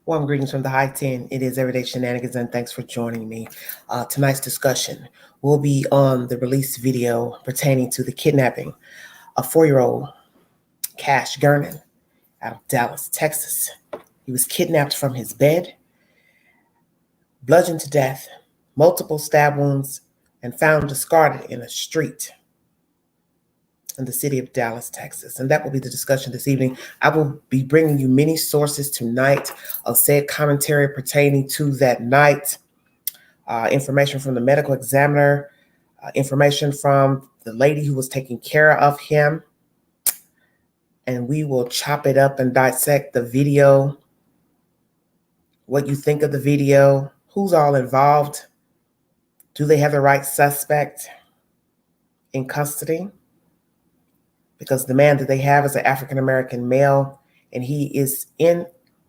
Warm greetings from the High 10. It is Everyday Shenanigans, and thanks for joining me. Tonight's discussion will be on the released video pertaining to the kidnapping of 4-year-old Cash Gernon out of Dallas, Texas. He was kidnapped from his bed, bludgeoned to death, multiple stab wounds, and found discarded in a street in the city of Dallas, Texas. And that will be the discussion this evening. I will be bringing you many sources tonight of said commentary pertaining to that night, information from the medical examiner, information from the lady who was taking care of him. And we will chop it up and dissect the video, what you think of the video, who's all involved, do they have the right suspect in custody? Because the man that they have is an African-American male, and he is in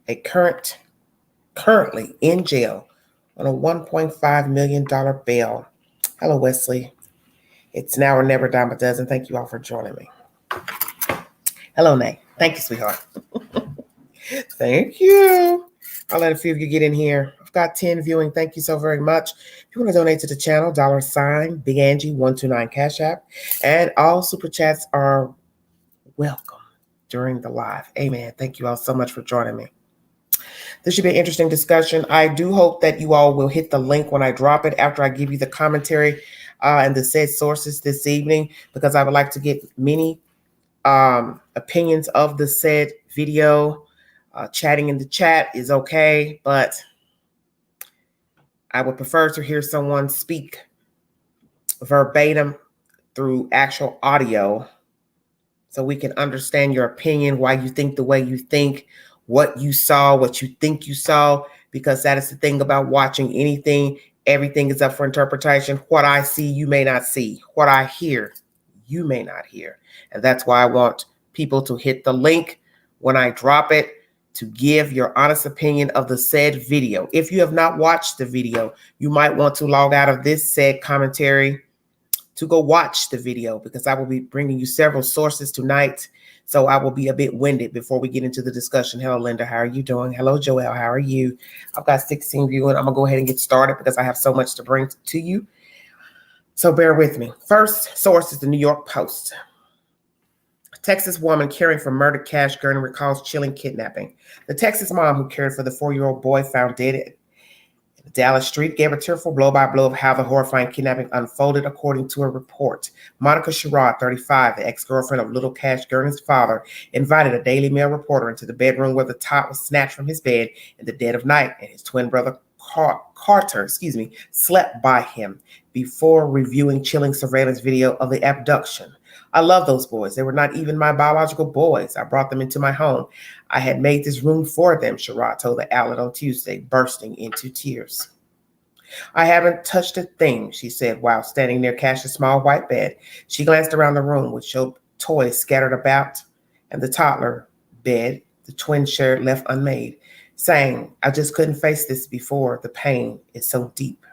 a currently in jail on a $1.5 million bail. Hello, Wesley. It's now or never, dime a dozen. Thank you all for joining me. Hello, Nay. Thank you, sweetheart. Thank you. I'll let a few of you get in here. I've got 10 viewing. Thank you so very much. If you want to donate to the channel, $ Big Angie 129 Cash App. And all super chats are welcome during the live. Amen. Thank you all so much for joining me. This should be an interesting discussion. I do hope that you all will hit the link when I drop it after I give you the commentary and the said sources this evening, because I would like to get many opinions of the said video. Chatting in the chat is okay, but I would prefer to hear someone speak verbatim through actual audio so we can understand your opinion, why you think the way you think, what you saw, what you think you saw, because that is the thing about watching anything. Everything is up for interpretation. What I see, you may not see. What I hear, you may not hear. And that's why I want people to hit the link when I drop it, to give your honest opinion of the said video. If you have not watched the video, you might want to log out of this said commentary to go watch the video, because I will be bringing you several sources tonight. So I will be a bit winded before we get into the discussion. Hello, Linda. How are you doing? Hello, Joelle. How are you? I've got 16 viewing. I'm going to go ahead and get started because I have so much to bring to you. So bear with me. First source is the New York Post. Texas woman caring for murdered Cash Gernon recalls chilling kidnapping. The Texas mom who cared for the 4-year-old boy found dead in the Dallas street gave a tearful blow-by-blow of how the horrifying kidnapping unfolded, according to a report. Monica Sherrod, 35, the ex-girlfriend of little Cash Gernon's father, invited a Daily Mail reporter into the bedroom where the tot was snatched from his bed in the dead of night, and his twin brother Carter, slept by him before reviewing chilling surveillance video of the abduction. I love those boys. They were not even my biological boys. I brought them into my home. I had made this room for them, Sherrod told the outlet on Tuesday, bursting into tears. I haven't touched a thing, she said, while standing near Cash's small white bed. She glanced around the room, which showed toys scattered about, and the toddler bed the twins shared left unmade, saying, I just couldn't face this before. The pain is so deep.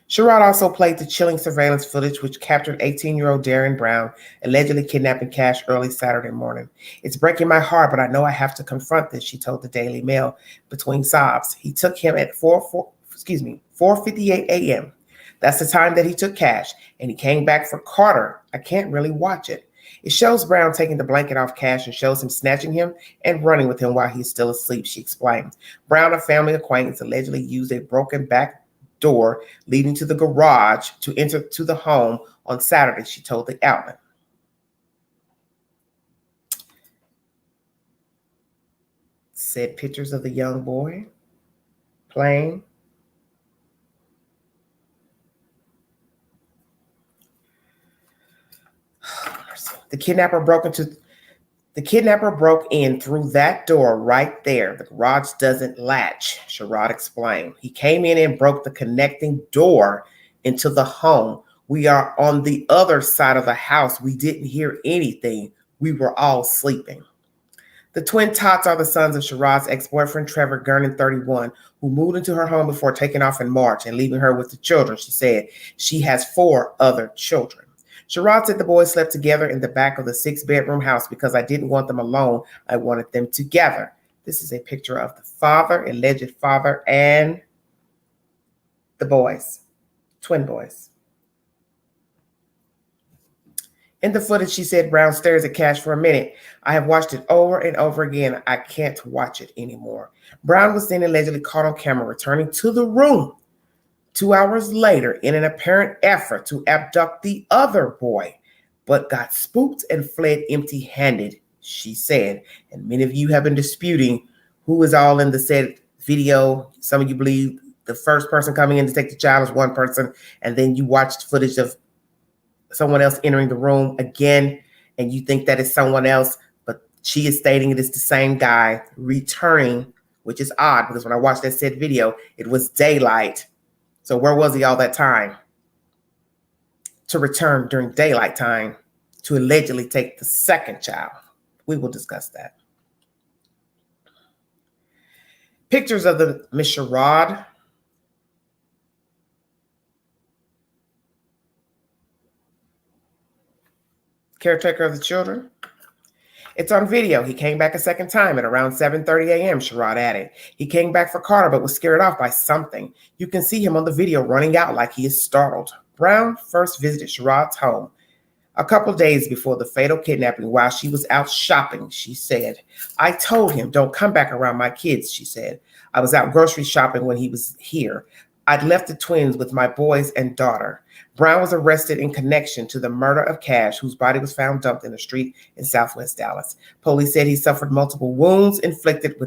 Sherrod also played the chilling surveillance footage which captured 18-year-old Darren Brown allegedly kidnapping Cash early Saturday morning. It's breaking my heart, but I know I have to confront this, she told the Daily Mail between sobs. He took him at 4:58 a.m. That's the time that he took Cash, and he came back for Carter. I can't really watch it. It shows Brown taking the blanket off Cash and shows him snatching him and running with him while he's still asleep, she explained. Brown, a family acquaintance, allegedly used a broken back door leading to the garage to enter to the home on Saturday, she told the outlet. Said pictures of the young boy playing. The kidnapper broke in through that door right there. The garage doesn't latch, Sherrod explained. He came in and broke the connecting door into the home. We are on the other side of the house. We didn't hear anything. We were all sleeping. The twin tots are the sons of Sherrod's ex-boyfriend, Trevor Gernon, 31, who moved into her home before taking off in March and leaving her with the children, she said. She has 4 other children. Sherrod said the boys slept together in the back of the 6-bedroom house because I didn't want them alone. I wanted them together. This is a picture of the father, alleged father, and the boys, twin boys. In the footage, she said Brown stares at Cash for a minute. I have watched it over and over again. I can't watch it anymore. Brown was then allegedly caught on camera returning to the room 2 hours later in an apparent effort to abduct the other boy, but got spooked and fled empty-handed, she said. And many of you have been disputing who is all in the said video. Some of you believe the first person coming in to take the child is one person, and then you watched footage of someone else entering the room again, and you think that is someone else, but she is stating it is the same guy returning, which is odd because when I watched that said video, it was daylight. So where was he all that time? To return during daylight time to allegedly take the second child. We will discuss that. Pictures of the Miss Sherrod. Caretaker of the children. It's on video. He came back a second time at around 7:30 a.m., Sherrod added. He came back for Carter, but was scared off by something. You can see him on the video running out like he is startled. Brown first visited Sherrod's home a couple of days before the fatal kidnapping while she was out shopping, she said. I told him, don't come back around my kids, she said. I was out grocery shopping when he was here. I'd left the twins with my boys and daughter. Brown was arrested in connection to the murder of Cash, whose body was found dumped in a street in Southwest Dallas. Police said he suffered multiple wounds inflicted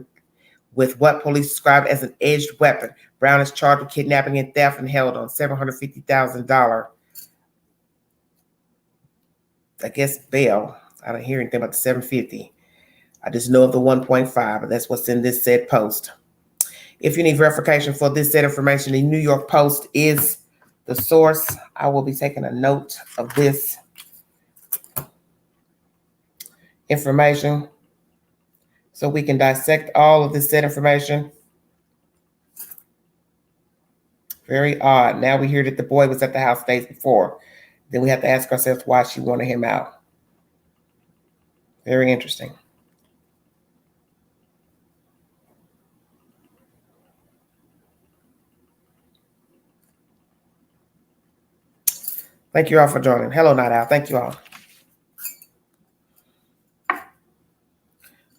with what police described as an edged weapon. Brown is charged with kidnapping and theft and held on $750,000, I guess, bail. I don't hear anything about the $750,000. I just know of the 1.5, but that's what's in this said post. If you need verification for this said information, the New York Post is the source. I will be taking a note of this information so we can dissect all of this said information. Very odd. Now we hear that the boy was at the house days before. Then we have to ask ourselves why she wanted him out. Very interesting. Thank you all for joining. Hello, Night Owl. Thank you all.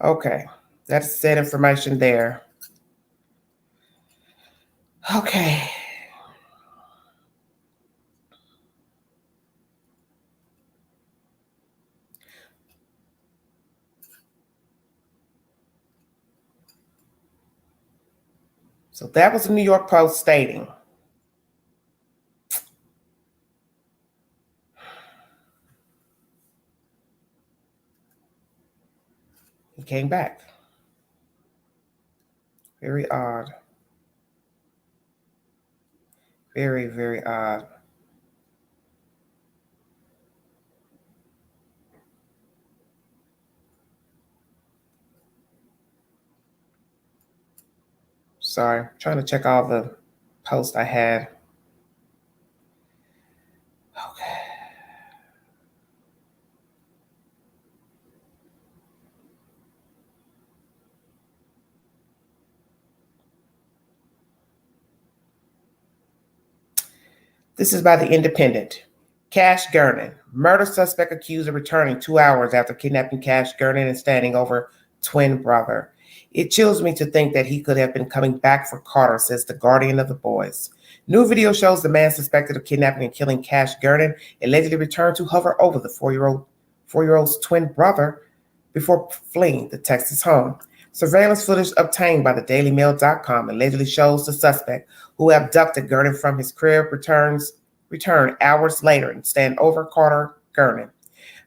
Okay, that's said information there. Okay. So that was the New York Post stating he came back. Very odd. Very, very odd. Sorry, I'm trying to check all the posts I had. Okay. This is by The Independent. Cash Gernon. Murder suspect accused of returning 2 hours after kidnapping Cash Gernon and standing over twin brother. It chills me to think that he could have been coming back for Carter, says the guardian of the boys. New video shows the man suspected of kidnapping and killing Cash Gernon allegedly returned to hover over the four-year-old's twin brother before fleeing the Texas home. Surveillance footage obtained by the DailyMail.com allegedly shows the suspect who abducted Gernon from his crib return hours later and stand over Carter Gernon.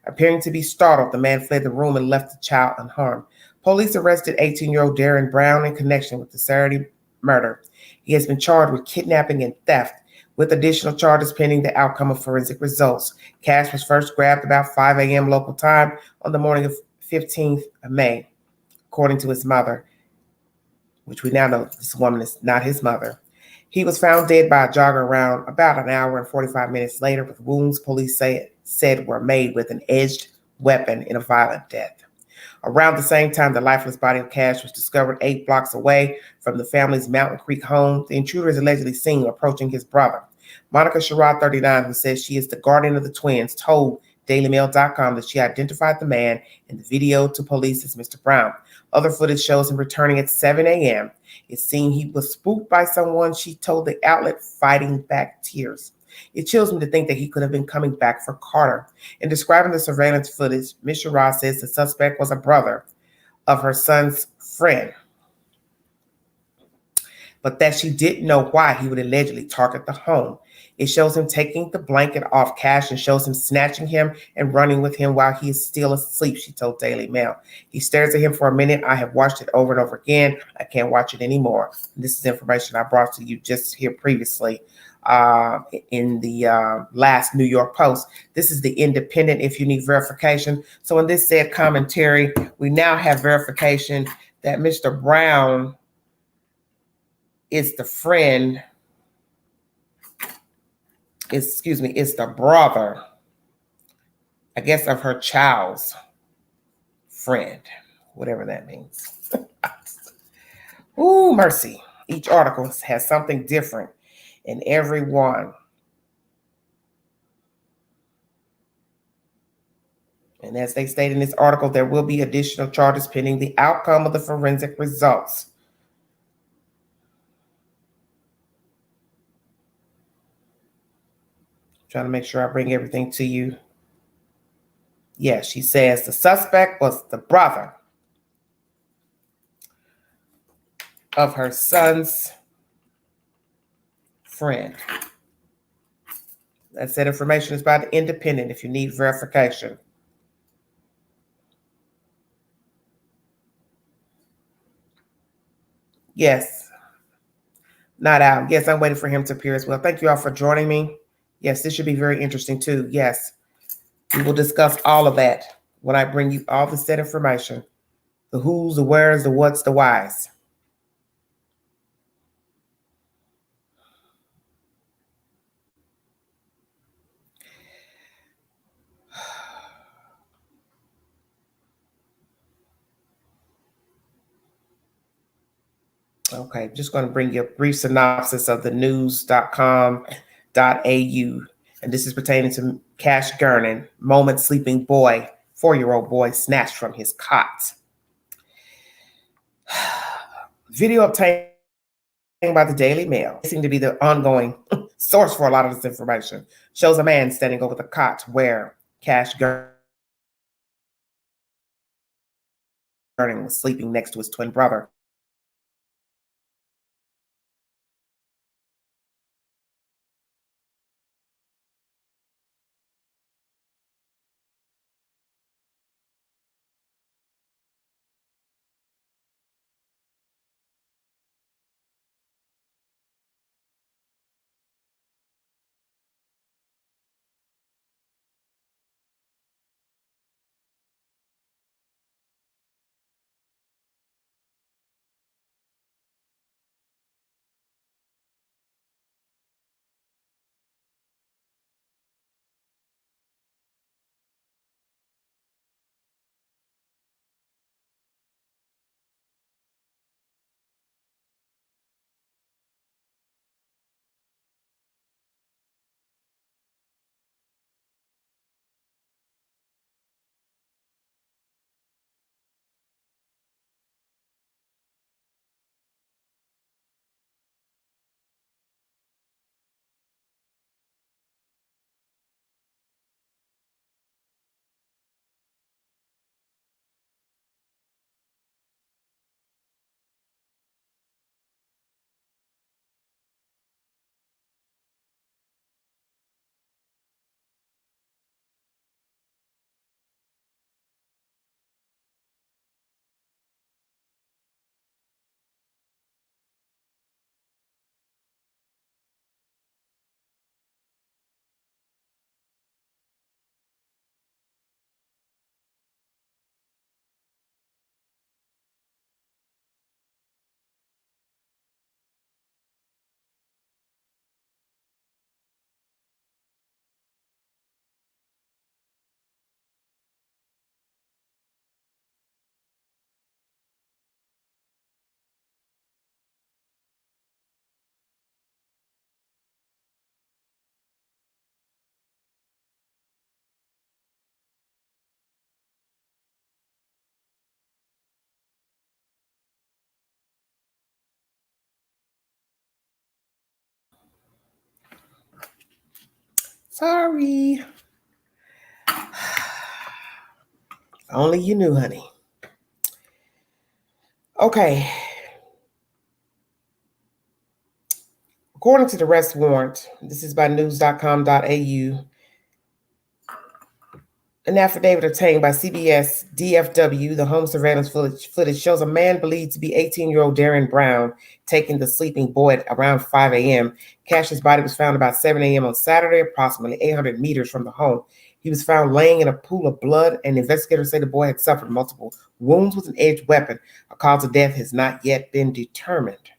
Appearing to be startled, the man fled the room and left the child unharmed. Police arrested 18-year-old Darren Brown in connection with the Saturday murder. He has been charged with kidnapping and theft, with additional charges pending the outcome of forensic results. Cash was first grabbed about 5 a.m. local time on the morning of 15th of May, according to his mother, which we now know this woman is not his mother. He was found dead by a jogger around about an hour and 45 minutes later with wounds police said were made with an edged weapon in a violent death. Around the same time, the lifeless body of Cash was discovered 8 blocks away from the family's Mountain Creek home. The intruder is allegedly seen approaching his brother. Monica Sherrod, 39, who says she is the guardian of the twins, told DailyMail.com that she identified the man in the video to police as Mr. Brown. Other footage shows him returning at 7 a.m. It's seen he was spooked by someone, she told the outlet, fighting back tears. It chills me to think that he could have been coming back for Carter. In describing the surveillance footage, Ms. Sherrod says the suspect was a brother of her son's friend, but that she didn't know why he would allegedly target the home. It shows him taking the blanket off Cash and shows him snatching him and running with him while he is still asleep, she told Daily Mail. He stares at him for a minute. I have watched it over and over again. I can't watch it anymore. This is information I brought to you just here previously in the last New York Post. This is the Independent if you need verification. So in this said commentary, we now have verification that Mr. Brown is the friend, is the brother, I guess, of her child's friend, whatever that means. Ooh, mercy. Each article has something different in every one. And as they state in this article, there will be additional charges pending the outcome of the forensic results. Trying to make sure I bring everything to you. Yes, she says the suspect was the brother of her son's friend. That said information is by the Independent if you need verification. Yes. Not out. Yes, I'm waiting for him to appear as well. Thank you all for joining me. Yes, this should be very interesting too. Yes, we will discuss all of that when I bring you all the said information. The who's, the where's, the what's, the why's. Okay, just going to bring you a brief synopsis of the news.com.au. And this is pertaining to Cash Gernon, moment sleeping boy, 4-year-old boy snatched from his cot. Video obtained by the Daily Mail, seem to be the ongoing source for a lot of this information, shows a man standing over the cot where Cash Gernon was sleeping next to his twin brother. Sorry. Only you knew, honey. Okay. According to the arrest warrant, this is by news.com.au, an affidavit obtained by CBS DFW, the home surveillance footage shows a man believed to be 18-year-old Darren Brown taking the sleeping boy at around 5 a.m. Cash's body was found about 7 a.m. on Saturday, approximately 800 meters from the home. He was found laying in a pool of blood, and investigators say the boy had suffered multiple wounds with an edged weapon. A cause of death has not yet been determined.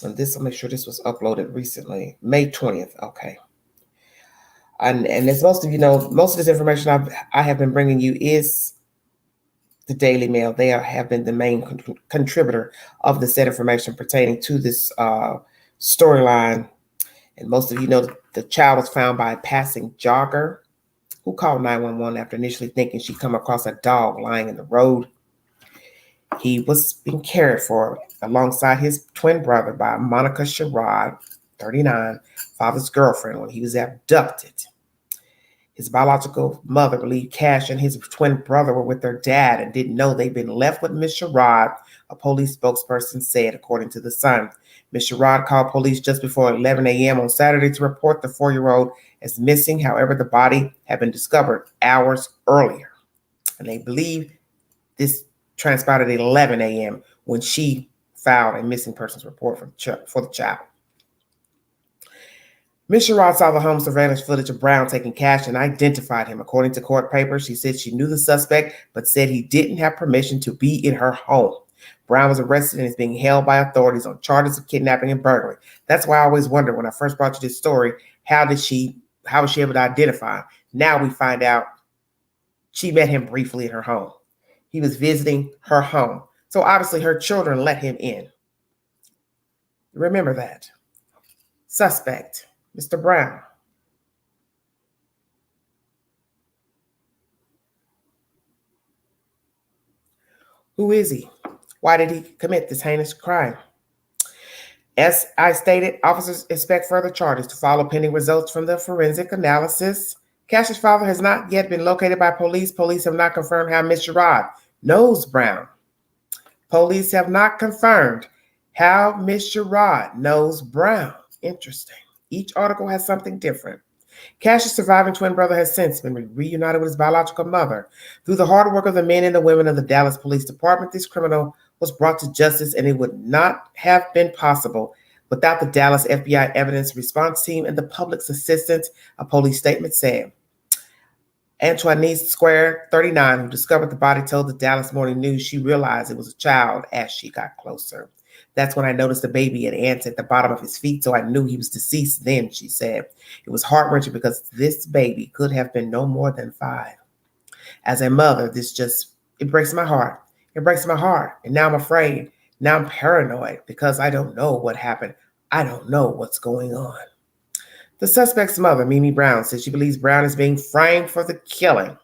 And this, I'll make sure this was uploaded recently, May 20th. Okay. And as most of you know, most of this information I have been bringing you is the Daily Mail. They have been the main contributor of the said information pertaining to this storyline. And most of you know the child was found by a passing jogger who called 911 after initially thinking she'd come across a dog lying in the road. He was being cared for alongside his twin brother by Monica Sherrod, 39, father's girlfriend, when he was abducted. His biological mother believed Cash and his twin brother were with their dad and didn't know they'd been left with Miss Sherrod, a police spokesperson said, according to The Sun. Miss Sherrod called police just before 11 a.m. on Saturday to report the 4-year-old as missing. However, the body had been discovered hours earlier. And they believe this transpired at 11 a.m. when she filed a missing persons report for the child. Ms. Sherrod saw the home surveillance footage of Brown taking Cash and identified him. According to court papers, she said she knew the suspect, but said he didn't have permission to be in her home. Brown was arrested and is being held by authorities on charges of kidnapping and burglary. That's why I always wondered when I first brought you this story, how was she able to identify him? Now we find out she met him briefly in her home. He was visiting her home. So obviously her children let him in. Remember that. Suspect, Mr. Brown. Who is he? Why did he commit this heinous crime? As I stated, officers expect further charges to follow pending results from the forensic analysis. Cash's father has not yet been located by police. Police have not confirmed how Ms. Sherrod knows Brown. Police have not confirmed how Ms. Sherrod knows Brown. Interesting. Each article has something different. Cash's surviving twin brother has since been reunited with his biological mother. Through the hard work of the men and the women of the Dallas Police Department, this criminal was brought to justice, and it would not have been possible without the Dallas FBI Evidence Response Team and the public's assistance, a police statement said. Antoinette Square, 39, who discovered the body, told the Dallas Morning News she realized it was a child as she got closer. That's when I noticed the baby had ants at the bottom of his feet, so I knew he was deceased then, she said. It was heart-wrenching because this baby could have been no more than 5. As a mother, it breaks my heart. It breaks my heart. And now I'm afraid. Now I'm paranoid because I don't know what happened. I don't know what's going on. The suspect's mother, Mimi Brown, said she believes Brown is being framed for the killing.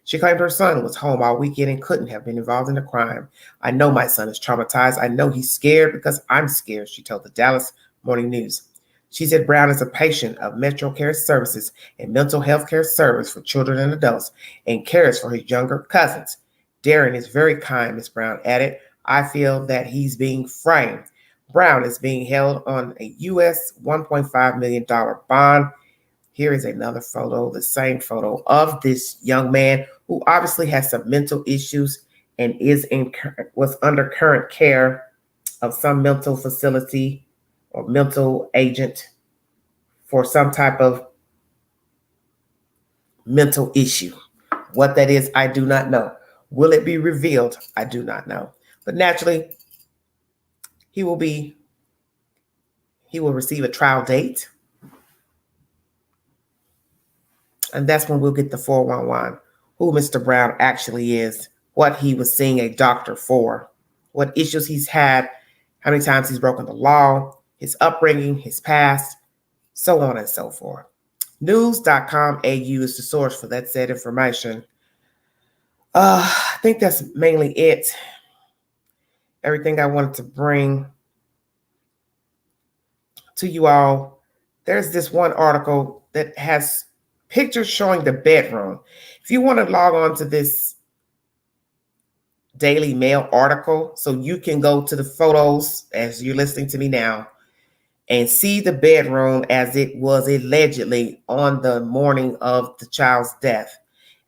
She claimed her son was home all weekend and couldn't have been involved in the crime. I know my son is traumatized. I know he's scared because I'm scared, she told the Dallas Morning News. She said Brown is a patient of Metro Care Services and mental health care service for children and adults and cares for his younger cousins. Darren is very kind, Ms. Brown added. I feel that he's being framed. Brown is being held on a U.S. $1.5 million bond. Here is another photo, the same photo of this young man who obviously has some mental issues and was under current care of some mental facility or mental agent for some type of mental issue. What that is, I do not know. Will it be revealed? I do not know. But naturally, he will receive a trial date. And that's when we'll get the 411, who Mr. Brown actually is, what he was seeing a doctor for, what issues he's had, how many times he's broken the law, his upbringing, his past, so on and so forth. News.com.au is the source for that said information. I think that's mainly it. Everything I wanted to bring to you all. There's this one article that has pictures showing the bedroom. If you want to log on to this Daily Mail article, so you can go to the photos as you're listening to me now and see the bedroom as it was allegedly on the morning of the child's death.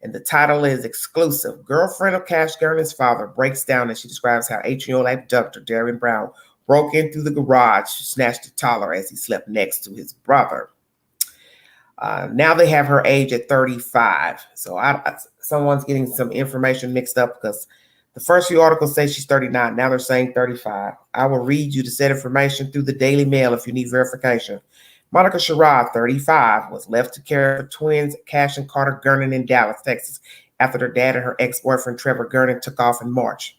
And the title is Exclusive. Girlfriend of Cash Gernon's father breaks down as she describes how 18-year-old abductor Darren Brown broke in through the garage, snatched a toddler as he slept next to his brother. Now they have her age at 35. So someone's getting some information mixed up because the first few articles say she's 39. Now they're saying 35. I will read you the said information through the Daily Mail if you need verification. Monica Sherrod, 35, was left to care for twins Cash and Carter Gernon in Dallas, Texas, after their dad and her ex-boyfriend Trevor Gernon took off in March.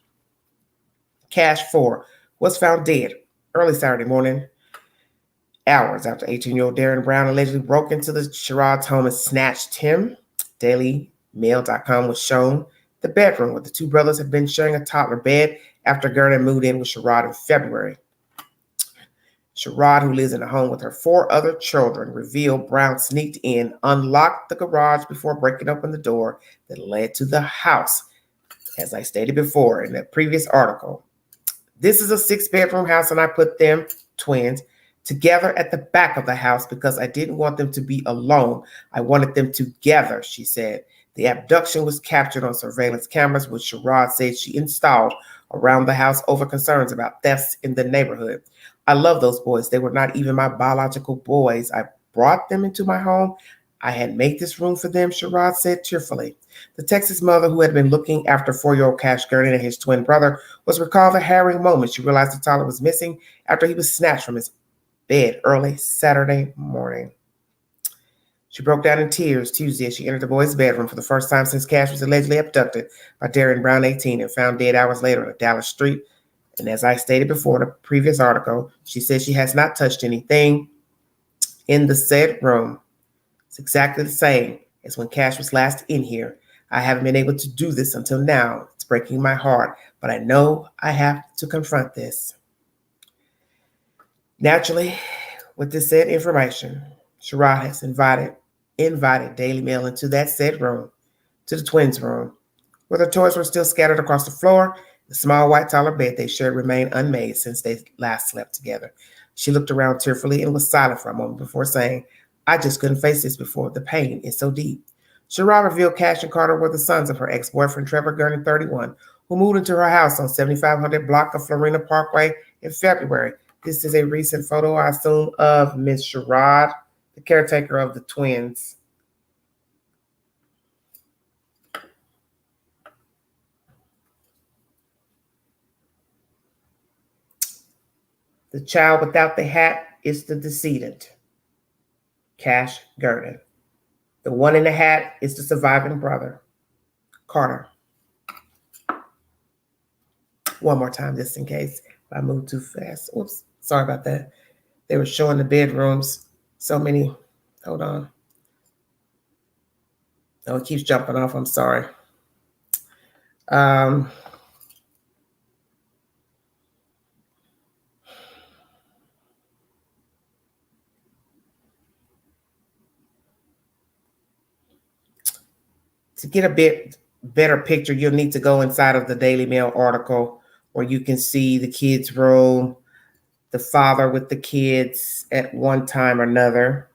Cash, 4, was found dead early Saturday morning, hours after 18-year-old Darren Brown allegedly broke into the Sherrod's home and snatched him. DailyMail.com was shown the bedroom where the two brothers had been sharing a toddler bed after Gernon moved in with Sherrod in February. Sherrod, who lives in a home with her 4 other children, revealed Brown sneaked in, unlocked the garage before breaking open the door that led to the house. As I stated before in the previous article, this is a 6-bedroom house, and I put them, twins, together at the back of the house because I didn't want them to be alone. I wanted them together, she said. The abduction was captured on surveillance cameras, which Sherrod said she installed around the house over concerns about thefts in the neighborhood. I love those boys. They were not even my biological boys. I brought them into my home. I had made this room for them, Sherrod said tearfully. The Texas mother, who had been looking after 4-year-old Cash Gernon and his twin brother, was recalled the harrowing moment she realized the toddler was missing after he was snatched from his bed early Saturday morning. She broke down in tears Tuesday as she entered the boy's bedroom for the first time since Cash was allegedly abducted by Darren Brown, 18, and found dead hours later on a Dallas street. And as I stated before in a previous article, she says she has not touched anything in the said room. It's exactly the same as when Cash was last in here. I haven't been able to do this until now. It's breaking my heart, but I know I have to confront this. Naturally, with this said information, Sherrod has invited Daily Mail into that said room, to the twins' room, where the toys were still scattered across the floor. The small white toddler bed they shared remained unmade since they last slept together. She looked around tearfully and was silent for a moment before saying, I just couldn't face this before. The pain is so deep. Sherrod revealed Cash and Carter were the sons of her ex-boyfriend, Trevor Gernon, 31, who moved into her house on 7500 block of Florina Parkway in February. This is a recent photo, I assume, of Miss Sherrod, the caretaker of the twins. The child without the hat is the decedent, Cash Gernon. The one in the hat is the surviving brother, Carter. One more time, just in case I moved too fast. Oops, sorry about that. They were showing the bedrooms. So many. Hold on. Oh, it keeps jumping off. I'm sorry. To get a bit better picture, you'll need to go inside of the Daily Mail article where you can see the kids' room, the father with the kids at one time or another.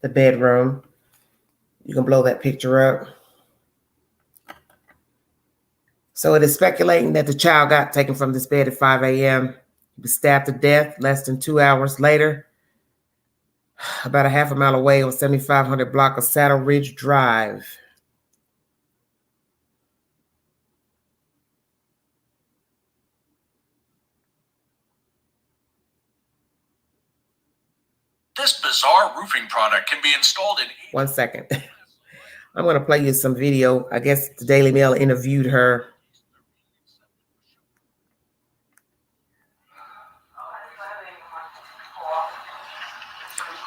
The bedroom. You can blow that picture up. So it is speculating that the child got taken from this bed at 5 a.m. He was stabbed to death less than 2 hours later, about a half a mile away on 7500 block of Saddle Ridge Drive. This bizarre roofing product can be installed in... 1 second. I'm going to play you some video. I guess the Daily Mail interviewed her.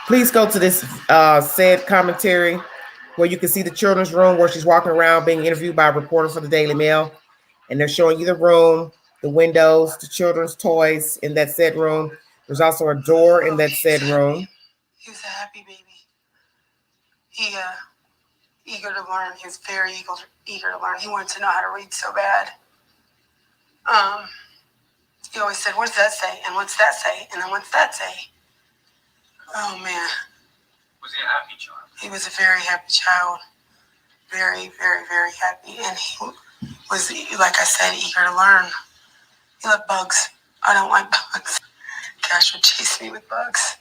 Please go to this said commentary where you can see the children's room where she's walking around being interviewed by a reporter for the Daily Mail. And they're showing you the room. the windows, the children's toys in that said room. There's also a door in that said room. He was a happy baby. He eager to learn. He was very eager to learn. He wanted to know how to read so bad. He always said, "What does that say? And what's that say? And then what's that say?" Oh man. Was he a happy child? He was a very happy child. Very, very, very happy. And he was, like I said, eager to learn. He loved bugs. I don't like bugs. Cash would chase me with bugs.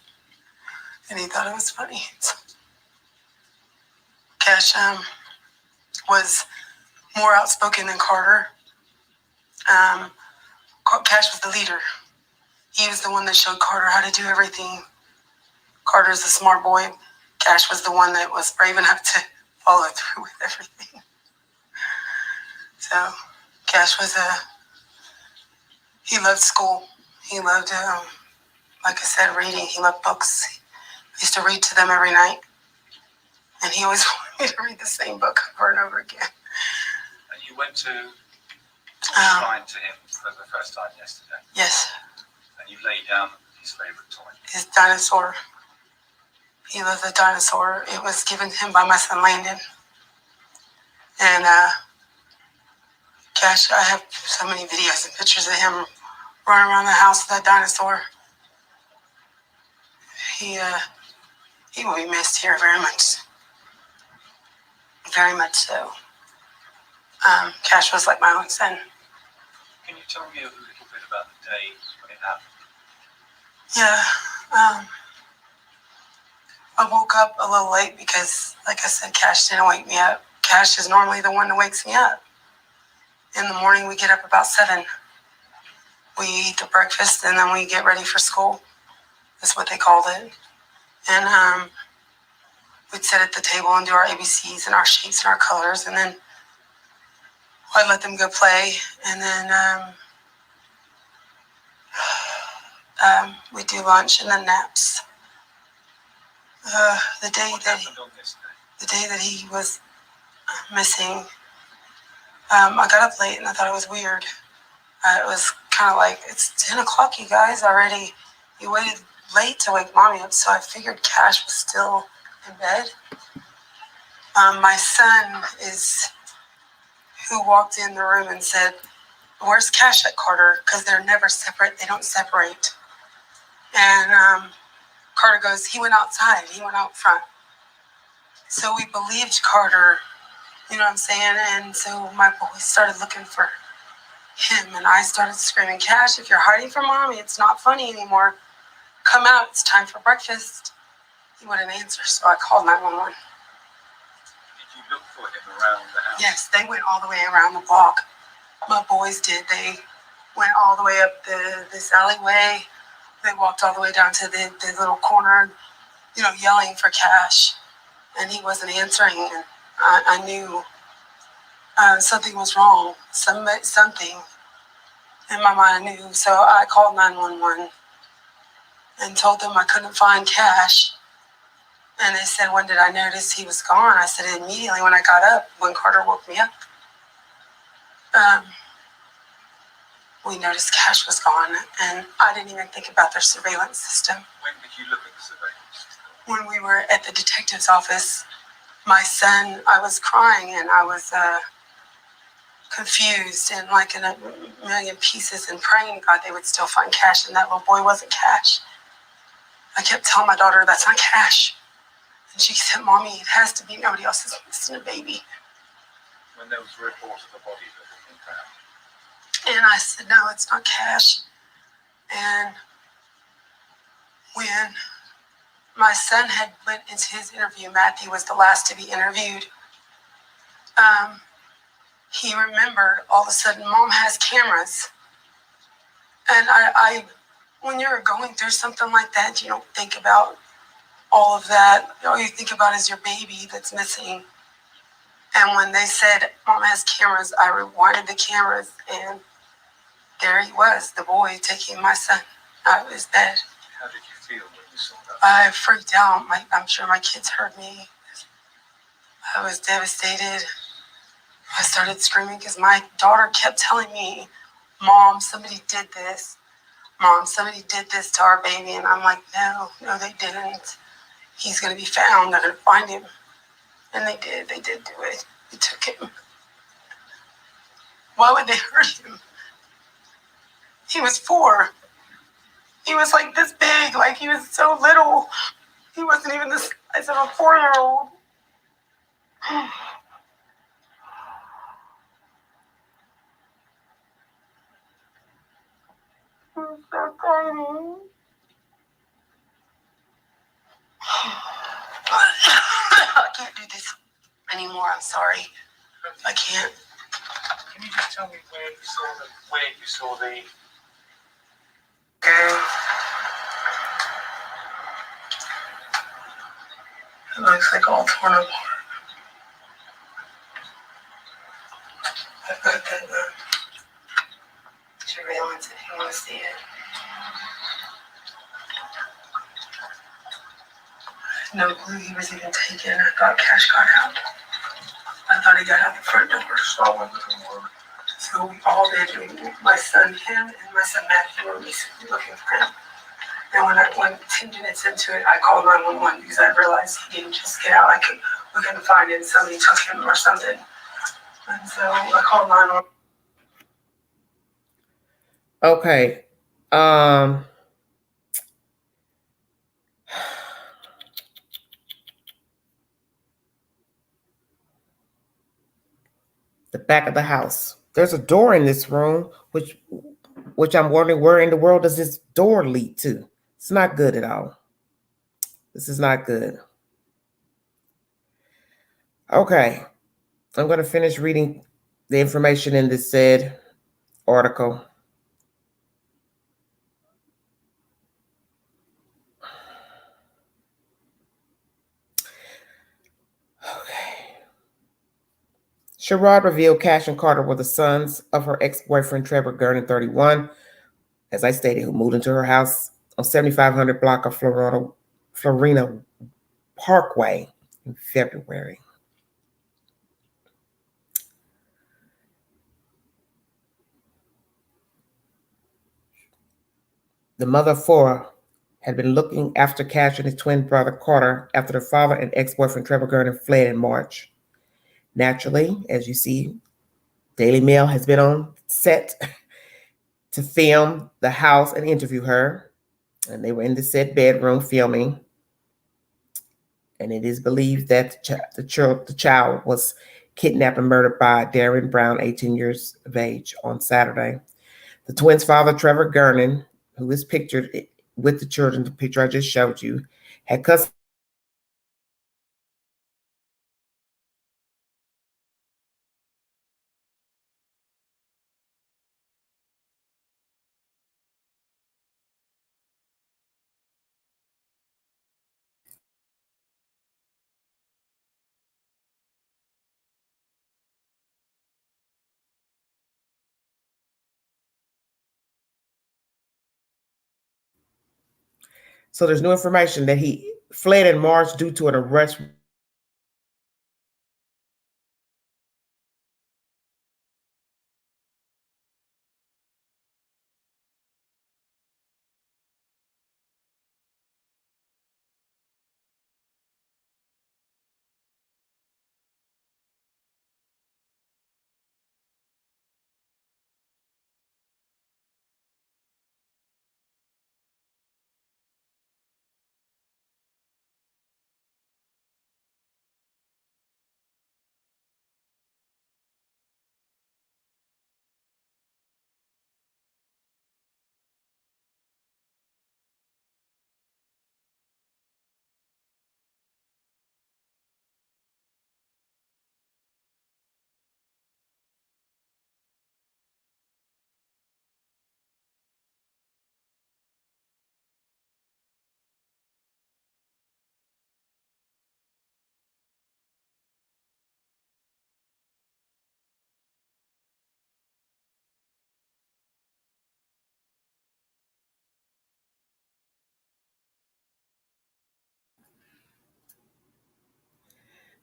And he thought it was funny. Cash was more outspoken than Carter. Cash was the leader. He was the one that showed Carter how to do everything. Carter's a smart boy. Cash was the one that was brave enough to follow through with everything. So Cash was he loved school. He loved, like I said, reading. He loved books. I used to read to them every night. And he always wanted me to read the same book over and over again. And you went to shrine to him for the first time yesterday. Yes. And you laid down his favourite toy. His dinosaur. He loved the dinosaur. It was given to him by my son Landon. And Cash, I have so many videos and pictures of him running around the house with that dinosaur. He will be missed here very much. Very much so. Cash was like my own son. Can you tell me a little bit about the day when it happened? Yeah. I woke up a little late because, like I said, Cash didn't wake me up. Cash is normally the one that wakes me up. In the morning, we get up about 7. We eat the breakfast, and then we get ready for school. That's what they called it. And we'd sit at the table and do our ABCs and our shapes and our colors, and then I'd let them go play, and then we'd do lunch and then naps. The day that he was missing, I got up late and I thought it was weird. It was kind of like, it's 10 o'clock, you guys, already. You waited late to wake mommy up, so I figured Cash was still in bed. My son is who walked in the room and said, "Where's Cash at, Carter?" Because they're never separate. They don't separate. And Carter goes, "He went outside. He went out front." So we believed Carter, you know what I'm saying? And so my boys started looking for him, and I started screaming, "Cash, if you're hiding from mommy, it's not funny anymore. Come out, it's time for breakfast." He wouldn't answer, so I called 911. Did you look for him around the house? Yes, they went all the way around the block. My boys did. They went all the way up this alleyway. They walked all the way down to the little corner, you know, yelling for Cash. And he wasn't answering. And I knew something was wrong. Something in my mind I knew. So I called 911 and told them I couldn't find Cash. And they said, "When did I notice he was gone?" I said, "Immediately when I got up, when Carter woke me up. We noticed Cash was gone, and I didn't even think about their surveillance system." When did you look at the surveillance system? When we were at the detective's office, my son, I was crying, and I was confused and like in a million pieces and praying God they would still find Cash, and that little boy wasn't Cash. I kept telling my daughter, "That's not Cash." And she said, "Mommy, it has to be. Nobody else is missing a baby." When there was a report of a body that had been found. And I said, "No, it's not Cash." And when my son had went into his interview, Matthew was the last to be interviewed, he remembered all of a sudden, Mom has cameras. And I when you're going through something like that, you don't think about all of that. All you think about is your baby that's missing. And when they said, "Mom has cameras," I rewinded the cameras, and there he was, the boy taking my son out of his bed. How did you feel when you saw that? I freaked out. I'm sure my kids heard me. I was devastated. I started screaming because my daughter kept telling me, Mom, somebody did this. Mom, somebody did this to our baby. And I'm like, no, they didn't. He's going to be found. They're going to find him. And they did. They did do it. They took him. Why would they hurt him? He was 4. He was like this big. Like, he was so little. He wasn't even the size of a 4-year-old. He was so tiny. I can't do this anymore. I'm sorry. I can't. Can you just tell me where you saw the Okay. It looks like all torn apart. I've got that surveillance if you want to see it. No clue he was even taken. I thought Cash got out. I thought he got out the front door. So we all did. My son, him, and my son Matthew were looking for him. And when 10 minutes into it, I called 911 because I realized he didn't just get out. We couldn't find him. Somebody took him or something. And so I called 911. Okay. The back of the house. There's a door in this room, which I'm wondering where in the world does this door lead to? It's not good at all. This is not good. Okay. I'm going to finish reading the information in this said article. Okay. Sherrod revealed Cash and Carter were the sons of her ex-boyfriend, Trevor Gernon, 31, as I stated, who moved into her house on 7500 block of Florina Parkway in February. The mother of 4 had been looking after Cash and his twin brother Carter after their father and ex-boyfriend Trevor Gernon fled in March. Naturally, as you see, Daily Mail has been on set to film the house and interview her. And they were in the said bedroom filming. And it is believed that the child was kidnapped and murdered by Darren Brown, 18 years of age, on Saturday. The twins' father, Trevor Gernon, who is pictured with the children, the picture I just showed you, had custody. So there's new information that he fled in March due to an arrest.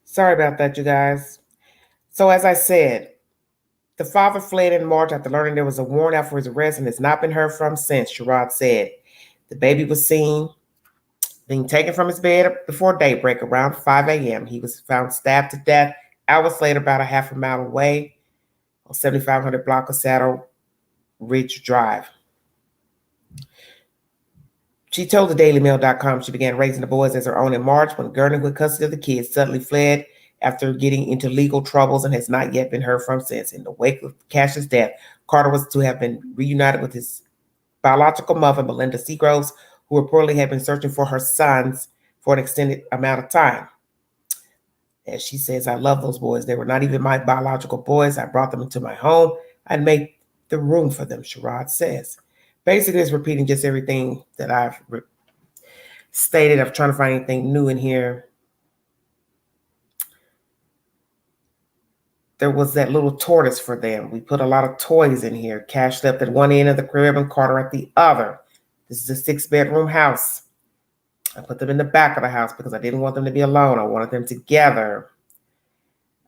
Sorry about that, you guys. So as I said, The father fled in March after learning there was a warrant out for his arrest and has not been heard from since, Sherrod said. The baby was seen being taken from his bed before daybreak around 5 a.m. He was found stabbed to death hours later, about a half a mile away on 7500 block of Saddle Ridge Drive. She told the DailyMail.com she began raising the boys as her own in March when Gernon, with custody of the kids, suddenly fled after getting into legal troubles and has not yet been heard from since. In the wake of Cash's death, Carter was to have been reunited with his biological mother, Melinda Seagroves, who reportedly had been searching for her sons for an extended amount of time. As she says, I love those boys. They were not even my biological boys. I brought them into my home. I made the room for them, Sherrod says. Basically, it's repeating just everything that I've stated. I'm trying to find anything new in here. There was that little tortoise for them. We put a lot of toys in here. Cash slept at one end of the crib and Carter at the other. This is a 6-bedroom house. I put them in the back of the house because I didn't want them to be alone. I wanted them together.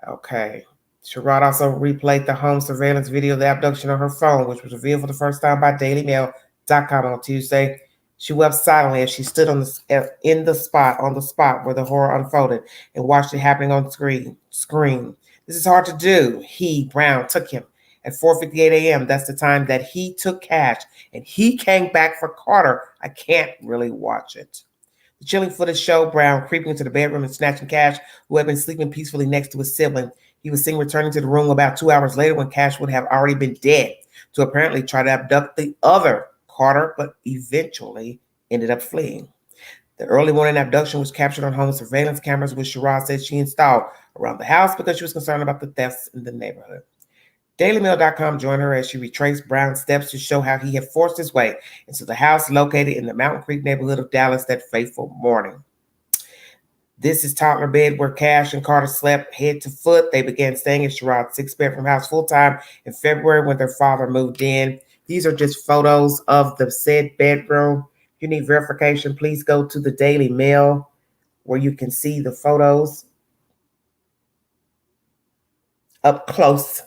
Okay. Sherrod also replayed the home surveillance video of the abduction on her phone, which was revealed for the first time by DailyMail.com on Tuesday. She wept silently as she stood on the spot where the horror unfolded and watched it happening on screen. This is hard to do. Brown, took him at 4:58 a.m. That's the time that he took Cash, and he came back for Carter. I can't really watch it. The chilling footage showed Brown creeping into the bedroom and snatching Cash, who had been sleeping peacefully next to his sibling. He was seen returning to the room about 2 hours later when Cash would have already been dead, to apparently try to abduct the other Carter, but eventually ended up fleeing. The early morning abduction was captured on home surveillance cameras, which Sherrod said she installed around the house because she was concerned about the thefts in the neighborhood. DailyMail.com joined her as she retraced Brown's steps to show how he had forced his way into the house located in the Mountain Creek neighborhood of Dallas that fateful morning. This is toddler bed where Cash and Carter slept head to foot. They began staying in Sherrod's 6-bedroom house full-time in February when their father moved in. These are just photos of the said bedroom. If you need verification, please go to the Daily Mail where you can see the photos up close.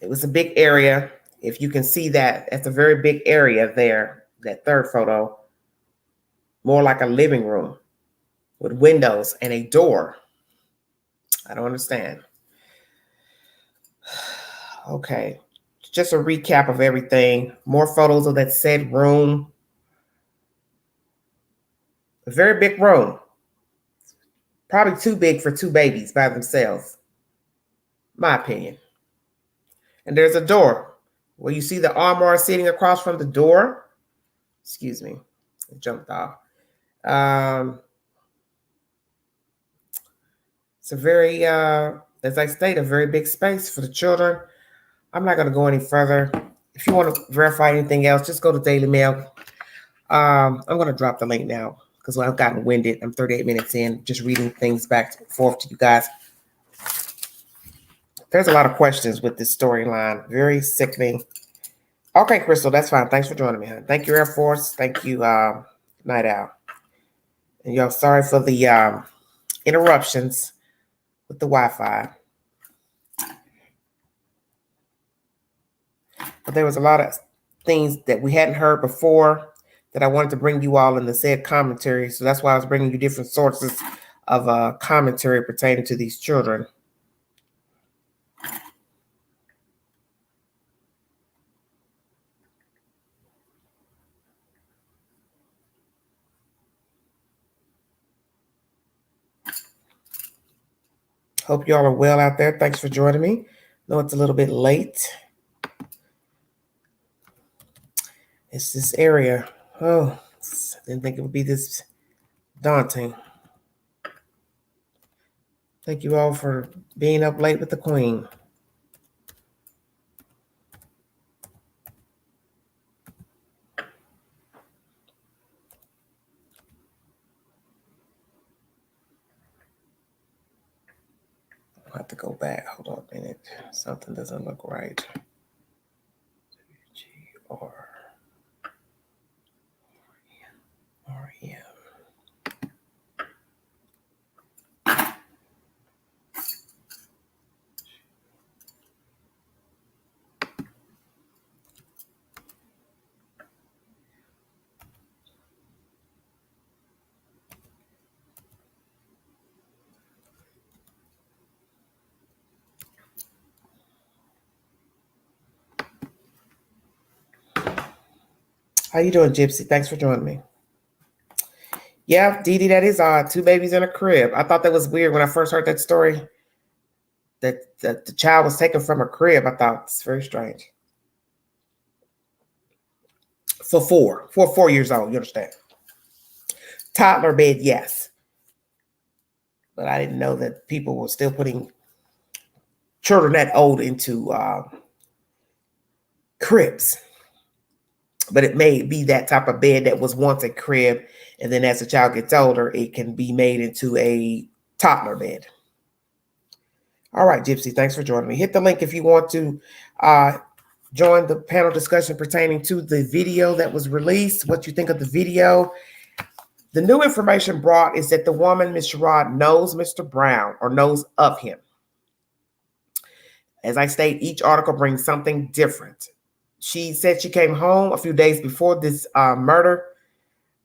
It was a big area. If you can see that, that's a very big area there, that third photo. More like a living room with windows and a door. I don't understand. Okay, just a recap of everything. More photos of that said room. A very big room. Probably too big for 2 babies by themselves. My opinion. And there's a door where you see the armoire sitting across from the door. Excuse me, it jumped off. It's a very, as I stated, a very big space for the children. I'm not going to go any further. If you want to verify anything else, just go to Daily Mail. I'm going to drop the link now because I've gotten winded. I'm 38 minutes in, just reading things back and forth to you guys. There's a lot of questions with this storyline. Very sickening. Okay, Crystal, that's fine. Thanks for joining me, hon. Thank you, Air Force. Thank you, Night Owl. And y'all, sorry for the interruptions with the Wi-Fi. But there was a lot of things that we hadn't heard before that I wanted to bring you all in the said commentary. So that's why I was bringing you different sources of commentary pertaining to these children. Hope y'all are well out there. Thanks for joining me. I know it's a little bit late. It's this area. Oh, I didn't think it would be this daunting. Thank you all for being up late with the Queen. I'll have to go back. Hold on a minute. Something doesn't look right. GR. How you doing, Gypsy? Thanks for joining me. Yeah, Dee Dee, that is odd. 2 babies in a crib. I thought that was weird when I first heard that story. That the child was taken from a crib. I thought it's very strange. For 4 years old, you understand? Toddler bed, yes. But I didn't know that people were still putting children that old into cribs. But it may be that type of bed that was once a crib, and then as the child gets older, it can be made into a toddler bed. All right, Gypsy, thanks for joining me. Hit the link if you want to join the panel discussion pertaining to the video that was released, what you think of the video. The new information brought is that the woman, Ms. Sherrod, knows Mr. Brown or knows of him. As I state, each article brings something different. She said she came home a few days before this murder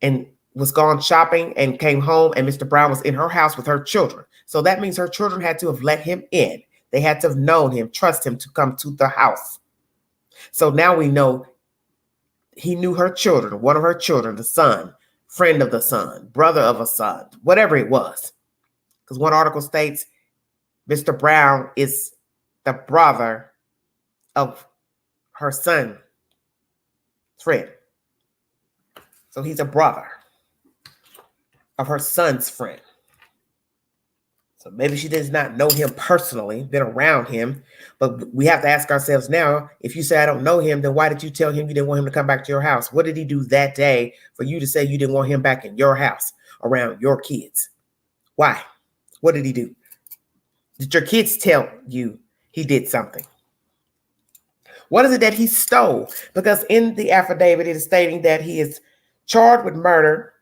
and was gone shopping and came home, and Mr. Brown was in her house with her children. So that means her children had to have let him in. They had to have known him, trust him to come to the house. So now we know he knew her children, one of her children, the son, friend of the son, brother of a son, whatever it was. Because one article states Mr. Brown is the brother of her son, friend. So he's a brother of her son's friend. So maybe she does not know him personally, been around him, but we have to ask ourselves now, if you say I don't know him, then why did you tell him you didn't want him to come back to your house? What did he do that day for you to say you didn't want him back in your house around your kids? Why? What did he do? Did your kids tell you he did something? What is it that he stole? Because in the affidavit, it is stating that he is charged with murder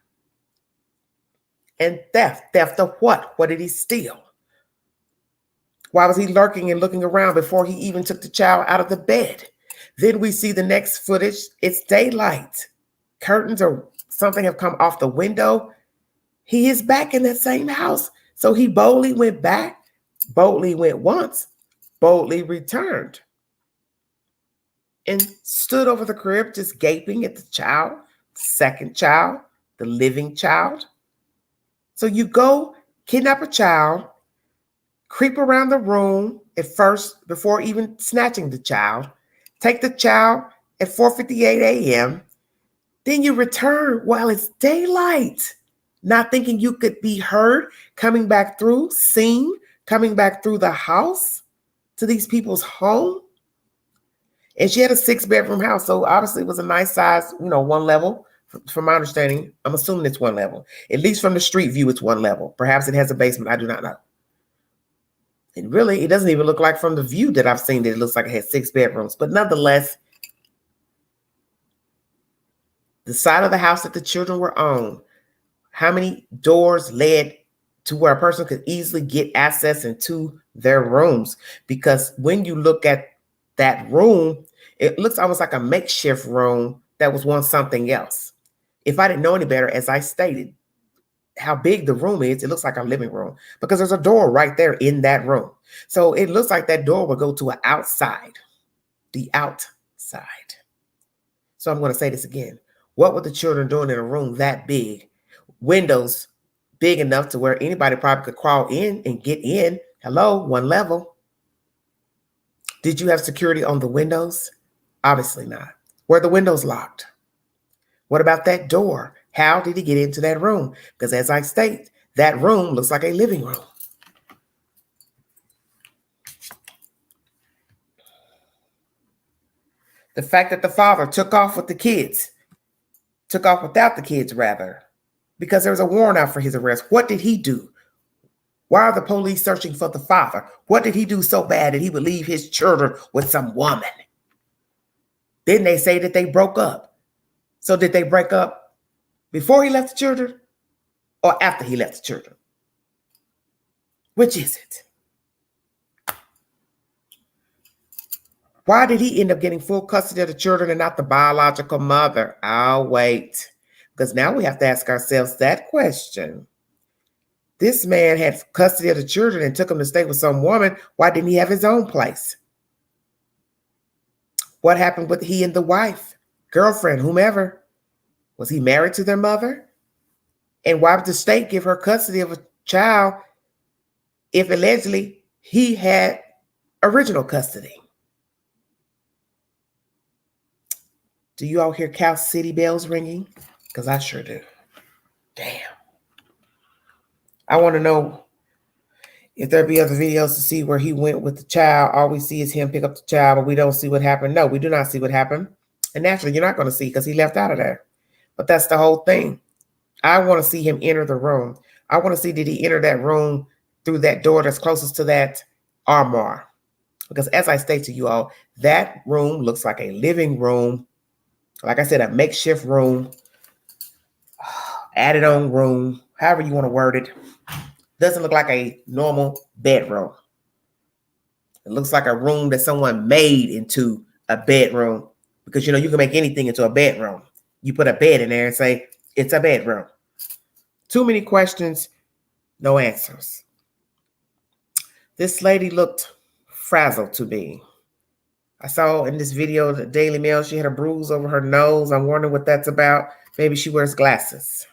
and theft. Theft of what? What did he steal? Why was he lurking and looking around before he even took the child out of the bed? Then we see the next footage. It's daylight. Curtains or something have come off the window. He is back in that same house. So he boldly went back, boldly went once, boldly returned, and stood over the crib just gaping at the child, second child, the living child. So you go kidnap a child, creep around the room at first before even snatching the child, take the child at 4:58 a.m., then you return while it's daylight, not thinking you could be heard, coming back through, seen, coming back through the house to these people's home. And she had a 6-bedroom house, so obviously it was a nice size, one level. From my understanding, I'm assuming it's one level. At least from the street view, it's one level. Perhaps it has a basement. I do not know. And really, it doesn't even look like from the view that I've seen that it looks like it has 6 bedrooms. But nonetheless, the side of the house that the children were on, how many doors led to where a person could easily get access into their rooms? Because when you look at that room, it looks almost like a makeshift room that was once something else. If I didn't know any better, as I stated, how big the room is, it looks like a living room because there's a door right there in that room. So it looks like that door would go to an outside, the outside. So I'm going to say this again. What were the children doing in a room that big? Windows big enough to where anybody probably could crawl in and get in. Hello, one level. Did you have security on the windows? Obviously not. Were the windows locked? What about that door? How did he get into that room? Because as I state, that room looks like a living room. The fact that the father took off with the kids, took off without the kids rather, because there was a warrant out for his arrest. What did he do? Why are the police searching for the father? What did he do so bad that he would leave his children with some woman? Then they say that they broke up. So did they break up before he left the children or after he left the children? Which is it? Why did he end up getting full custody of the children and not the biological mother? I'll wait, because now we have to ask ourselves that question. This man had custody of the children and took them to stay with some woman. Why didn't he have his own place? What happened with he and the wife, girlfriend, whomever? Was he married to their mother? And why would the state give her custody of a child if allegedly he had original custody? Do you all hear Cow City bells ringing? Because I sure do. Damn. I want to know if there be other videos to see where he went with the child. All we see is him pick up the child, but we don't see what happened. No, we do not see what happened. And naturally, you're not going to see because he left out of there. But that's the whole thing. I want to see him enter the room. I want to see, did he enter that room through that door that's closest to that armoire? Because as I state to you all, that room looks like a living room. Like I said, a makeshift room, added on room, however you want to word it. Doesn't look like a normal bedroom. It looks like a room that someone made into a bedroom, because, you know, you can make anything into a bedroom. You put a bed in there and say, it's a bedroom. Too many questions, no answers. This lady looked frazzled to me. I saw in this video, the Daily Mail, she had a bruise over her nose. I'm wondering what that's about. Maybe she wears glasses.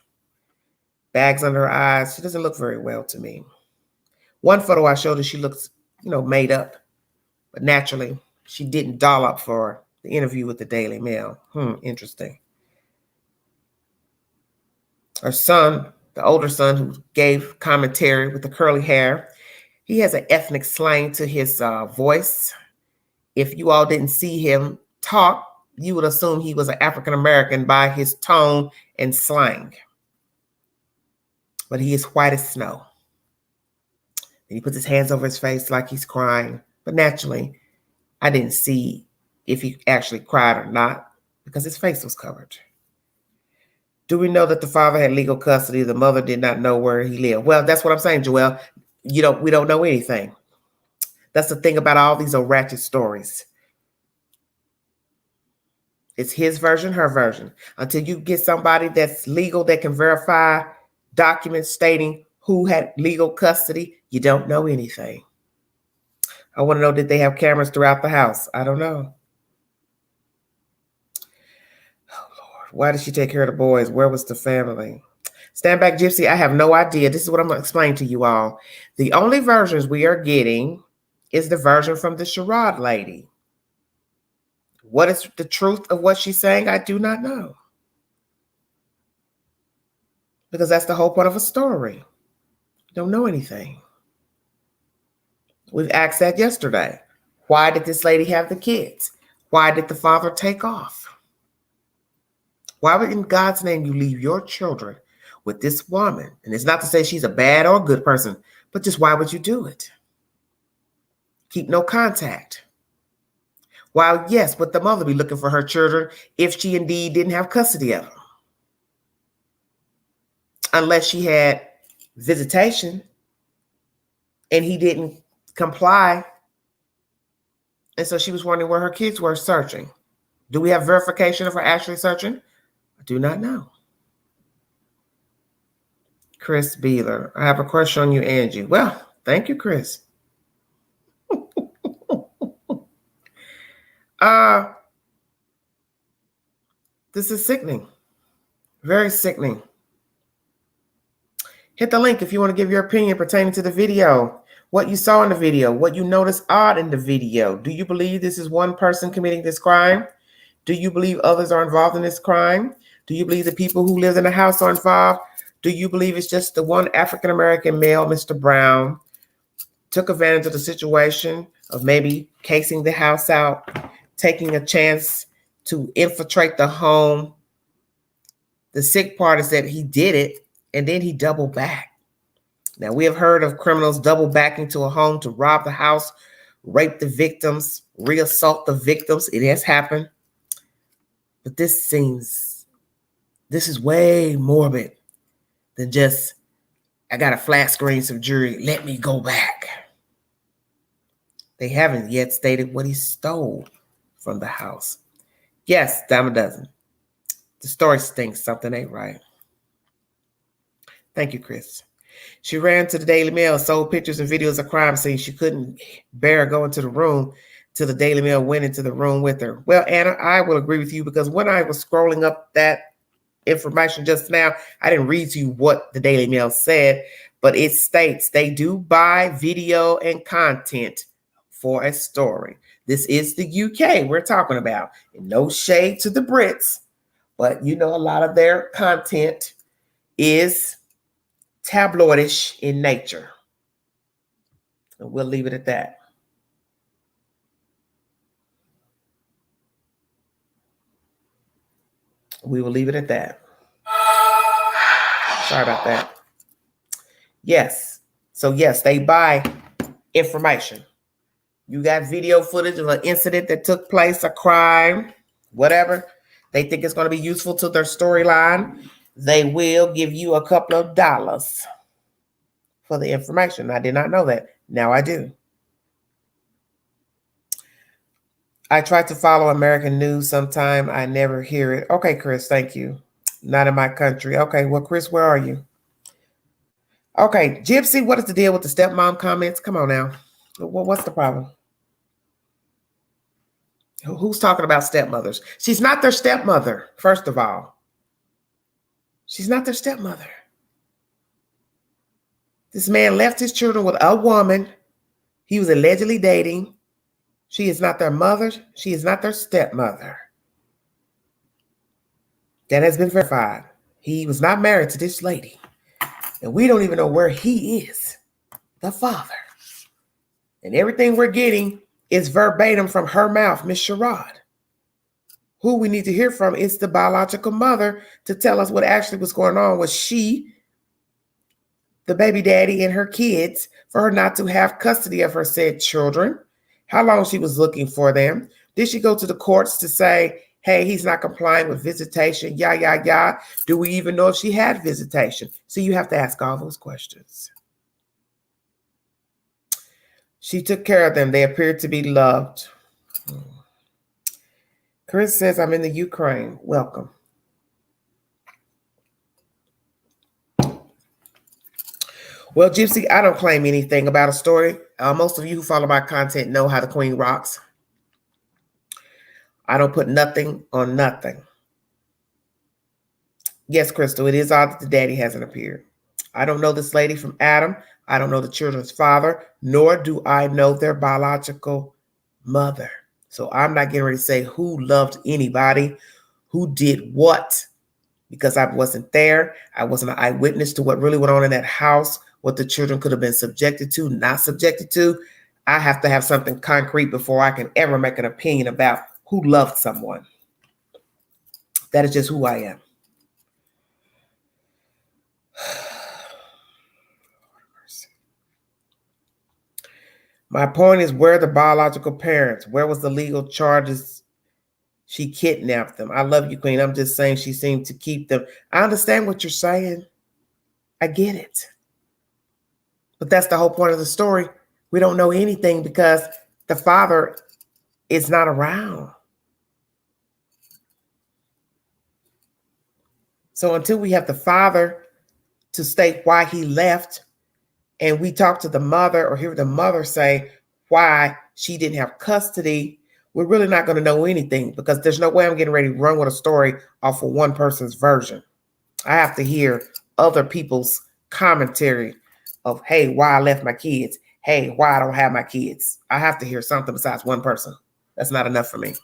Bags under her eyes. She doesn't look very well to me. One photo I showed her, she looks, you know, made up. But naturally, she didn't doll up for the interview with the Daily Mail. Interesting. Her son, the older son who gave commentary with the curly hair, he has an ethnic slang to his voice. If you all didn't see him talk, you would assume he was an African-American by his tone and slang. But he is white as snow. And he puts his hands over his face like he's crying. But naturally, I didn't see if he actually cried or not because his face was covered. Do we know that the father had legal custody? The mother did not know where he lived. Well, that's what I'm saying, Joelle. We don't know anything. That's the thing about all these ratchet stories. It's his version, her version. Until you get somebody that's legal that can verify documents stating who had legal custody, you don't know anything. I want to know, did they have cameras throughout the house? I don't know. Oh, Lord. Why did she take care of the boys? Where was the family? Stand back, Gypsy. I have no idea. This is what I'm going to explain to you all. The only versions we are getting is the version from the charade lady. What is the truth of what she's saying? I do not know. Because that's the whole point of a story. Don't know anything. We've asked that yesterday. Why did this lady have the kids? Why did the father take off? Why would in God's name you leave your children with this woman? And it's not to say she's a bad or good person, but just why would you do it? Keep no contact. While, yes, would the mother be looking for her children if she indeed didn't have custody of them? Unless she had visitation and he didn't comply. And so she was wondering where her kids were searching. Do we have verification of her actually searching? I do not know. Chris Beeler, I have a crush on you, Angie. Well, thank you, Chris. This is sickening. Very sickening. Hit the link if you want to give your opinion pertaining to the video. What you saw in the video, what you noticed odd in the video. Do you believe this is one person committing this crime? Do you believe others are involved in this crime? Do you believe the people who lived in the house are involved? Do you believe it's just the one African-American male, Mr. Brown, took advantage of the situation of maybe casing the house out, taking a chance to infiltrate the home? The sick part is that he did it and then he doubled back. Now, we have heard of criminals double back into a home to rob the house, rape the victims, reassault the victims. It has happened. But this is way morbid than just, I got a flat screen, some jewelry, let me go back. They haven't yet stated what he stole from the house. Yes, dime a dozen. The story stinks. Something ain't right. Thank you, Chris. She ran to the Daily Mail, sold pictures and videos of crime scenes. She couldn't bear going to the room till the Daily Mail went into the room with her. Well, Anna, I will agree with you because when I was scrolling up that information just now. I didn't read to you what the Daily Mail said, but it states they do buy video and content for a story. This is the UK we're talking about. And no shade to the Brits, but you know, a lot of their content is tabloidish in nature. And we'll leave it at that. We will leave it at that. Sorry about that. Yes. So yes, they buy information. You got video footage of an incident that took place, a crime, whatever. They think it's going to be useful to their storyline. They will give you a couple of dollars for the information. I did not know that. Now I do. I try to follow American news sometime. I never hear it. Okay, Chris, thank you. Not in my country. Okay, well, Chris, where are you? Okay, Gypsy, what is the deal with the stepmom comments? Come on now. What's the problem? Who's talking about stepmothers? She's not their stepmother, first of all. She's not their stepmother. This man left his children with a woman he was allegedly dating. She is not their mother. She is not their stepmother. That has been verified. He was not married to this lady. And we don't even know where he is, the father. And everything we're getting is verbatim from her mouth, Miss Sherrod. Who we need to hear from is the biological mother to tell us what actually was going on. Was she the baby daddy and her kids for her not to have custody of her said children? How long she was looking for them? Did she go to the courts to say, hey, he's not complying with visitation, yeah. Do we even know if she had visitation? So you have to ask all those questions. She took care of them. They appeared to be loved. Chris says, I'm in the Ukraine. Welcome. Well, Gypsy, I don't claim anything about a story. Most of you who follow my content know how the queen rocks. I don't put nothing on nothing. Yes, Crystal, it is odd that the daddy hasn't appeared. I don't know this lady from Adam. I don't know the children's father, nor do I know their biological mother. So I'm not getting ready to say who loved anybody, who did what, because I wasn't there. I wasn't an eyewitness to what really went on in that house, what the children could have been subjected to, not subjected to. I have to have something concrete before I can ever make an opinion about who loved someone. That is just who I am. My point is, where are the biological parents? Where was the legal charges? She kidnapped them. I love you, Queen. I'm just saying she seemed to keep them. I understand what you're saying. I get it. But that's the whole point of the story. We don't know anything because the father is not around. So until we have the father to state why he left, and we talk to the mother or hear the mother say why she didn't have custody, we're really not going to know anything, because there's no way I'm getting ready to run with a story off of one person's version. I have to hear other people's commentary of, hey, why I left my kids. Hey, why I don't have my kids. I have to hear something besides one person. That's not enough for me.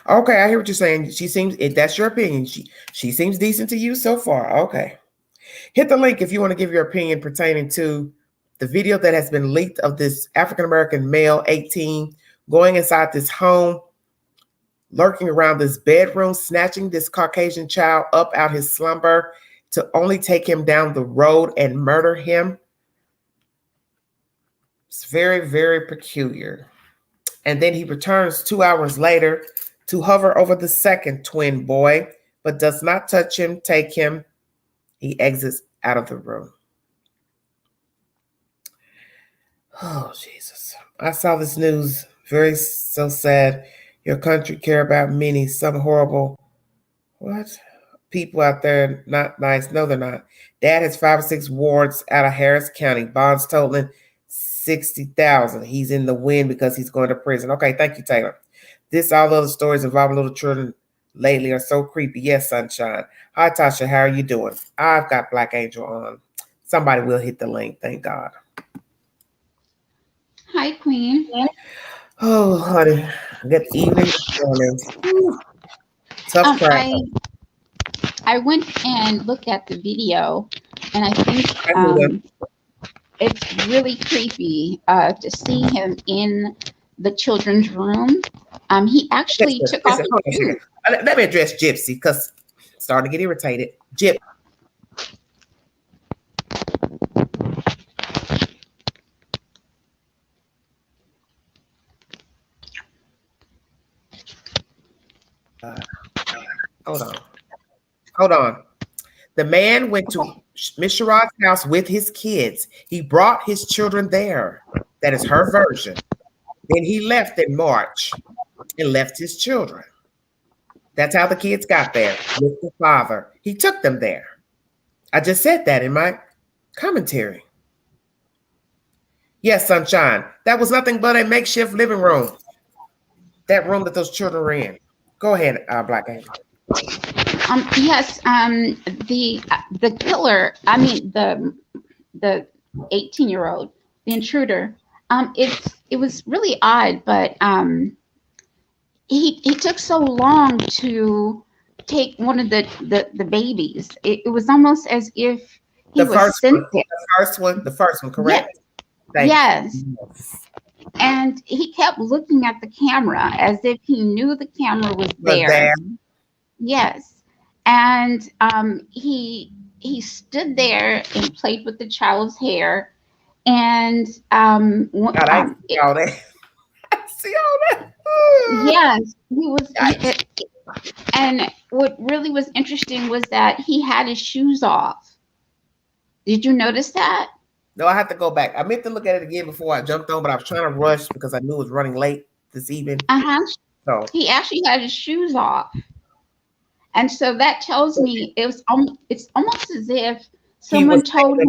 Okay, I hear what you're saying. She seems, if that's your opinion, she seems decent to you so far. Okay. Hit the link if you want to give your opinion pertaining to the video that has been leaked of this African-American male, 18, going inside this home, lurking around this bedroom, snatching this Caucasian child up out his slumber to only take him down the road and murder him. It's very, very peculiar. And then he returns 2 hours later to hover over the second twin boy, but does not touch him, take him. He exits out of the room. Oh, Jesus. I saw this news. So sad. Your country care about many. Some horrible, what? People out there not nice. No, they're not. Dad has 5 or 6 wards out of Harris County. Bonds totaling $60,000. He's in the wind because he's going to prison. Okay, thank you, Taylor. All the other stories involving little children lately are so creepy. Yes, Sunshine. Hi, Tasha. How are you doing? I've got Black Angel on. Somebody will hit the link. Thank God. Hi, Queen. Oh, honey. Good evening. Good morning. Whew. Tough crowd. I went and looked at the video, and I think it's really creepy to see him in the children's room. He actually took off his shoes. Let me address Gypsy because I'm starting to get irritated. Gypsy. Hold on. The man went to Miss Sherrod's house with his kids. He brought his children there. That is her version. Then he left in March and left his children. That's how the kids got there with the father. He took them there. I just said that in my commentary. Yes, Sunshine. That was nothing but a makeshift living room. That room that those children were in. Go ahead, Black Angel. Yes, the killer, I mean the 18-year-old, the intruder, it was really odd, but he took so long to take one of the babies. It was almost as if he was sent there. The first one, correct? Yes. And he kept looking at the camera as if he knew the camera was there. Yes. And he stood there and played with the child's hair. And God, I see all that. I see all that. Yes, he was. And what really was interesting was that he had his shoes off. Did you notice that? No, I have to go back. I meant to look at it again before I jumped on, but I was trying to rush because I knew it was running late this evening. So he actually had his shoes off, and so that tells me it's almost as if someone told him,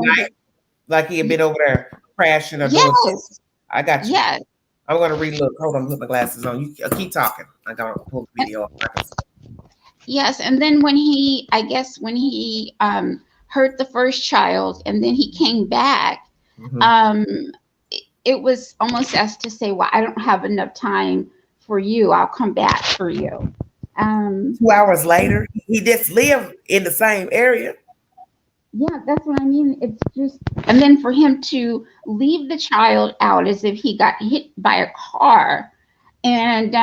like he had been over there crashing or doing something. I got you. Yes. I'm gonna relook. Hold on, put my glasses on. You keep talking. I gotta pull the video off. Yes, and then when he hurt the first child, and then he came back. It was almost as to say, well, I don't have enough time for you. I'll come back for you. 2 hours later, he just lived in the same area. Yeah, that's what I mean. It's just, and then for him to leave the child out as if he got hit by a car and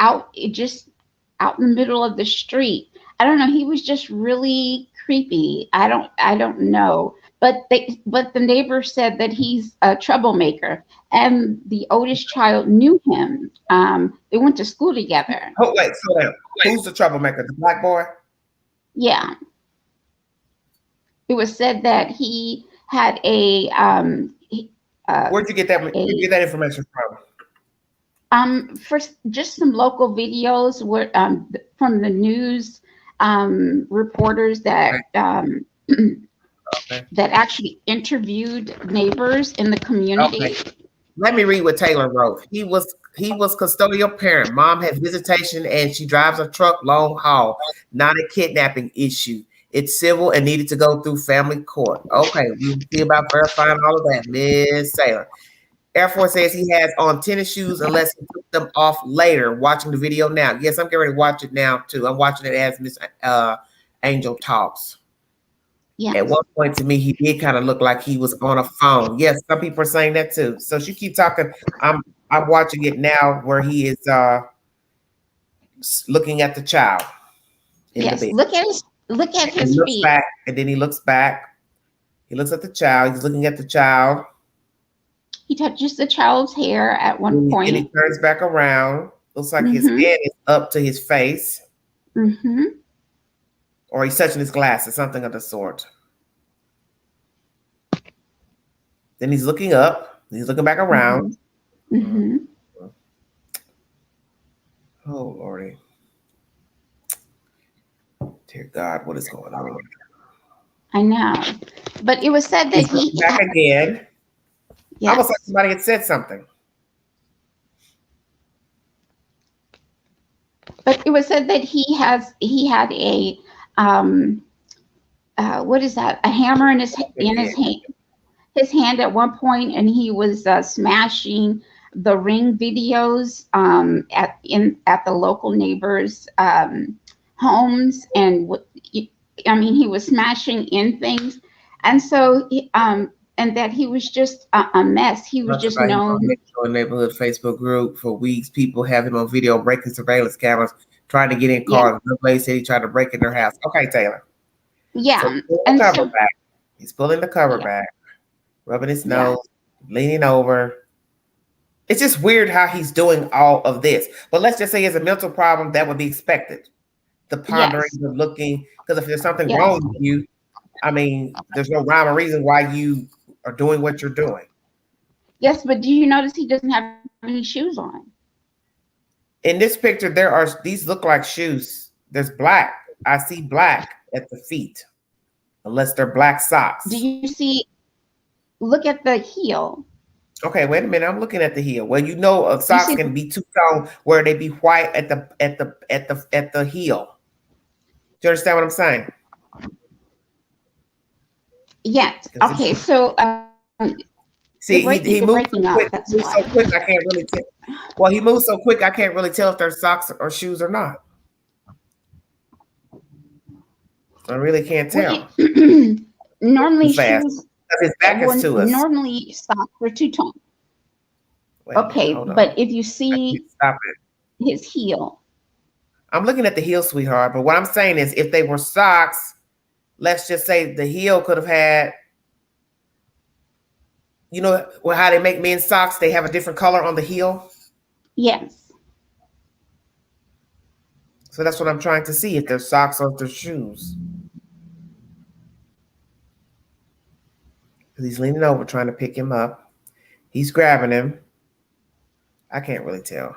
out in the middle of the street. I don't know. He was just really creepy. I don't know. But the neighbor said that he's a troublemaker, and the oldest child knew him. They went to school together. Oh wait, who's the troublemaker? The black boy? Yeah. It was said that he had a. Where'd you get that? Where'd you get that information from? For just some local videos were from the news reporters that that actually interviewed neighbors in the community. Okay. Let me read what Taylor wrote. He was custodial parent. Mom had visitation and she drives a truck long haul. Not a kidnapping issue. It's civil and needed to go through family court. Okay, we see about verifying all of that, Miss Taylor. Air Force says he has on tennis shoes unless he took them off later. Watching the video now. Yes, I'm getting ready to watch it now too. I'm watching it as Miss Angel talks. Yeah. At one point to me, he did kind of look like he was on a phone. Yes, some people are saying that too. So she keep talking. I'm watching it now where he is looking at the child. Yes, look at his feet. Back, and then he looks back. He looks at the child. He's looking at the child. He touches the child's hair at one point. And he turns back around. Looks like his head is up to his face. Or he's touching his glasses, something of the sort. Then he's looking up. He's looking back around. Oh, Lordy. Dear God, what is going on? I know. But it was said that he's back again. Yes. Almost like somebody had said something. But it was said that he had a what is that? A hammer in his hand at one point, and he was smashing the Ring videos at the local neighbors' homes, and I mean, he was smashing in things, and so and that he was just a mess. He was just known. A neighborhood Facebook group for weeks. People have him on video breaking surveillance cameras, trying to get in cars. The lady said he tried to break in their house. Okay, Taylor. Yeah, so he's pulling the cover back, rubbing his nose, leaning over. It's just weird how he's doing all of this. But let's just say he has a mental problem that would be expected. The pondering, the looking, because if there's something wrong with you, I mean, there's no rhyme or reason why you are doing what you're doing. Yes, but do you notice he doesn't have any shoes on? In this picture, these look like shoes. There's black. I see black at the feet, unless they're black socks. Do you see? Look at the heel. Okay, wait a minute. I'm looking at the heel. Well, you know, socks can be two-tone where they be white at the heel. Do you understand what I'm saying? Yes. Okay. So see, he moves so quick. I can't really tell. Well, he moves so quick. I can't really tell if they're socks or shoes or not. I really can't tell. Normally, shoes. His back is to us. Normally, socks are two-tone. Okay, but if you see his heel. I'm looking at the heel, sweetheart. But what I'm saying is, if they were socks, let's just say the heel could have had, you know, how they make men's socks, they have a different color on the heel. Yes. So that's what I'm trying to see, if they're socks or if they're shoes. He's leaning over, trying to pick him up. He's grabbing him. I can't really tell.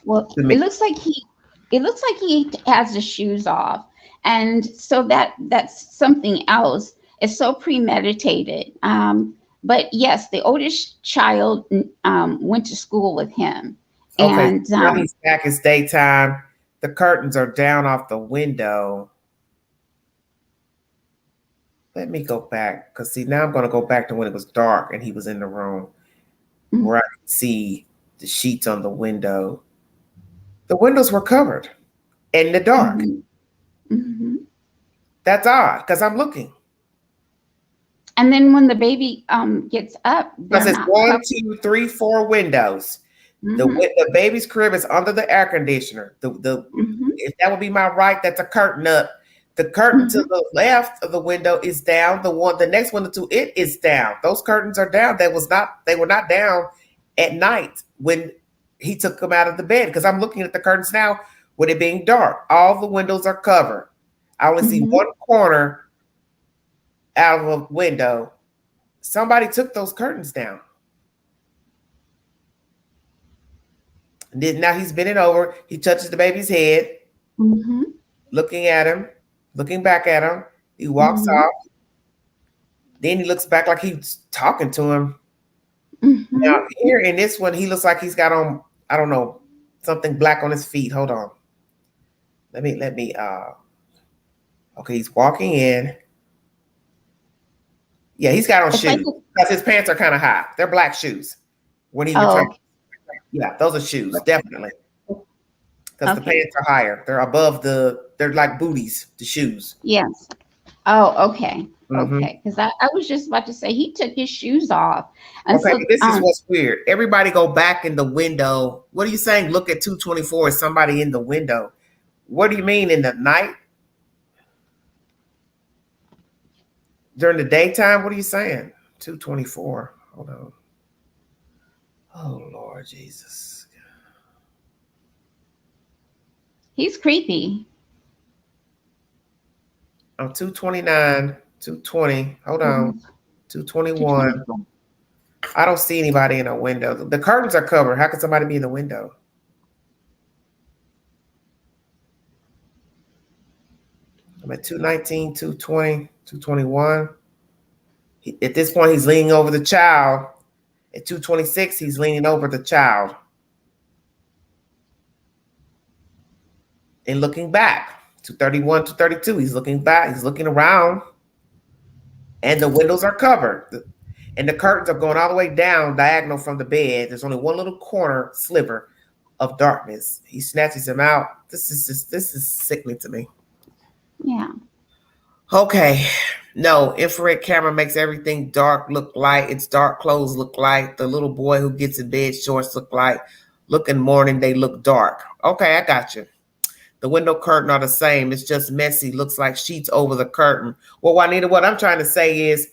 Well, it looks like he has the shoes off, and so that's something else. It's so premeditated. But yes, the oldest child went to school with him. Okay, and now he's back. It's daytime. The curtains are down off the window. Let me go back, because see, now I'm going to go back to when it was dark and he was in the room, where I could see the sheets on the window. The windows were covered in the dark. That's odd, because I'm looking. And then when the baby gets up, because it's 1, 2, 3, 4 windows. The baby's crib is under the air conditioner. If that would be my right, that's a curtain up. The curtain to the left of the window is down. The next window to it is down. Those curtains are down. They were not down at night when he took them out of the bed, because I'm looking at the curtains now with it being dark. All the windows are covered. I only see one corner out of a window. Somebody took those curtains down. Now he's bending over. He touches the baby's head, looking at him, looking back at him. He walks off. Then he looks back like he's talking to him. Now here in this one, he looks like he's got on, I don't know, something black on his feet. Hold on. Let me okay, he's walking in. Yeah, he's got on shoes, because his pants are kind of high. They're black shoes. When he returned. Yeah, those are shoes, definitely. Because the pants are higher. They're above they're like booties, the shoes. Yes. Oh, okay. Okay. Because I was just about to say he took his shoes off. And okay, so, this is what's weird. Everybody go back in the window. What are you saying? Look at 224. Is somebody in the window? What do you mean in the night? During the daytime? What are you saying? 224. Hold on. Oh, Lord Jesus. He's creepy. I'm 229, 220. Hold on. 221. I don't see anybody in a window. The curtains are covered. How could somebody be in the window? I'm at 219, 220, 221. At this point, he's leaning over the child. At 226, he's leaning over the child. and looking back. 231 to 32. He's looking back. He's looking around. And the windows are covered. And the curtains are going all the way down diagonal from the bed. There's only one little corner sliver of darkness. He snatches him out. This is sickening to me. Yeah. Okay. No, infrared camera makes everything dark look light. Its dark clothes look light. The little boy who gets in bed shorts look light. Look in morning, they look dark. Okay, I got you. The window curtain are the same. It's just messy. Looks like sheets over the curtain. Well, Juanita, what I'm trying to say is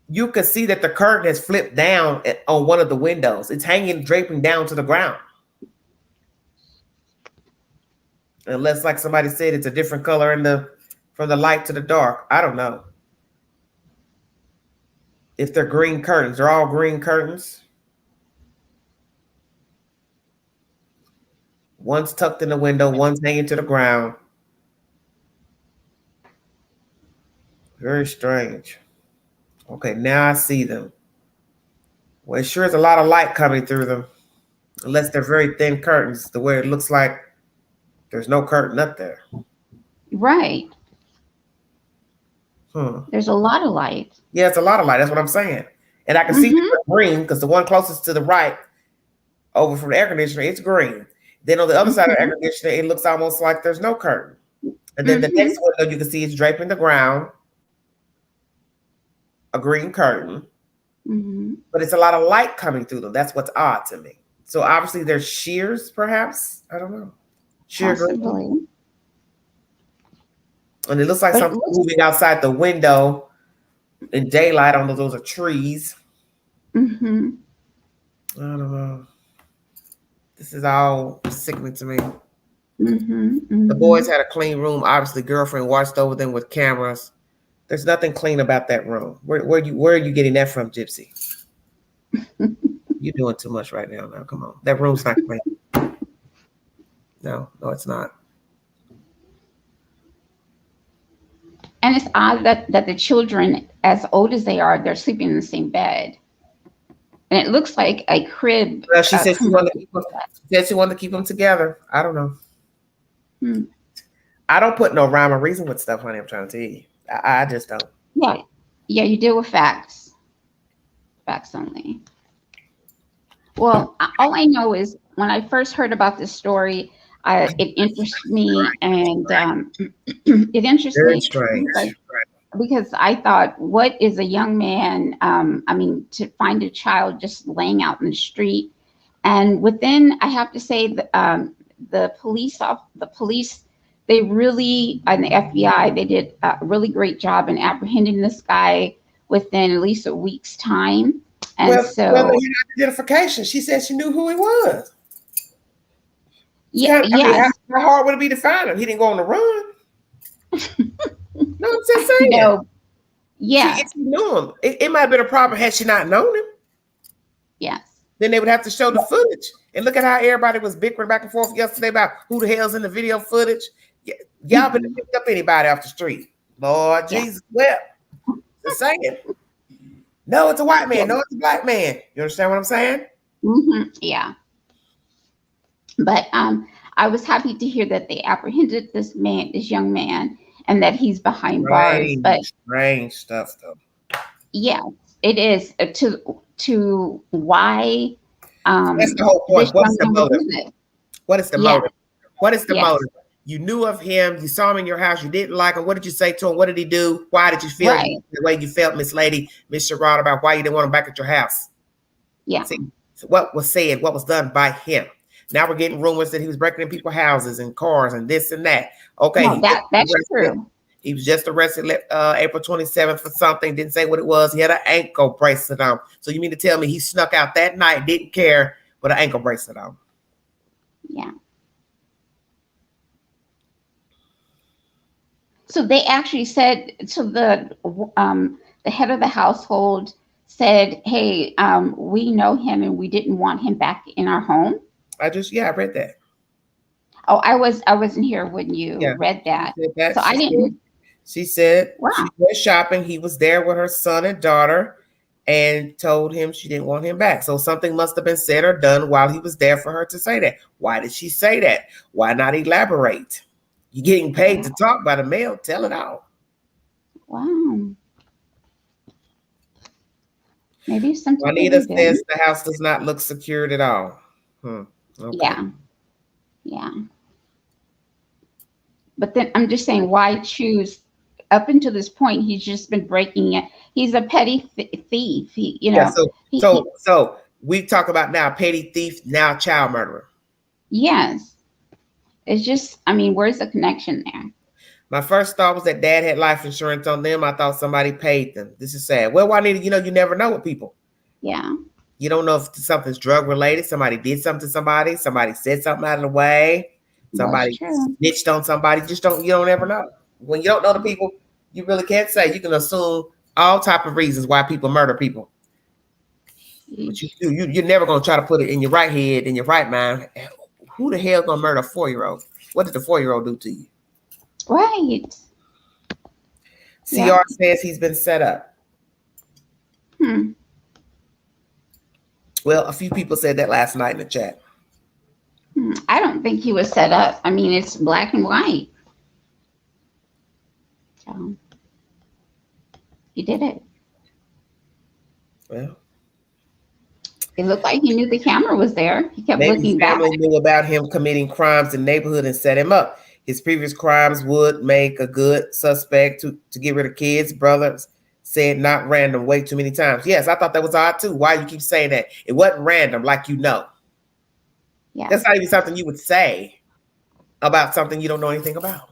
you can see that the curtain has flipped down on one of the windows. It's hanging, draping down to the ground. Unless, like somebody said, it's a different color from the light to the dark. I don't know. If they're green curtains, they're all green curtains. One's tucked in the window, one's hanging to the ground. Very strange. Okay, now I see them. Well, it sure is a lot of light coming through them. Unless they're very thin curtains, the way it looks like there's no curtain up there. Right. There's a lot of light. Yeah, it's a lot of light. That's what I'm saying. And I can see the green because the one closest to the right over from the air conditioner, it's green. Then on the other side of the air conditioner, it looks almost like there's no curtain. And then the next window you can see is draping the ground, a green curtain. But it's a lot of light coming through them. That's what's odd to me. So obviously there's shears, perhaps. I don't know. Sheer green. And it looks like something moving outside the window in daylight. I don't know if those are trees. I don't know. This is all sickening to me. The boys had a clean room. Obviously, girlfriend watched over them with cameras. There's nothing clean about that room. Where are you getting that from, Gypsy? You're doing too much right now. Now, come on. That room's not clean. No, it's not. And it's odd that the children, as old as they are, they're sleeping in the same bed. And it looks like a crib. Well, she said she wanted to keep them together. I don't know. I don't put no rhyme or reason with stuff, honey. I'm trying to tell you. I just don't. Yeah, you deal with facts. Facts only. Well, all I know is when I first heard about this story, it interested me, and it interested me because I thought, what is a young man? To find a child just laying out in the street, and within, I have to say, the police, they really, and the FBI, they did a really great job in apprehending this guy within at least a week's time. And they had identification. She said she knew who he was. Yeah. How hard would it be to find him? He didn't go on the run. No, I'm just saying. No. Yeah. If you knew him, it might have been a problem had she not known him. Yes. Then they would have to show the footage. And look at how everybody was bickering back and forth yesterday about who the hell's in the video footage. Y'all been picked up anybody off the street. Lord Jesus, just saying. No, it's a white man. No, it's a black man. You understand what I'm saying? Yeah. But I was happy to hear that they apprehended this young man, and that he's behind bars. But strange stuff, though. Yeah, it is to why. That's the whole point. What's the motive? What is the motive? What is the motive? You knew of him. You saw him in your house. You didn't like him. What did you say to him? What did he do? Why did you feel the way you felt, Miss Sherrod, about why you didn't want him back at your house? Yeah. See, so what was said, what was done by him. Now we're getting rumors that he was breaking in people's houses and cars and this and that. Okay. No, that's true. He was just arrested April 27th for something. Didn't say what it was. He had an ankle bracelet on. So you mean to tell me he snuck out that night, didn't care, with an ankle bracelet on? Yeah. So they actually said, so the head of the household said, hey, we know him and we didn't want him back in our home. I read that. Oh, I wasn't here when you read that. So I didn't. She said she was shopping. He was there with her son and daughter, and told him she didn't want him back. So something must have been said or done while he was there for her to say that. Why did she say that? Why not elaborate? You're getting paid to talk by the mail. Tell it out. Wow. Maybe some type Juanita of says the house does not look secured at all. Okay. Yeah. But then I'm just saying, why choose? Up until this point, he's just been breaking it. He's a petty thief. So we talk about now petty thief, now child murderer. Yes. It's just, I mean, where's the connection there? My first thought was that dad had life insurance on them. I thought somebody paid them. This is sad. Well, Juanita, you never know with people. Yeah. You don't know if something's drug related. Somebody did something to somebody. Somebody said something out of the way. Somebody snitched on somebody. You don't ever know. When you don't know the people, you really can't say. You can assume all type of reasons why people murder people. But you're never going to try to put it in your right head, in your right mind. Who the hell going to murder a 4-year-old? What did the 4-year-old do to you? Right. CR says he's been set up. Well, a few people said that last night in the chat. I don't think he was set up. I mean, it's black and white. So he did it. Well, it looked like he knew the camera was there. He kept looking back. Maybe his family knew about him committing crimes in the neighborhood and set him up. His previous crimes would make a good suspect to get rid of kids. Brothers said not random way too many times. Yes, I thought that was odd too. Why you keep saying that? It wasn't random, like Yeah. That's not even something you would say about something you don't know anything about.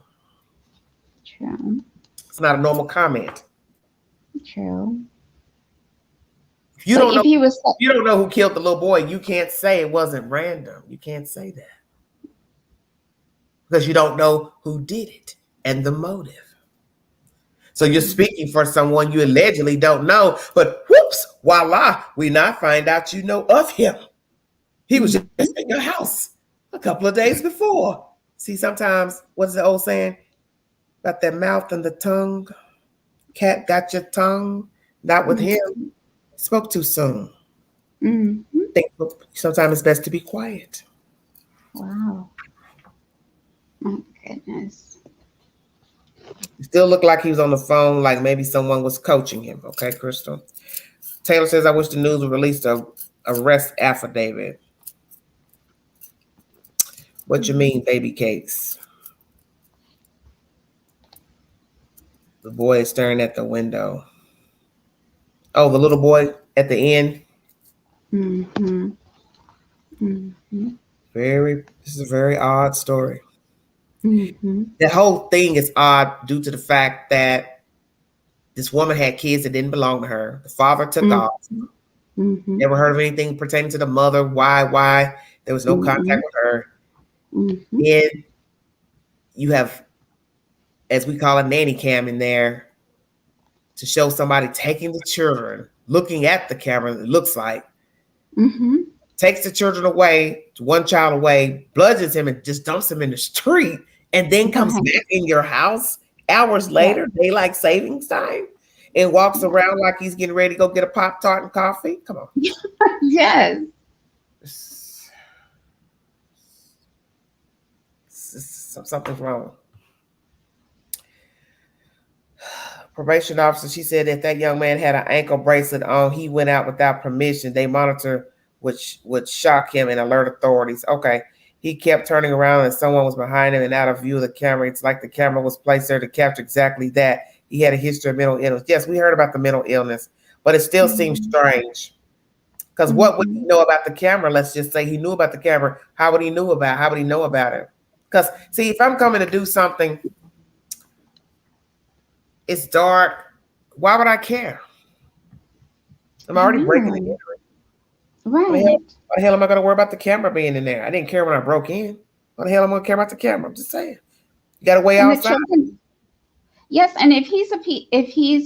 True. It's not a normal comment. True. If you don't know who killed the little boy, you can't say it wasn't random. You can't say that. Because you don't know who did it and the motive. So you're speaking for someone you allegedly don't know, but whoops, voila, we now find out you know of him. He was just in your house a couple of days before. See, sometimes, what's the old saying? About that mouth and the tongue. Cat got your tongue, not with him. Spoke too soon. I think sometimes it's best to be quiet. Wow. My goodness. It still looked like he was on the phone, like maybe someone was coaching him. Okay, Crystal. Taylor says, I wish the news would release the arrest affidavit. What you mean, baby cakes? The boy is staring at the window. Oh, the little boy at the end? This is a very odd story. The whole thing is odd due to the fact that this woman had kids that didn't belong to her. The father took off. Never heard of anything pertaining to the mother. Why? There was no contact with her. Then you have, as we call a nanny cam in there, to show somebody taking the children, looking at the camera, it looks like, takes the children away, one child away, bludgeons him and just dumps him in the street, and then comes back in your house hours later, daylight savings time, and walks around like he's getting ready to go get a Pop-Tart and coffee. Come on. Yes. Something's wrong. Probation officer, she said if that young man had an ankle bracelet on, he went out without permission. They monitor, which would shock him and alert authorities. Okay. He kept turning around and someone was behind him and out of view of the camera. It's like the camera was placed there to capture exactly that. He had a history of mental illness. Yes, we heard about the mental illness, but it still seems strange. Because what would he know about the camera? Let's just say he knew about the camera. How would he know about it? Because, see, if I'm coming to do something, it's dark. Why would I care? I'm already breaking and entering. Right. Why the hell am I going to worry about the camera being in there? I didn't care when I broke in. Why the hell am I going to care about the camera? I'm just saying. You got to weigh outside. Yes, and if he's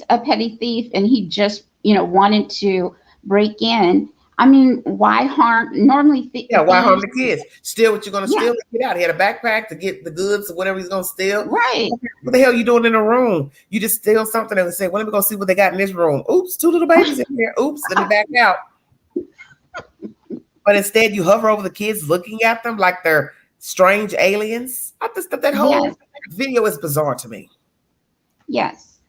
a petty thief and he just wanted to break in, I mean, why harm? Normally, Why harm the kids? Steal what you're going to Yeah. steal and get out. He had a backpack to get the goods or whatever he's going to steal. Right. What the hell are you doing in a room? You just steal something and say, well, let me go see what they got in this room. Oops, 2 little babies in here. Oops, let me back out. But instead, you hover over the kids looking at them like they're strange aliens. I just that whole video is bizarre to me. Yes.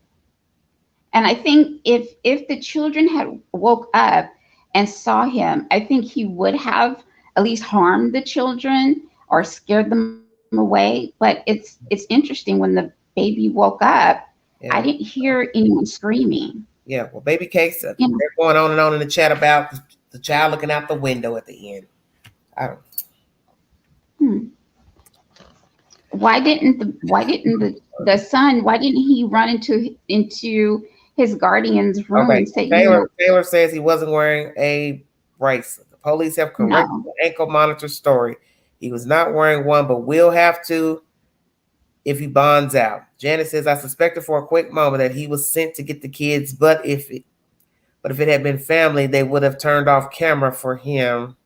And I think if the children had woke up and saw him, I think he would have at least harmed the children or scared them away. But it's interesting, when the baby woke up, I didn't hear anyone screaming. Yeah, well, baby case, they're going on and on in the chat about the child looking out the window at the end. I don't. Why didn't the son? Why didn't he run into his guardian's room and say, Taylor says he wasn't wearing a bracelet. The police have corrected the ankle monitor story. He was not wearing one, but will have to if he bonds out. Janet says, I suspected for a quick moment that he was sent to get the kids, but if it had been family, they would have turned off camera for him.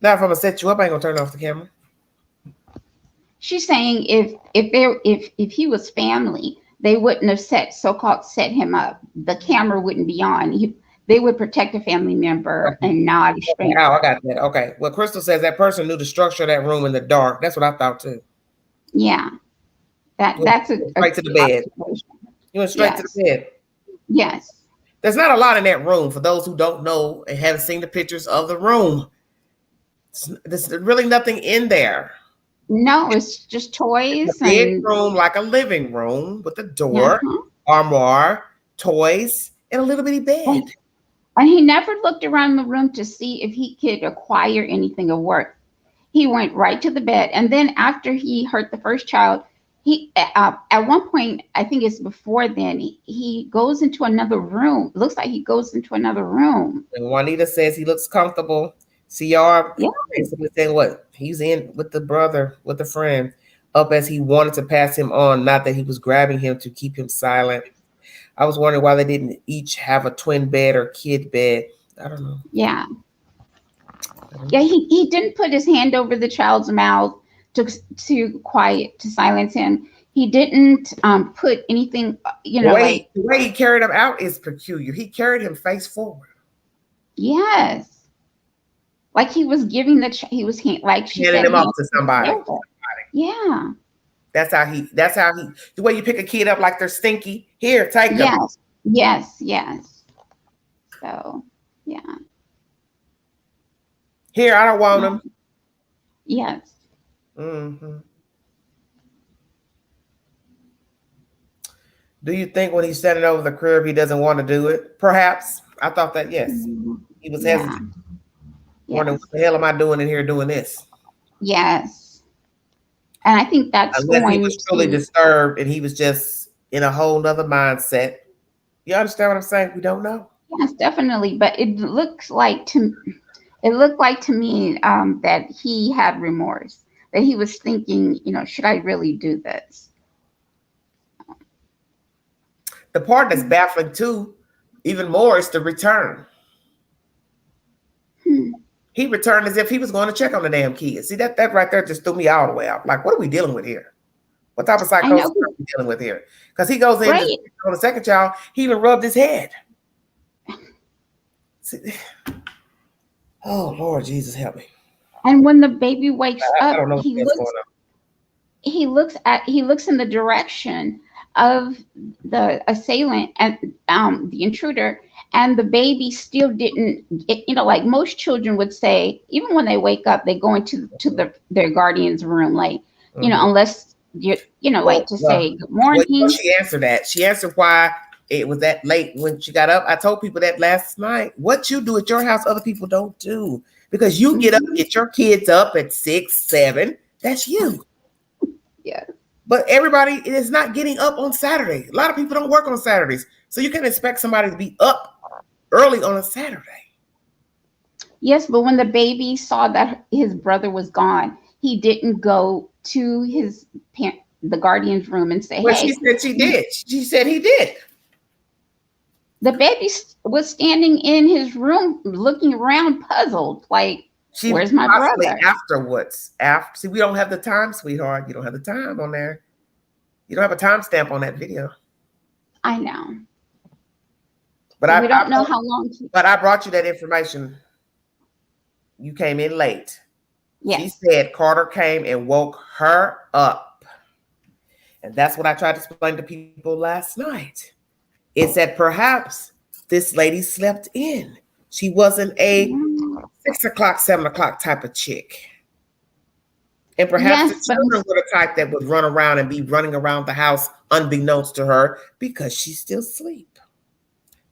Now, if I'm gonna set you up, I ain't gonna turn off the camera. She's saying if he was family, they wouldn't have set him up. The camera wouldn't be on. They would protect a family member and not a stranger. Oh, I got that. Okay. Well, Crystal says that person knew the structure of that room in the dark. That's what I thought too. Yeah. That's straight to the bed. You went straight to the bed. Yes. There's not a lot in that room for those who don't know and haven't seen the pictures of the room. There's really nothing in there. No, it's just toys. A big room, like a living room with a door, armoire, toys, and a little bitty bed. And he never looked around the room to see if he could acquire anything of worth. He went right to the bed. And then after he hurt the first child, he at one point, I think it's before then, he goes into another room. It looks like he goes into another room. And Juanita says he looks comfortable. CR basically saying what? He's in with the brother, with the friend, up as he wanted to pass him on, not that he was grabbing him to keep him silent. I was wondering why they didn't each have a twin bed or kid bed. I don't know. Yeah. Yeah, he didn't put his hand over the child's mouth to silence him. He didn't put anything, the way he carried him out is peculiar. He carried him face forward. Yes. Like he was giving handing him off to somebody. Yeah. That's how he, the way you pick a kid up like they're stinky. Here, take them. Yes. So, yeah. Here, I don't want them. Yes. Mm-hmm. Do you think when he's standing over the crib, he doesn't want to do it? Perhaps. I thought that, yes. He was hesitant. Wondering, what the hell am I doing in here doing this? Yes. And I think that's unless he was truly disturbed and he was just in a whole nother mindset. You understand what I'm saying? We don't know. Yes, definitely. But it looked like to me that he had remorse, that he was thinking, should I really do this? The part that's baffling too, even more, is the return. He returned as if he was going to check on the damn kids. See, that right there just threw me all the way out. Like, what are we dealing with here? What type of psychosis are we dealing with here? Because he goes in on the second child, he even rubbed his head. See, oh, Lord Jesus, help me. And when the baby wakes up, he looks in the direction of the assailant and the intruder, and the baby still didn't, like most children would say, even when they wake up, they go into their guardian's room, like, unless say good morning. Well, she answered that. She answered why it was that late when she got up. I told people that last night. What you do at your house, other people don't do. Because you get up, get your kids up at 6, 7. That's you. Yeah. But everybody is not getting up on Saturday. A lot of people don't work on Saturdays. So you can't expect somebody to be up early on a Saturday. Yes, but when the baby saw that his brother was gone, he didn't go to the guardian's room and say, well, hey. She said she did. She said he did. The baby was standing in his room looking around puzzled, like, where's my brother? Afterwards. See, we don't have the time, sweetheart. You don't have the time on there. You don't have a timestamp on that video. I know. But we don't know how long. But I brought you that information. You came in late. Yes. She said Carter came and woke her up. And that's what I tried to explain to people last night. Is that perhaps this lady slept in. She wasn't a 6 o'clock, 7 o'clock type of chick. And perhaps the children were the type that would run around and be running around the house unbeknownst to her because she's still asleep.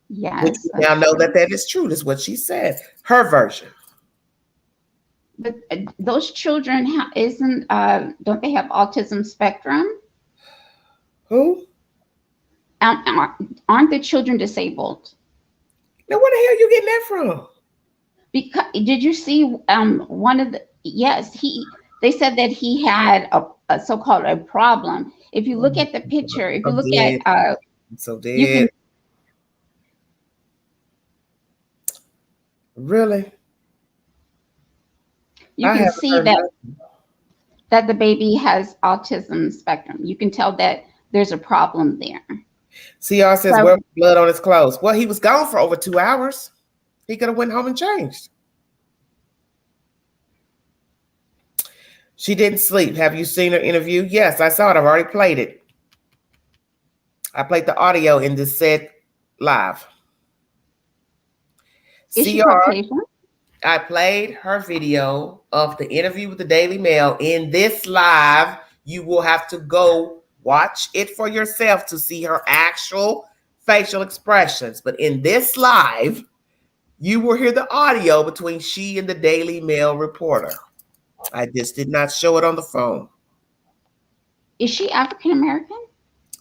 Yes. Which we now know that is true. That's what she said. Her version. But those children don't they have autism spectrum? Who? Aren't the children disabled? Now, where the hell are you getting that from? Because did you see one of the? Yes, they said that he had a so-called a problem. If you look at the picture, if you look at so dead. Really? You can see that the baby has autism spectrum. You can tell that there's a problem there. CR says, where was blood on his clothes? Well, he was gone for over 2 hours. He could have went home and changed. She didn't sleep. Have you seen her interview? Yes, I saw it. I've already played it. I played the audio in this set live. Is she Caucasian? I played her video of the interview with the Daily Mail in this live. You will have to go watch it for yourself to see her actual facial expressions. But in this live, you will hear the audio between she and the Daily Mail reporter. I just did not show it on the phone. Is she African American?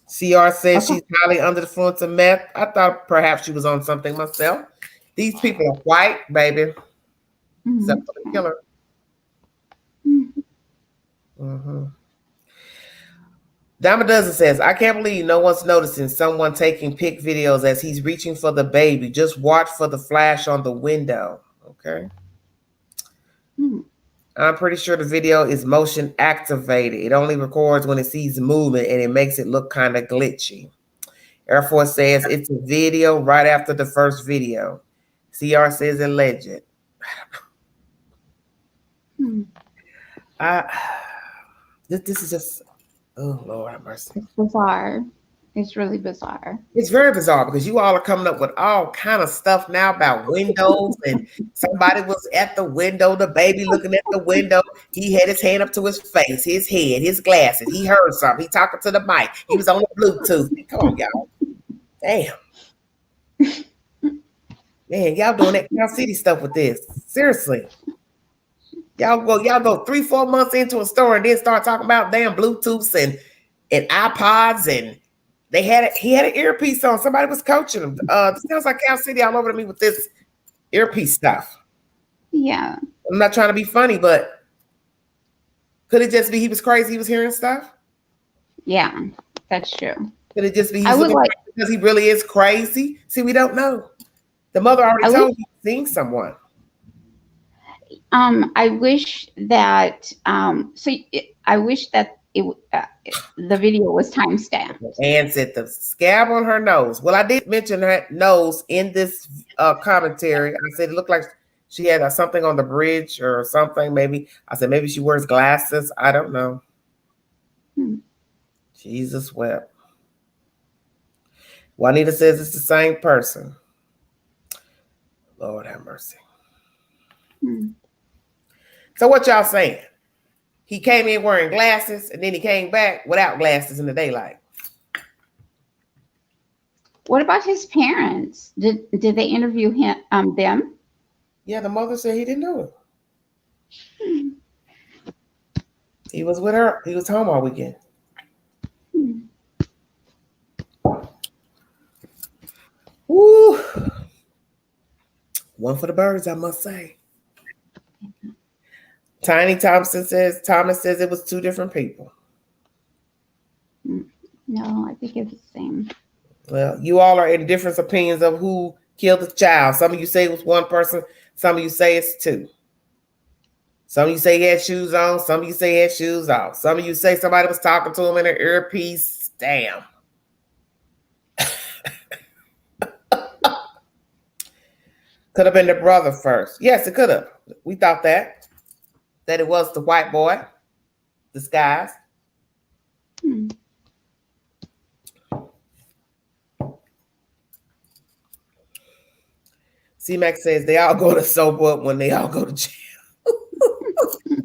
CR says she's highly under the influence of meth. I thought perhaps she was on something myself. These people are white, baby. Except for the killer. Dama Dozen says, I can't believe no one's noticing someone taking pic videos as he's reaching for the baby. Just watch for the flash on the window. Okay. I'm pretty sure the video is motion activated. It only records when it sees movement and it makes it look kind of glitchy. Air Force says it's a video right after the first video. CR says alleged. This is just, oh Lord have mercy. It's bizarre. It's really bizarre. It's very bizarre because you all are coming up with all kind of stuff now about windows, and somebody was at the window, the baby looking at the window. He had his hand up to his face, his head, his glasses. He heard something. He talking to the mic. He was on the Bluetooth. Come on, y'all. Damn. Man, y'all doing that Cal City stuff with this. Seriously. Y'all go 3-4 months into a store and then start talking about damn Bluetooths and iPods, and he had an earpiece on. Somebody was coaching him. This sounds like Cal City all over to me with this earpiece stuff. Yeah. I'm not trying to be funny, but could it just be he was crazy? He was hearing stuff? Yeah, that's true. Could it just be he's looking crazy because he really is crazy? See, we don't know. The mother already told you he's seeing someone. I wish that I wish that the video was timestamped. And said the scab on her nose. Well, I did mention her nose in this commentary. I said it looked like she had something on the bridge or something. Maybe I said maybe she wears glasses. I don't know. Jesus wept. Juanita says it's the same person. Lord have mercy. So what y'all saying? He came in wearing glasses and then he came back without glasses in the daylight. What about his parents? Did they interview him? Them? Yeah, the mother said he didn't know it. He was with her. He was home all weekend. Woo! One for the birds, I must say. Thomas says it was two different people. No, I think it's the same. Well, you all are in different opinions of who killed the child. Some of you say it was one person. Some of you say it's two. Some of you say he had shoes on. Some of you say he had shoes off. Some of you say somebody was talking to him in an earpiece. Damn. Could have been the brother first. Yes, it could have. We thought that it was the white boy disguised. C-Max says they all go to sober up when they all go to jail.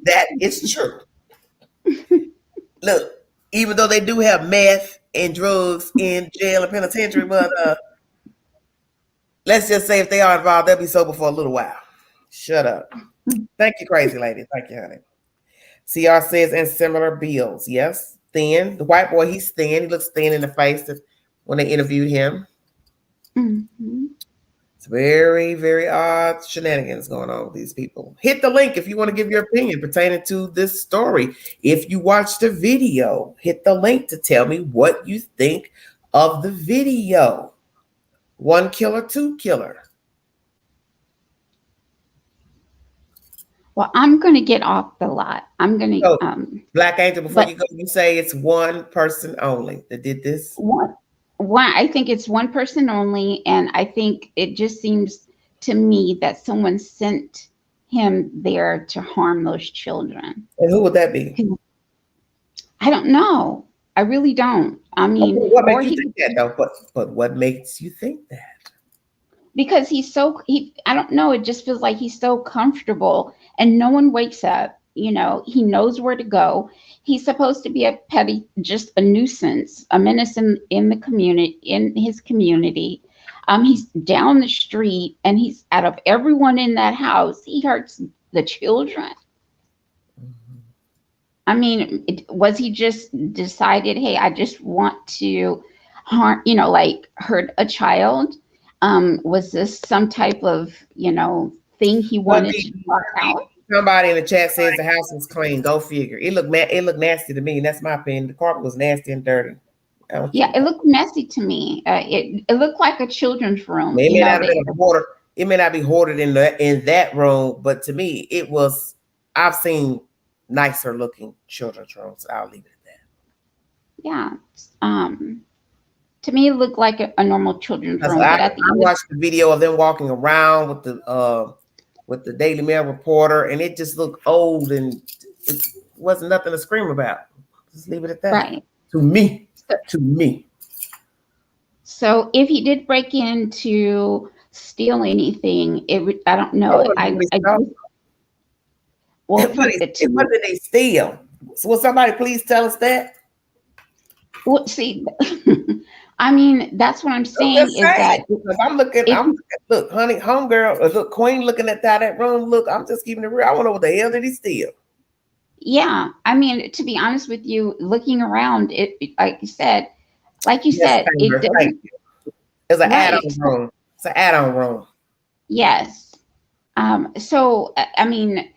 That is true. Look, even though they do have meth and drugs in jail and penitentiary, but let's just say if they are involved, they'll be sober for a little while. Shut up. Thank you, crazy lady. Thank you, honey. CR says, and similar bills. Yes, thin. The white boy, he's thin. He looks thin in the face when they interviewed him. Mm-hmm. It's very, very odd shenanigans going on with these people. Hit the link if you want to give your opinion pertaining to this story. If you watched the video, hit the link to tell me what you think of the video. One killer, two killer. Well, I'm going to get off the lot. I'm going to... Black Angel, before you go, you say it's one person only that did this? One, I think it's one person only, and I think it just seems to me that someone sent him there to harm those children. And who would that be? I don't know. I really don't. I mean, what makes you think that though? But what makes you think that? Because I don't know. It just feels like he's so comfortable, and no one wakes up. You know, he knows where to go. He's supposed to be a petty, just a nuisance, a menace in the community, in his community. He's down the street, and he's out of everyone in that house, he hurts the children. Mm-hmm. I mean, was he just decided, hey, I just want to harm, like hurt a child? Was this some type of, thing he wanted to talk out? Somebody in the chat says the house was clean. Go figure. It looked nasty to me. That's my opinion. The carpet was nasty and dirty. Yeah, it looked messy to me. It looked like a children's room. It may not have been hoarded. It may not be hoarded in that room, but to me, it was. I've seen nicer looking children's rooms. I'll leave it at that. Yeah. To me, it looked like a normal children's room. I watched the video of them walking around with the Daily Mail reporter, and it just looked old, and it wasn't nothing to scream about. Just leave it at that. Right. To me. So if he did break in to steal anything, I don't know. What did they steal? So will somebody please tell us that? Well, see, I mean, that's what I'm saying look, honey, homegirl, look, Queen looking at that room. Look, I'm just keeping it real. I want to know what the hell did he steal? Yeah, I mean, to be honest with you, looking around, it like you said, it doesn't. It's an add-on room. It's an add-on room. Yes. So I mean,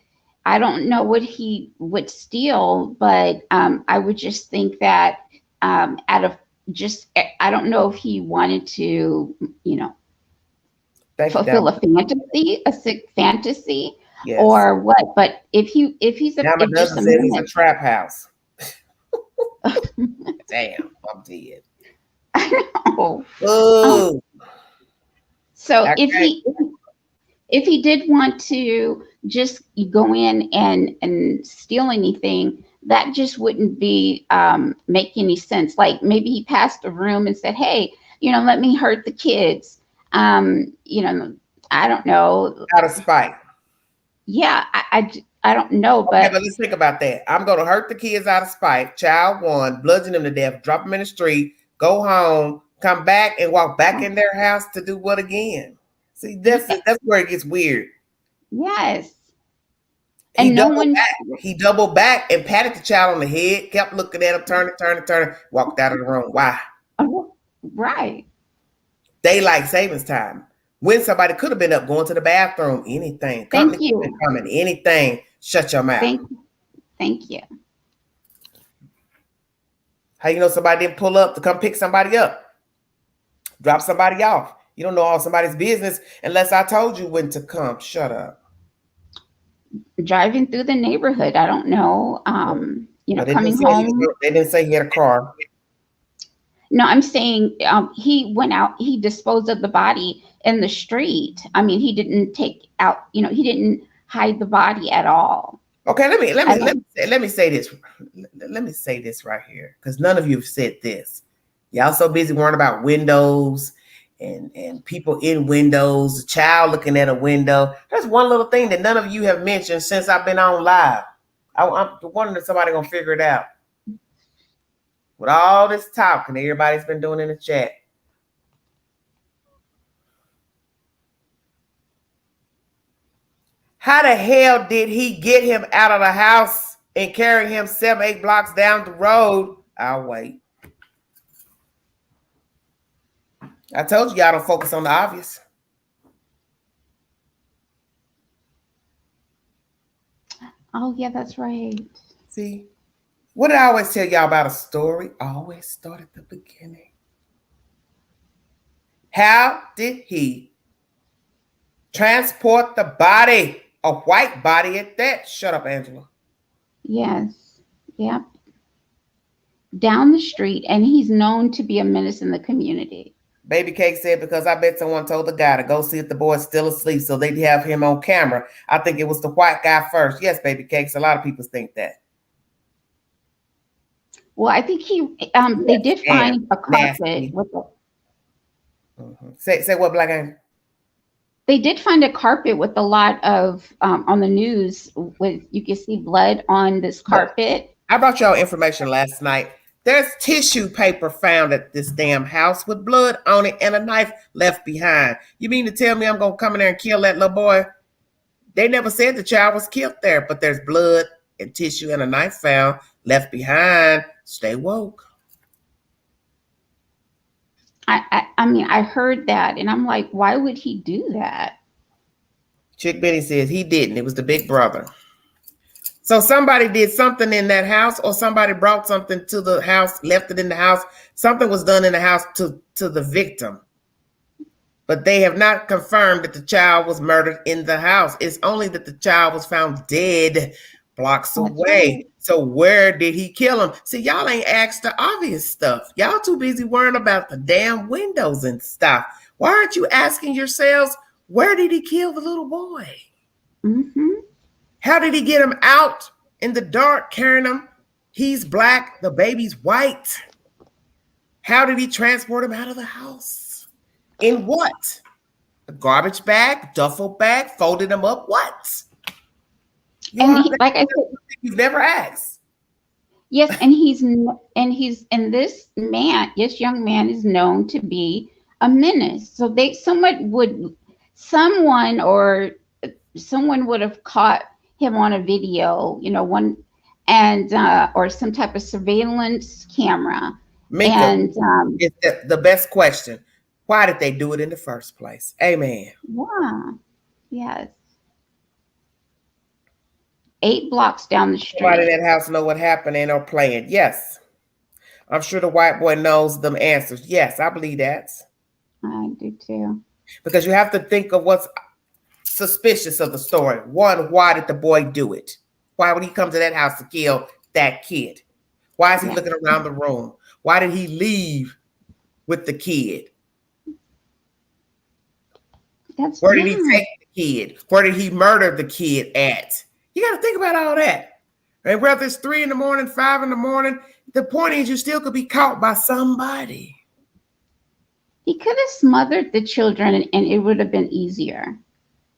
I don't know what he would steal, but I would just think that out of just, I don't know if he wanted to, fulfill a sick fantasy, yes, or what. But if he's a trap house. Damn, I'm dead. I know. Oh. So if he did want to just go in and steal anything, that just wouldn't be make any sense. Like maybe he passed a room and said, hey, let me hurt the kids. I don't know. Out of spite. Yeah, I don't know. But let's think about that. I'm going to hurt the kids out of spite. Child one, bludgeon them to death, drop them in the street, go home, come back and walk back in their house to do what again? See, that's where it gets weird. Yes. He doubled back and patted the child on the head, kept looking at him, turning, walked out of the room. Why? Oh, right. Daylight savings time. When somebody could have been up going to the bathroom, anything. Thank you. Coming, anything. Shut your mouth. Thank you. How you know somebody didn't pull up to come pick somebody up? drop somebody off. You don't know all somebody's business unless I told you when to come. Shut up. Driving through the neighborhood. I don't know. Coming home. They didn't say he had a car. No, I'm saying he went out. He disposed of the body in the street. I mean, he didn't take out. He didn't hide the body at all. Okay, let me say this. Let me say this right here, because none of you have said this. Y'all so busy worrying about windows and people in windows, a child looking at a window. There's one little thing that none of you have mentioned since I've been on live. I'm wondering if somebody gonna figure it out. With all this talking everybody's been doing in the chat. How the hell did he get him out of the house and carry him 7-8 blocks down the road? I'll wait. I told you y'all don't focus on the obvious. Oh, yeah, that's right. See, what did I always tell y'all about a story? Always start at the beginning. How did he transport the body? A white body at that. Shut up, Angela. Yes. Yep. Down the street, and he's known to be a menace in the community. Baby Cake said, because I bet someone told the guy to go see if the boy's still asleep so they'd have him on camera. I think it was the white guy first. Yes, Baby Cakes. A lot of people think that. Well, I think they did find a carpet with a... Say what, Black Angel? They did find a carpet with a lot of, on the news, with you can see blood on this carpet. I brought y'all information last night. There's tissue paper found at this damn house with blood on it and a knife left behind. You mean to tell me I'm going to come in there and kill that little boy? They never said the child was killed there, but there's blood and tissue and a knife found left behind. Stay woke. I mean, I heard that, and I'm like, why would he do that? Chick Benny says he didn't. It was the big brother. So somebody did something in that house, or somebody brought something to the house, left it in the house. Something was done in the house to the victim. But they have not confirmed that the child was murdered in the house. It's only that the child was found dead blocks away. Right. So where did he kill him? See, y'all ain't asked the obvious stuff. Y'all too busy worrying about the damn windows and stuff. Why aren't you asking yourselves, where did he kill the little boy? Mm-hmm. How did he get him out in the dark, carrying him? He's black, the baby's white. How did he transport him out of the house? In what? A garbage bag, duffel bag, folded him up, what? Like I said, you've never asked. Yes, and this man, this young man is known to be a menace. So someone would have caught him on a video, or some type of surveillance camera. Mika, and it's the best question. Why did they do it in the first place? Amen. Yeah. Yes. 8 blocks down the street. Somebody in that house know what happened and are playing. Yes. I'm sure the white boy knows them answers. Yes, I believe that. I do too. Because you have to think of what's suspicious of the story. One, why did the boy do it? Why would he come to that house to kill that kid? Why is he looking around the room? Why did he leave with the kid? Where did he take the kid? Where did he murder the kid at? You got to think about all that. And whether it's 3 a.m, 5 a.m, the point is you still could be caught by somebody. He could have smothered the children and it would have been easier.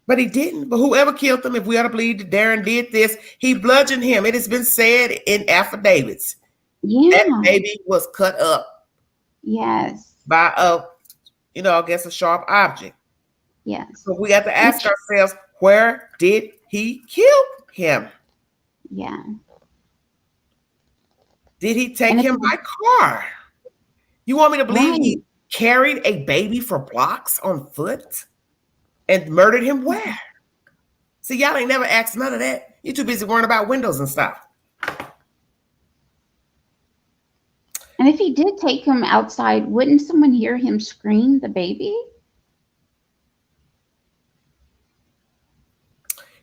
But he didn't. But whoever killed him, if we ought to believe that Darren did this, he bludgeoned him. It has been said in affidavits. Yeah. That baby was cut up. Yes. By I guess a sharp object. Yes. So we have to ask ourselves, where did he kill him? Yeah. Did he take him by car? You want me to believe he carried a baby for blocks on foot and murdered him where? See, y'all ain't never asked none of that. You're too busy worrying about windows and stuff. And if he did take him outside, wouldn't someone hear him scream the baby?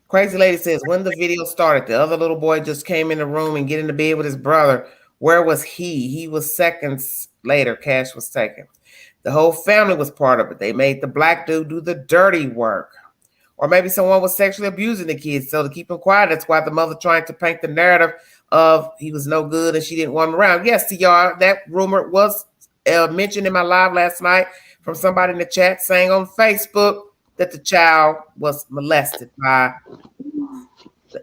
Crazy Lady says, when the video started, the other little boy just came in the room and get into bed with his brother. Where was he? He was seconds later. Cash was taken. The whole family was part of it. They made the black dude do the dirty work. Or maybe someone was sexually abusing the kids. So to keep him quiet, that's why the mother trying to paint the narrative of he was no good and she didn't want him around. Yes, y'all, that rumor was mentioned in my live last night from somebody in the chat saying on Facebook that the child was molested by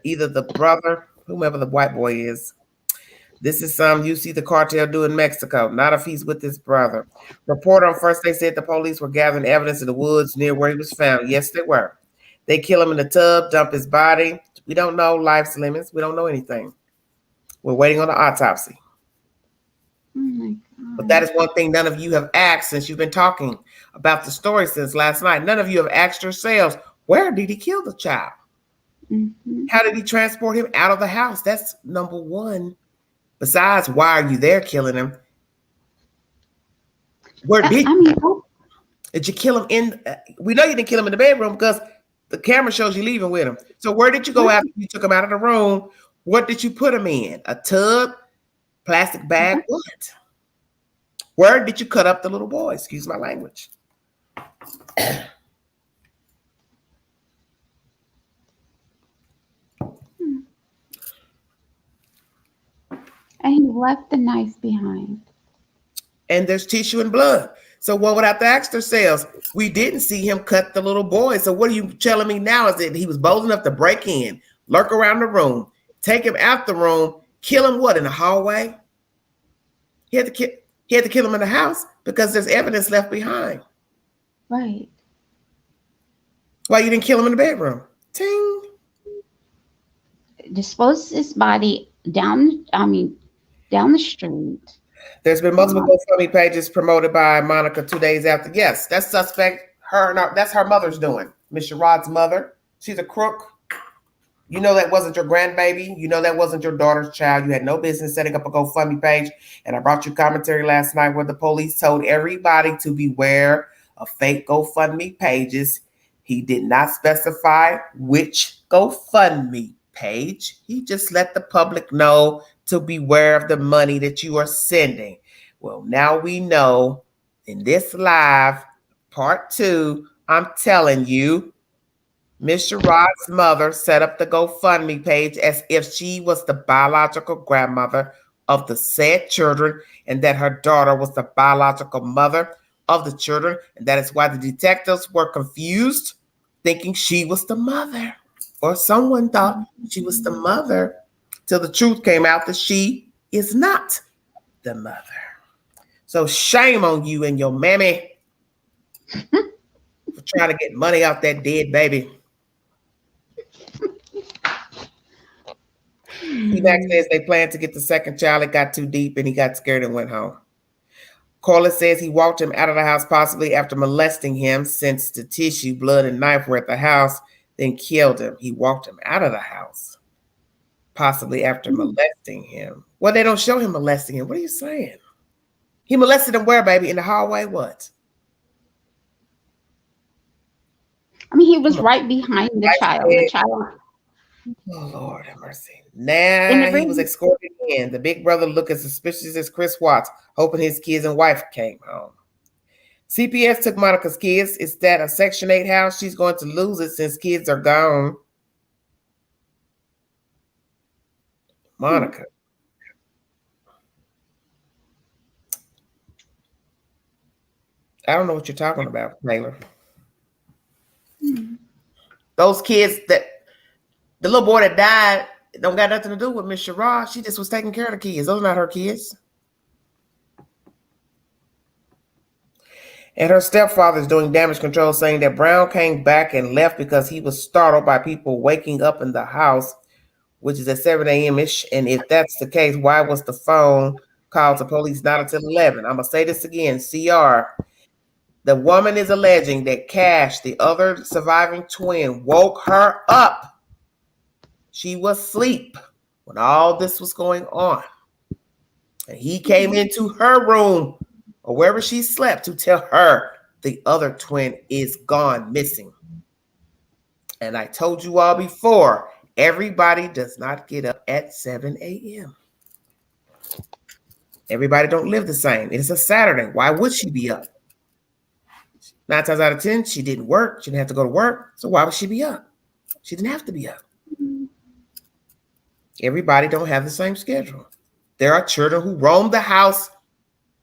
either the brother, whomever the white boy is. This is something you see the cartel do in Mexico, not if he's with his brother. Reporter on First Day said the police were gathering evidence in the woods near where he was found. Yes, they were. They kill him in the tub, dump his body. We don't know life's limits. We don't know anything. We're waiting on the autopsy. Oh my God. But that is one thing none of you have asked since you've been talking about the story since last night. None of you have asked yourselves, where did he kill the child? Mm-hmm. How did he transport him out of the house? That's number one. Besides, why are you there killing him? Where did you kill him in? We know you didn't kill him in the bedroom because the camera shows you leaving with him. So where did you go after you took him out of the room? What did you put him in? A tub? Plastic bag? What? Where did you cut up the little boy? Excuse my language. And he left the knife behind. And there's tissue and blood. So one would have to ask themselves, we didn't see him cut the little boy. So what are you telling me now is that he was bold enough to break in, lurk around the room, take him out the room, kill him what, in the hallway? He had to kill him in the house because there's evidence left behind. Right. Why you didn't kill him in the bedroom? Ting. Dispose his body down the street. There's been multiple GoFundMe pages promoted by Monica 2 days after. Yes, that's suspect. That's her mother's doing. Miss Sherrod's mother. She's a crook. You know that wasn't your grandbaby. You know that wasn't your daughter's child. You had no business setting up a GoFundMe page. And I brought you commentary last night where the police told everybody to beware of fake GoFundMe pages. He did not specify which GoFundMe page. He just let the public know to beware of the money that you are sending. Well, now we know in this live part 2, I'm telling you, Miss Sherrod's mother set up the GoFundMe page as if she was the biological grandmother of the said children and that her daughter was the biological mother of the children. And that is why the detectives were confused, thinking she was the mother, or someone thought she was the mother, till the truth came out that she is not the mother. So shame on you and your mammy for trying to get money off that dead baby. T-Max says they planned to get the second child. It got too deep and he got scared and went home. Corliss says he walked him out of the house possibly after molesting him since the tissue, blood, and knife were at the house, then killed him. He walked him out of the house possibly after molesting him. Well, they don't show him molesting him. What are you saying? He molested him where, baby? In the hallway? What? I mean, he was right behind the child. The child. Oh, Lord have mercy. Nah, he was escorted in. The big brother looked as suspicious as Chris Watts, hoping his kids and wife came home. CPS took Monica's kids. Is that a Section 8 house? She's going to lose it since kids are gone. Monica. I don't know what you're talking about, Taylor. Those kids that the little boy that died don't got nothing to do with Miss Sherrod. She just was taking care of the kids. Those are not her kids. And her stepfather's doing damage control, saying that Brown came back and left because he was startled by people waking up in the house, which is at 7 a.m.-ish. And if that's the case, why was the phone called to police not until 11? I'm going to say this again, CR. The woman is alleging that Cash, the other surviving twin, woke her up. She was asleep when all this was going on. And he came into her room or wherever she slept to tell her the other twin is gone, missing. And I told you all before, everybody does not get up at 7 a.m. Everybody don't live the same. It's a Saturday. Why would she be up? 9 times out of 10, she didn't work. She didn't have to go to work. So why would she be up? She didn't have to be up. Everybody don't have the same schedule. There are children who roam the house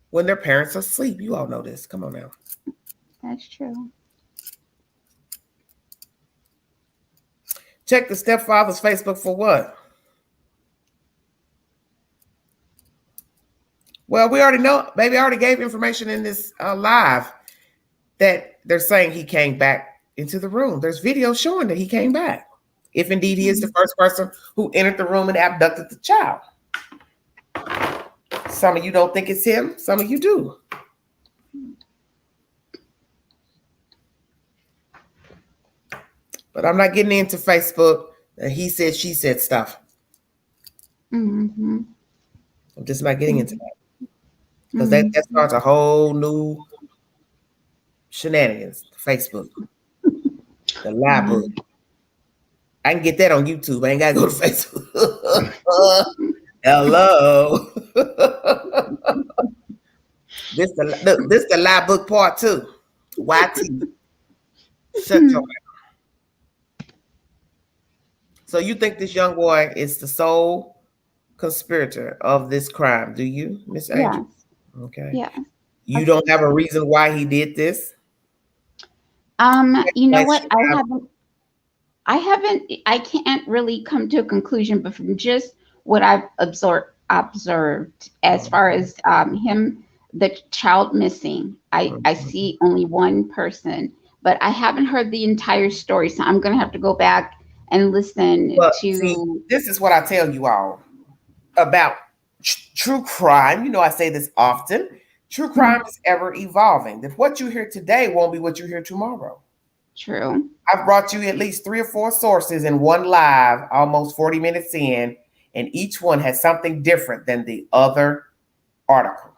when their parents are asleep. You all know this. Come on now. That's true. Check the stepfather's Facebook for what? Well, we already know, baby, I already gave information in this live that they're saying he came back into the room. There's video showing that he came back. If indeed he is the first person who entered the room and abducted the child. Some of you don't think it's him. Some of you do. But I'm not getting into Facebook. He said, she said stuff. I'm just not getting into that. Because that starts a whole new shenanigans. Facebook. The lie book. I can get that on YouTube. I ain't got to go to Facebook. Hello. This the lie book part 2. YT. Shut your mouth. So you think this young boy is the sole conspirator of this crime, do you, Miss Angel? Yes. Okay. Yeah. You don't have a reason why he did this? You know what? I can't really come to a conclusion, but from just what I've observed as far as him, the child missing, I see only one person, but I haven't heard the entire story. So I'm going to have to go back and listen to. See, this is what I tell you all about true crime. You know, I say this often. True crime is ever evolving. That what you hear today won't be what you hear tomorrow. True. I've brought you at least 3 or 4 sources in one live, almost 40 minutes in, and each one has something different than the other article.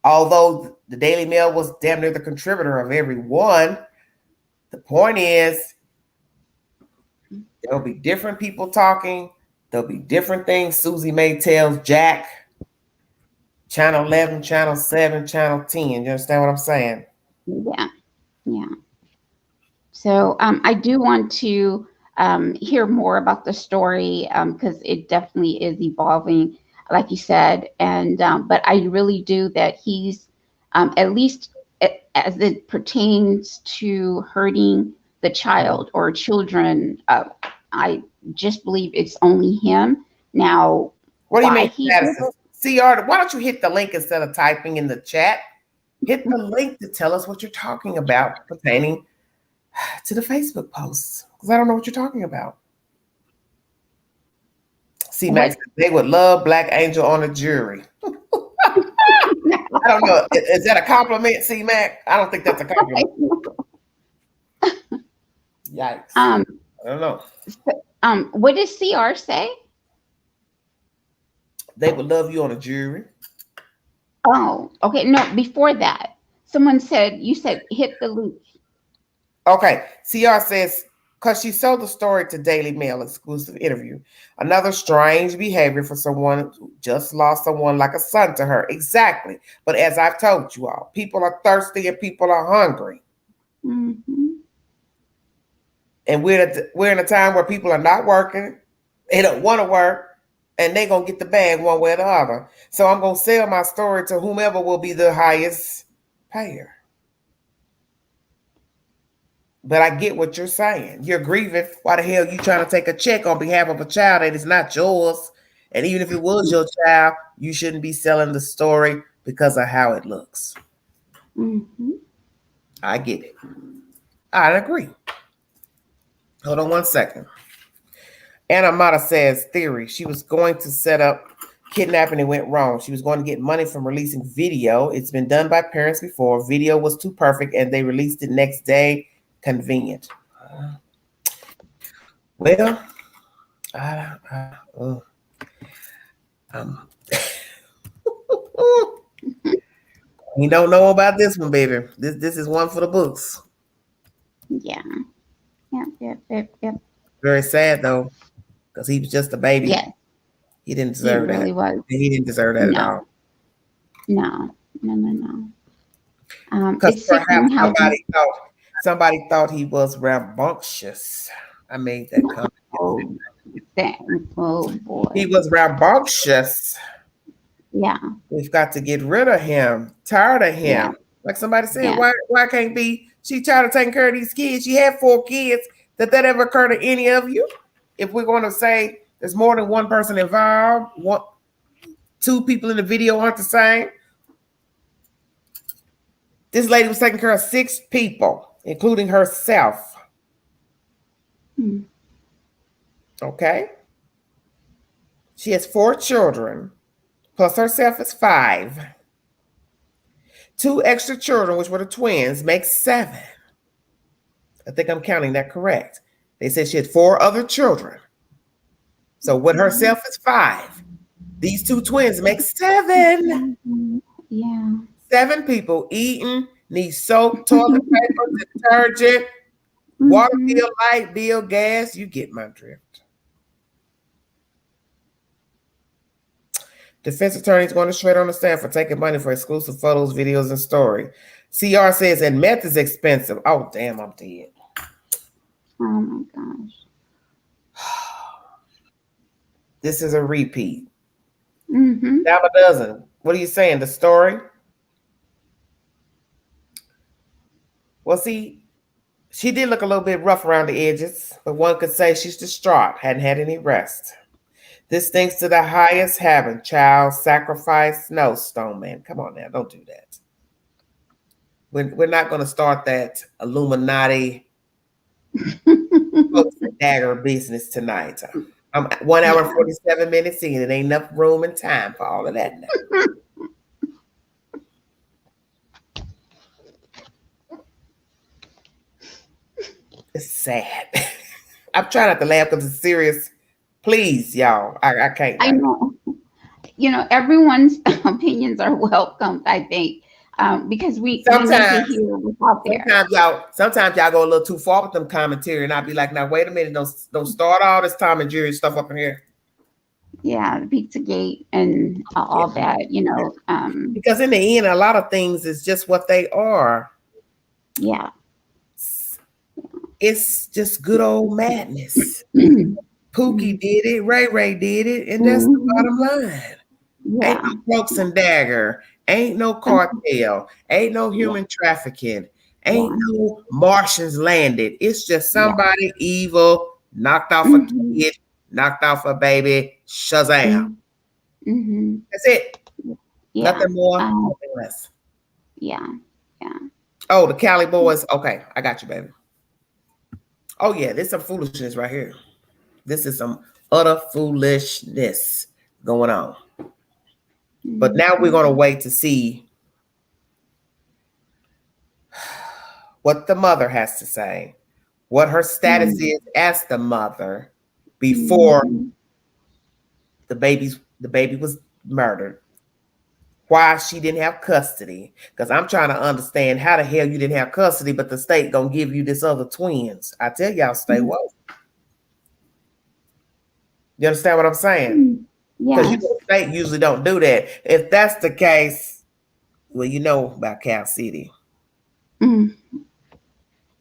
Although the Daily Mail was damn near the contributor of every one, the point is there'll be different people talking. There'll be different things. Susie May tells Jack, Channel 11, Channel 7, Channel 10. You understand what I'm saying? Yeah. Yeah. So I do want to hear more about the story because it definitely is evolving, like you said. And but I really do that he's at least as it pertains to hurting the child or children. I just believe it's only him. Now, what do you mean? CR, why don't you hit the link instead of typing in the chat? Hit the link to tell us what you're talking about pertaining to the Facebook posts, because I don't know what you're talking about. See, Max, they would love Black Angel on a jury. I don't know. Is that a compliment, C Mac? I don't think that's a compliment. Yikes. I don't know. What does CR say? They would love you on a jury. Oh, okay. No, before that, someone said, you said hit the link. Okay. CR says, because she sold the story to Daily Mail exclusive interview. Another strange behavior for someone who just lost someone like a son to her. Exactly. But as I've told you all, people are thirsty and people are hungry. And we're in a time where people are not working. They don't want to work. And they're going to get the bag one way or the other. So I'm going to sell my story to whomever will be the highest payer. But I get what you're saying. You're grieving. Why the hell are you trying to take a check on behalf of a child that is not yours? And even if it was your child, you shouldn't be selling the story because of how it looks. I get it. I agree. Hold on one second. Anna Mata says, theory, she was going to set up kidnapping and went wrong. She was going to get money from releasing video. It's been done by parents before. Video was too perfect and they released it next day. Convenient. Well, Ooh. You don't know about this one, baby. This is one for the books. Yeah. Yep. Very sad though, because he was just a baby. Yes, He didn't he deserve that. really was. He didn't deserve that at all. No. Because It's perhaps sickening how somebody thought he was rambunctious. I made that comment. oh boy. He was rambunctious. Yeah. We've got to get rid of him. Tired of him. Yeah. Like somebody said, Yeah. why can't be she tired of taking care of these kids? She had 4 kids. Did that ever occur to any of you? If we're going to say there's more than one person involved, 2 people in the video aren't the same. This lady was taking care of 6 people, including herself. Okay. She has 4 children, plus herself is 5. 2 extra children, which were the twins, makes 7. I think I'm counting that correct. They said she had 4 other children. So with herself is 5. These 2 twins make 7. Yeah. 7 people eating, need soap, toilet paper, detergent, water bill, light bill, gas. You get my drift. Defense attorneys going to straight on the stand for taking money for exclusive photos, videos, and story. CR says, and meth is expensive. Oh, damn, I'm dead. Oh my gosh. This is a repeat. Mm-hmm. Now a dozen. What are you saying? The story? Well, see, she did look a little bit rough around the edges, but one could say she's distraught, hadn't had any rest. This thanks to the highest heaven, child sacrifice. No, Stone Man, come on now, don't do that. We're not going to start that Illuminati dagger business tonight. I'm 1 hour and 47 minutes in. It ain't enough room and time for all of that now. It's sad. I'm trying not to laugh because it's serious. Please, y'all. I can't. I know. Everyone's opinions are welcomed, I think, because we need to hear what's out there. Sometimes y'all go a little too far with them commentary, and I'll be like, now wait a minute, don't start all this Tom and Jerry stuff up in here. Yeah, the Pizzagate and all that, Because in the end, a lot of things is just what they are. Yeah. It's just good old madness. Pookie did it, Ray did it, and that's the bottom line. Yeah. Ain't no cloaks and dagger, ain't no cartel, ain't no human trafficking, ain't no Martians landed. It's just somebody evil knocked off a kid, knocked off a baby, Shazam. That's it. Nothing more, nothing less. Yeah. Oh, the Cali boys. Okay, I got you, baby. Oh yeah, there's some foolishness right here. This is some utter foolishness going on. But now we're going to wait to see what the mother has to say, what her status is as the mother before the baby was murdered. Why she didn't have custody. Because I'm trying to understand how the hell you didn't have custody, but the state going to give you this other twins. I tell y'all, stay woke. You understand what I'm saying? Because the state usually don't do that. If that's the case, well, you know about Cal City.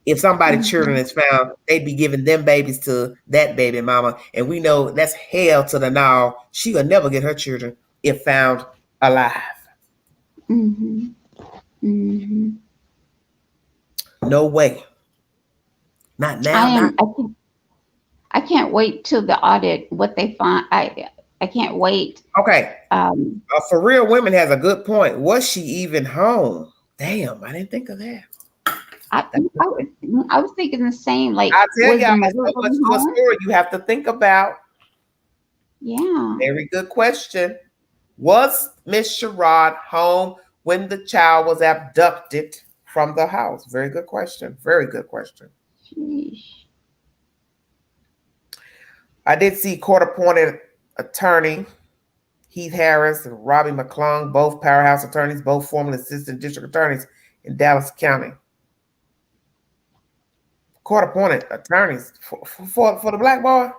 If somebody's children is found, they'd be giving them babies to that baby mama. And we know that's hell to the now. She will never get her children if found alive. No way. Not now. I can't wait till the audit, what they find. I can't wait. Okay. For Real Women has a good point. Was she even home? Damn, I didn't think of that. I was thinking the same. Like, I tell y'all, so much to a story you have to think about. Yeah. Very good question. Was Miss Sherrod home when the child was abducted from the house? Very good question. Very good question. Sheesh. I did see court-appointed attorney. Heath Harris and Robbie McClung, both powerhouse attorneys, both former assistant district attorneys in Dallas County. Court-appointed attorneys for the black boy.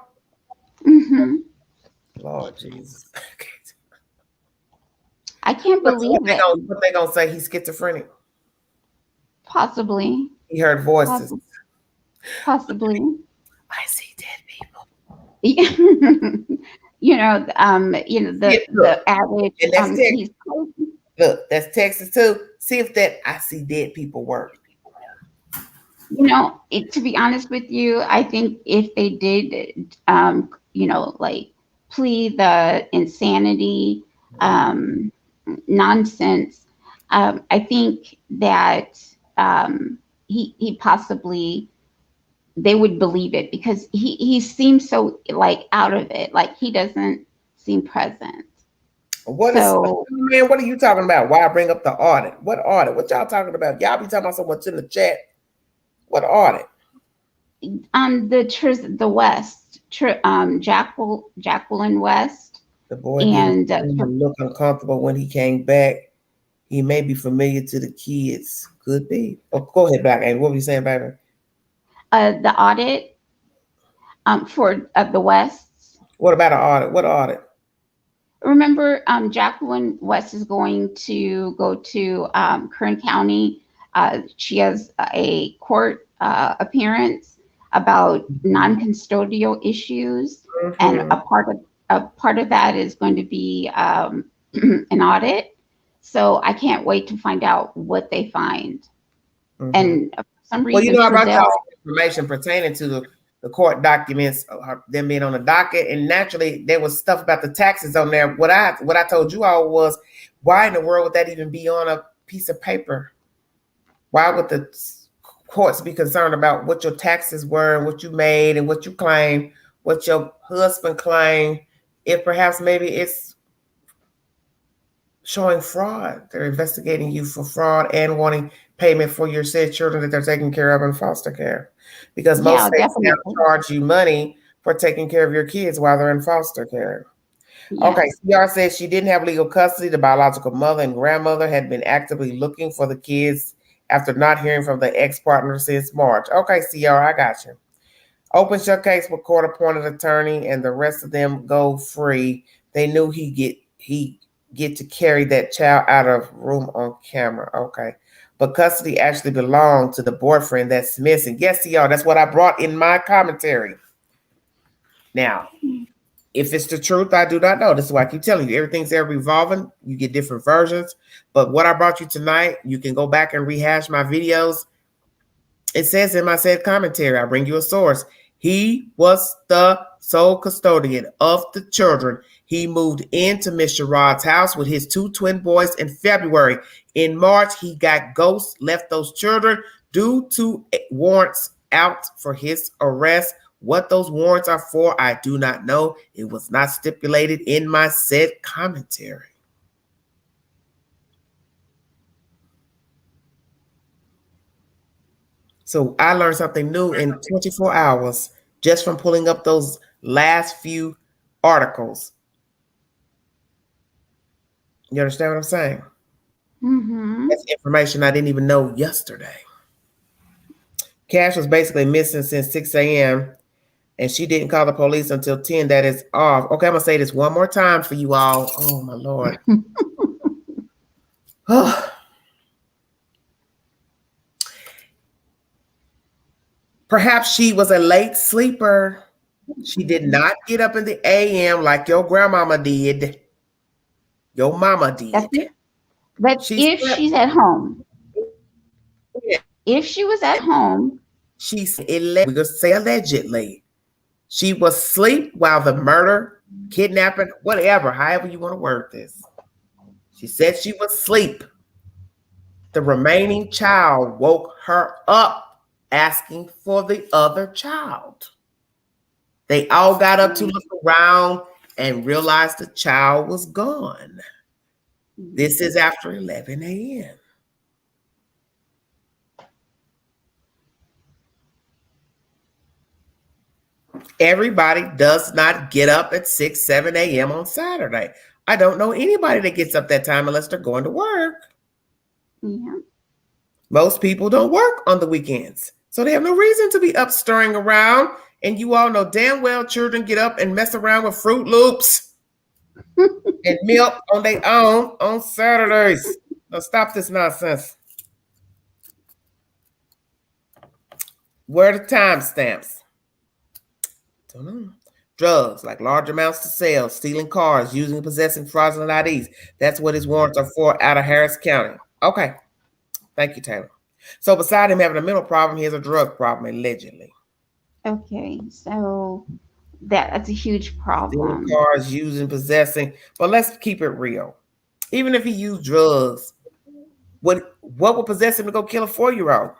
Lord Jesus. I can't believe it. What they gonna say? He's schizophrenic? Possibly. He heard voices. Possibly. I see dead people. The average. Look, that's Texas too. See if that I see dead people work. To be honest with you, I think if they did, like plead the insanity, nonsense, I think that he possibly, they would believe it, because he seems so like out of it, like he doesn't seem present. What are you talking about? Why I bring up the audit? What audit? What y'all talking about? Y'all be talking about so much in the chat. What audit? The West, Jacqueline West. The boy didn't look uncomfortable when he came back. He may be familiar to the kids. Could be. Oh, go ahead, Black Amy. What were you saying, baby? The audit for the West. What about an audit? What audit? Remember, Jacqueline West is going to go to Kern County. She has a court appearance about non-custodial issues, and a part of that is going to be an audit. So I can't wait to find out what they find. And for some reason, I brought y'all information pertaining to the court documents, them being on the docket, and naturally there was stuff about the taxes on there. What I told you all was, why in the world would that even be on a piece of paper? Why would the courts be concerned about what your taxes were and what you made and what you claim, what your husband claimed, if perhaps maybe it's showing fraud? They're investigating you for fraud and wanting payment for your said children that they're taking care of in foster care. Because most states now charge you money for taking care of your kids while they're in foster care. Yes. Okay, CR says she didn't have legal custody. The biological mother and grandmother had been actively looking for the kids after not hearing from the ex-partner since March. Okay, CR, I got you. Open your case with court-appointed attorney, and the rest of them go free. They knew he get to carry that child out of room on camera. Okay. But custody actually belonged to the boyfriend that's missing. Yes, CR, that's what I brought in my commentary. Now, if it's the truth, I do not know. This is why I keep telling you, everything's ever evolving. You get different versions. But what I brought you tonight, you can go back and rehash my videos. It says in my said commentary, I bring you a source. He was the sole custodian of the children. He moved into Miss Sherrod's house with his 2 twin boys in February. In March, he got ghost, left those children due to warrants out for his arrest. What those warrants are for, I do not know. It was not stipulated in my said commentary. So I learned something new in 24 hours just from pulling up those last few articles. You understand what I'm saying? That's information I didn't even know yesterday. Cash was basically missing since 6 a.m. and she didn't call the police until 10. That is off. Okay, I'm going to say this one more time for you all. Oh, my Lord. Perhaps she was a late sleeper. She did not get up in the a.m. like your grandmama did. Your mama did. But if she's at home. Yeah. If she was at home. We're going to say allegedly. She was asleep while the murder, kidnapping, whatever, however you want to word this. She said she was asleep. The remaining child woke her up asking for the other child. They all got up to look around and realized the child was gone. This is after 11 a.m. Everybody does not get up at 6, 7 a.m. on Saturday. I don't know anybody that gets up that time unless they're going to work. Yeah. Most people don't work on the weekends, so they have no reason to be up stirring around. And you all know damn well children get up and mess around with Fruit Loops and milk on their own on Saturdays. Now stop this nonsense. Where are the timestamps? Don't know. Drugs, like large amounts to sell, stealing cars, using and possessing fraudulent IDs. That's what his warrants are for out of Harris County. Okay. Thank you, Taylor. So beside him having a mental problem, he has a drug problem, allegedly. Okay, so that's a huge problem. Stealing cars, using, possessing. But let's keep it real. Even if he used drugs, what would possess him to go kill a 4-year-old?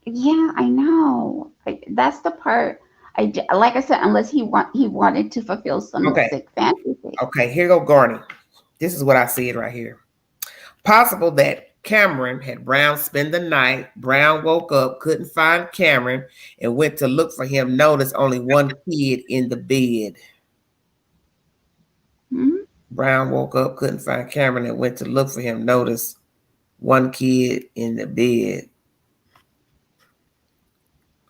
Yeah, I know. That's the part. Like I said, unless he wanted to fulfill some sick fantasy. Okay, here go Garney. This is what I see it right here. Possible that Cameron had Brown spend the night. Brown woke up, couldn't find Cameron, and went to look for him. Noticed only one kid in the bed. Hmm? Brown woke up, couldn't find Cameron, and went to look for him. Noticed one kid in the bed.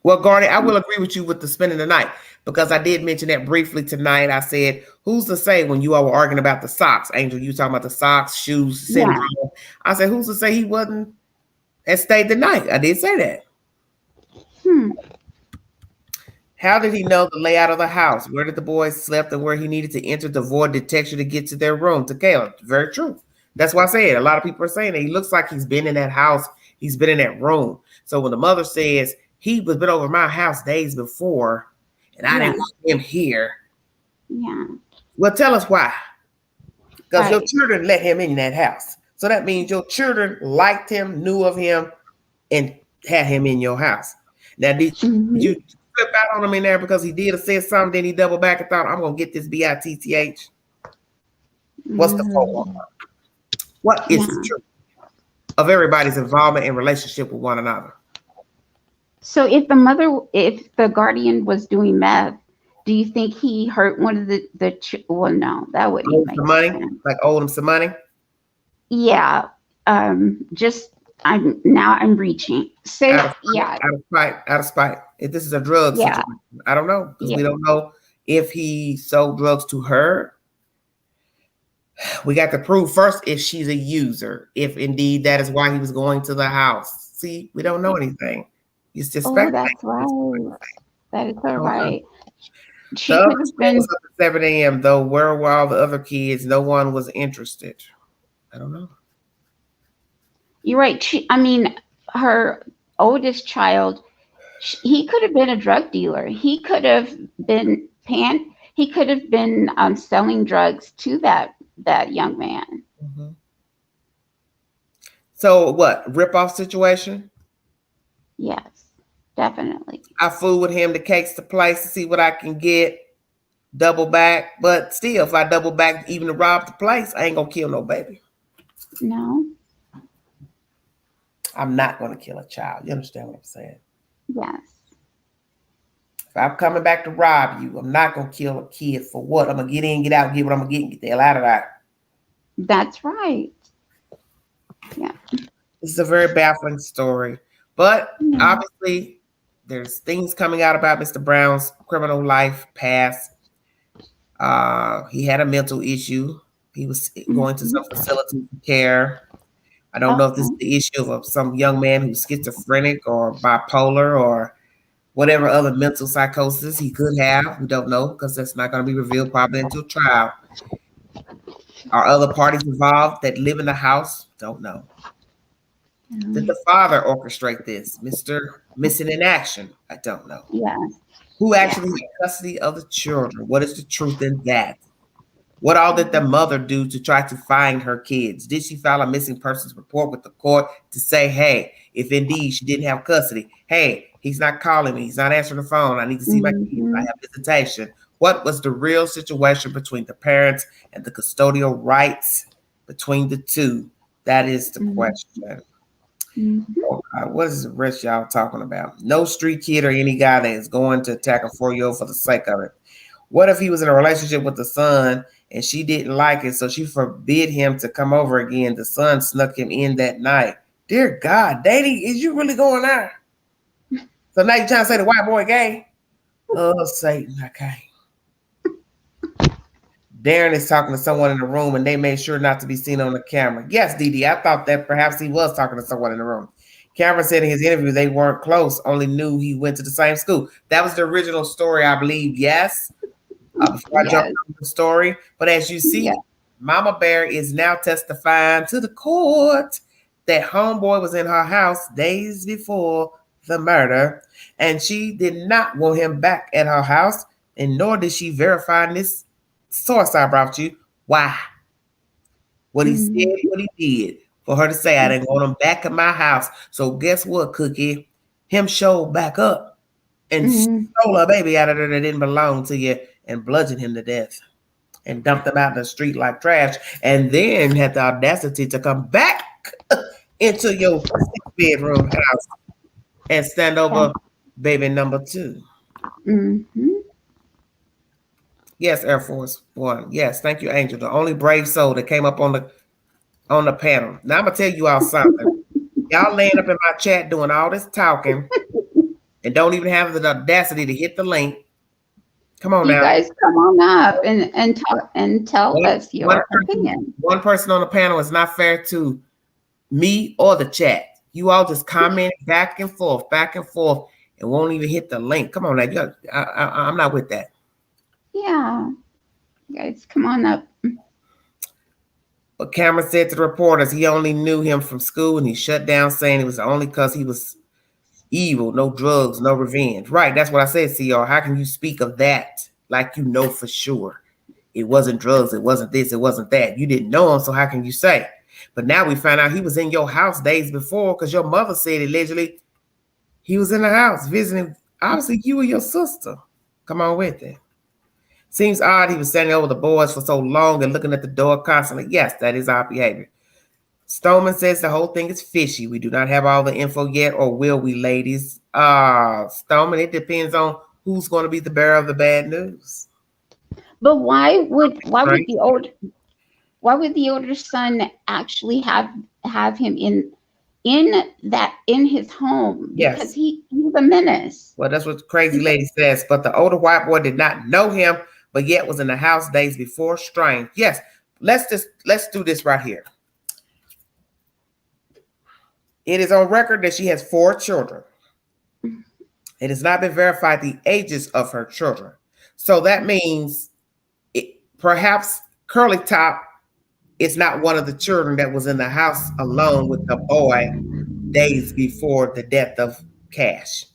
Well, Garney, I will agree with you with the spending the night, because I did mention that briefly tonight. I said, who's to say when you all were arguing about the socks? Angel, you talking about the socks, shoes, syndrome. Yeah. I said, who's to say he wasn't and stayed the night? I did say that. How did he know the layout of the house? Where did the boys slept and where he needed to enter to avoid detection to get to their room? To Caleb. Very true. That's why I said a lot of people are saying that he looks like he's been in that house. He's been in that room. So when the mother says he was been over my house days before, and I didn't want him here. Yeah. Well, tell us why. Because your children let him in that house. So that means your children liked him, knew of him, and had him in your house. Now, did you flip out on him in there because he did or said something, then he doubled back and thought, I'm going to get this BITTH? What's the forward? What is the truth of everybody's involvement in relationship with one another? So if the guardian was doing meth, do you think he hurt one of well, no, that wouldn't make sense. Like owed him some money? Yeah. I'm reaching. So out of spite. If this is a drug situation, I don't know, because we don't know if he sold drugs to her. We got to prove first if she's a user, if indeed that is why he was going to the house. See, we don't know anything. It's just that's right. That is so right. She could have been at 7 a.m. though. Where were all the other kids? No one was interested. I don't know. You're right. Her oldest child, he could have been a drug dealer. He could have been selling drugs to that young man. Mm-hmm. So what? Rip-off situation? Yes, definitely. I fool with him, the cakes to place to see what I can get. Double back. But still, if I double back even to rob the place, I ain't gonna kill no baby. No. I'm not gonna kill a child. You understand what I'm saying? Yes. If I'm coming back to rob you, I'm not gonna kill a kid for what? I'm gonna get in, get out, get what I'm gonna get, and get the hell out of that. That's right. Yeah. This is a very baffling story. But obviously, there's things coming out about Mr. Brown's criminal life past. He had a mental issue. He was going to some facility for care. I don't know if this is the issue of some young man who's schizophrenic or bipolar or whatever other mental psychosis he could have. We don't know because that's not going to be revealed probably until trial. Are other parties involved that live in the house? Don't know. Did the father orchestrate this? Mr. Missing in Action? I don't know. Yeah. Who actually had custody of the children? What is the truth in that? What all did the mother do to try to find her kids? Did she file a missing persons report with the court to say, hey, if indeed she didn't have custody, hey, he's not calling me, he's not answering the phone, I need to see my kids, I have visitation. What was the real situation between the parents and the custodial rights between the two? That is the question. Oh God, what is the rest y'all talking about? No street kid or any guy that is going to attack a 4-year-old for the sake of it. What if he was in a relationship with the son and she didn't like it, so she forbid him to come over again. The son snuck him in that night. Dear God, Daddy, is you really going out? So now you're trying to say the white boy gay? Oh, Satan, okay. Darren is talking to someone in the room, and they made sure not to be seen on the camera. Yes, Dee, I thought that perhaps he was talking to someone in the room. Cameron said in his interview they weren't close, only knew he went to the same school. That was the original story, I believe, yes. Before I jump into the story. But as you see, Mama Bear is now testifying to the court that homeboy was in her house days before the murder, and she did not want him back at her house, and nor did she verify in this source I brought you why. What he said, what he did, for her to say, I didn't want him back at my house. So guess what, Cookie? Him showed back up and stole a baby out of there that didn't belong to you and bludgeoned him to death and dumped him out in the street like trash, and then had the audacity to come back into your 6-bedroom house and stand over baby number 2. Yes, Air Force One. Yes, thank you, Angel. The only brave soul that came up on the panel. Now I'm gonna tell you all something. Y'all laying up in my chat doing all this talking and don't even have the audacity to hit the link. Come on now. You guys come on up and talk and tell us your opinion. One person on the panel is not fair to me or the chat. You all just comment back and forth, and won't even hit the link. Come on now. I'm not with that. Yeah. You guys come on up. But Cameron said to the reporters he only knew him from school, and he shut down saying it was only because he was evil, no drugs, no revenge. Right, that's what I said, CR. How can you speak of that like you know for sure? It wasn't drugs, it wasn't this, it wasn't that. You didn't know him, so how can you say? But now we found out he was in your house days before because your mother said allegedly he was in the house visiting, obviously, you and your sister. Come on with it. Seems odd he was standing over the boys for so long and looking at the door constantly. Yes, that is our behavior. Stoneman says the whole thing is fishy. We do not have all the info yet, or will we, ladies? Stoneman, it depends on who's going to be the bearer of the bad news. But why would the older son actually have him in his home? Yes. Because he's a menace. Well, that's what the crazy lady says. But the older white boy did not know him, but yet was in the house days before. Strange. Yes. Let's do this right here. It is on record that she has 4 children. It has not been verified the ages of her children. So that means perhaps Curly Top is not one of the children that was in the house alone with the boy days before the death of Cash.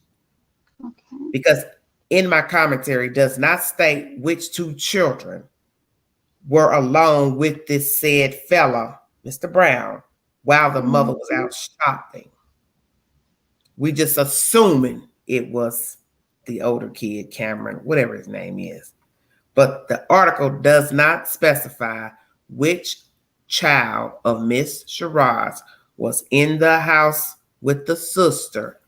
Okay. Because in my commentary does not state which 2 children were alone with this said fella, Mr. Brown, while the mother was out shopping. We just assuming it was the older kid, Cameron, whatever his name is. But the article does not specify which child of Miss Shiraz was in the house with the sister,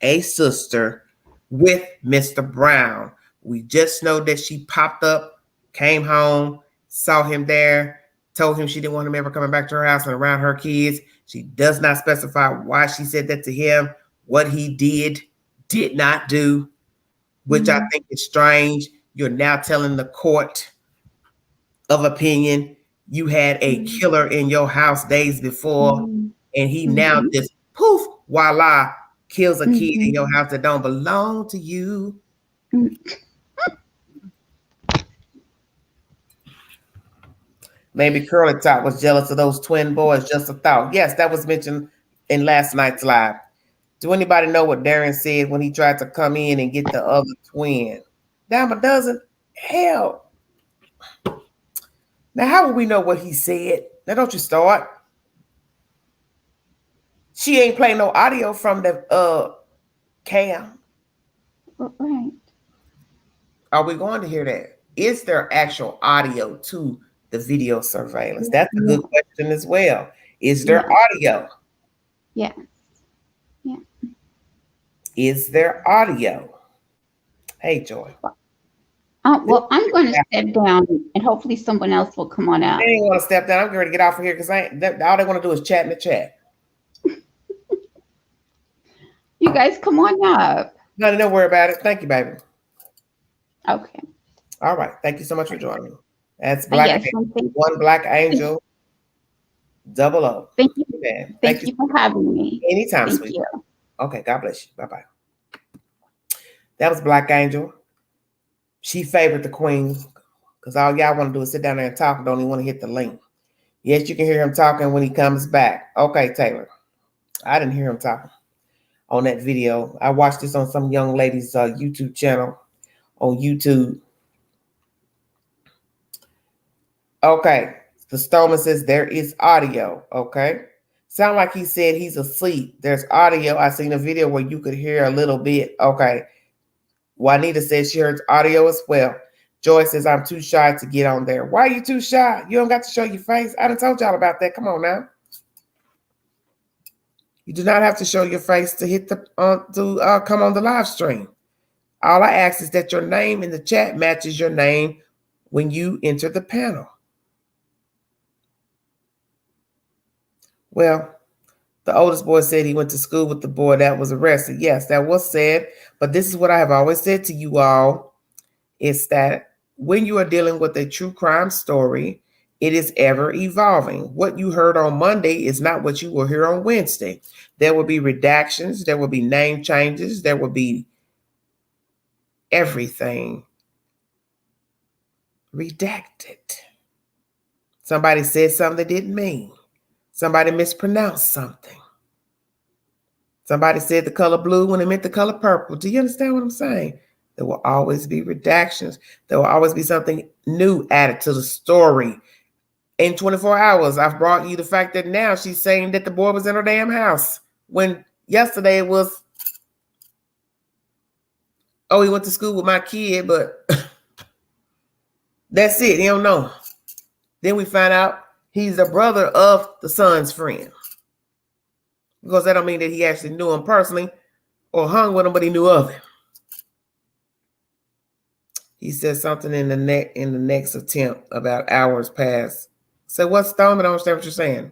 with Mr. Brown. We just know that she popped up, came home, saw him there, told him she didn't want him ever coming back to her house and around her kids. She does not specify why she said that to him, what he did not do, which I think is strange. You're now telling the court of opinion you had a killer in your house days before, and he now just poof, voila, kills a kid in your house that don't belong to you. Maybe Curly Top was jealous of those twin boys. Just a thought. Yes, that was mentioned in last night's live. Do anybody know what Darren said when he tried to come in and get the other twin? Damn a dozen. Hell. Now, how would we know what he said? Now, don't you start. She ain't playing no audio from the cam. Right. Are we going to hear that? Is there actual audio to the video surveillance? That's a good question as well. Is there audio? Yeah. Yeah. Is there audio? Hey, Joy. Well, I'm going to step down, and hopefully someone else will come on up. They ain't want to step down. I'm going to get off of here because all they want to do is chat in the chat. You guys come on up. No, don't worry about it. Thank you, baby. Okay. All right. Thank you so much for joining me. That's Black One Black Angel 00. Thank you. Thank you for having me. Anytime, Thank sweet. you. Okay. God bless you. Bye-bye. That was Black Angel. She favored the queen because all y'all want to do is sit down there and talk and don't even want to hit the link. Yes, you can hear him talking when he comes back. Okay, Taylor. I didn't hear him talking on that video. I watched this on some young lady's YouTube channel on YouTube. Okay. The Stoneman says there is audio. Okay. Sound like he said he's asleep. There's audio. I seen a video where you could hear a little bit. Okay. Juanita says she heard audio as well. Joy says, I'm too shy to get on there. Why are you too shy? You don't got to show your face. I done told y'all about that. Come on now. You do not have to show your face to hit the come on the live stream. All I ask is that your name in the chat matches your name when you enter the panel. Well, the oldest boy said he went to school with the boy that was arrested. Yes, that was said. But this is what I have always said to you all, is that when you are dealing with a true crime story, it is ever evolving. What you heard on Monday is not what you will hear on Wednesday. There will be redactions. There will be name changes. There will be everything redacted. Somebody said something they didn't mean. Somebody mispronounced something. Somebody said the color blue when they meant the color purple. Do you understand what I'm saying? There will always be redactions. There will always be something new added to the story. In 24 hours, I've brought you the fact that now she's saying that the boy was in her damn house when yesterday it was, oh, he went to school with my kid, but that's it. He don't know. Then we find out he's the brother of the son's friend. Because that don't mean that he actually knew him personally or hung with him, but he knew of him. He said something in the next attempt about hours past. So what's Stone? I don't understand what you're saying.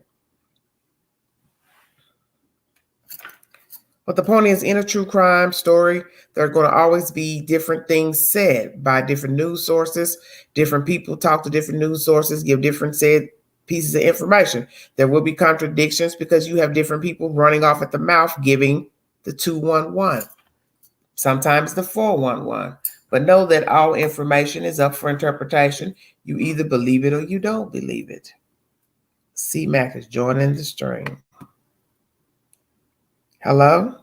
But the point is, in a true crime story, there are going to always be different things said by different news sources. Different people talk to different news sources, give different said pieces of information. There will be contradictions because you have different people running off at the mouth giving the 211, sometimes the 411. But know that all information is up for interpretation. You either believe it or you don't believe it. C-Mac is joining the stream. Hello?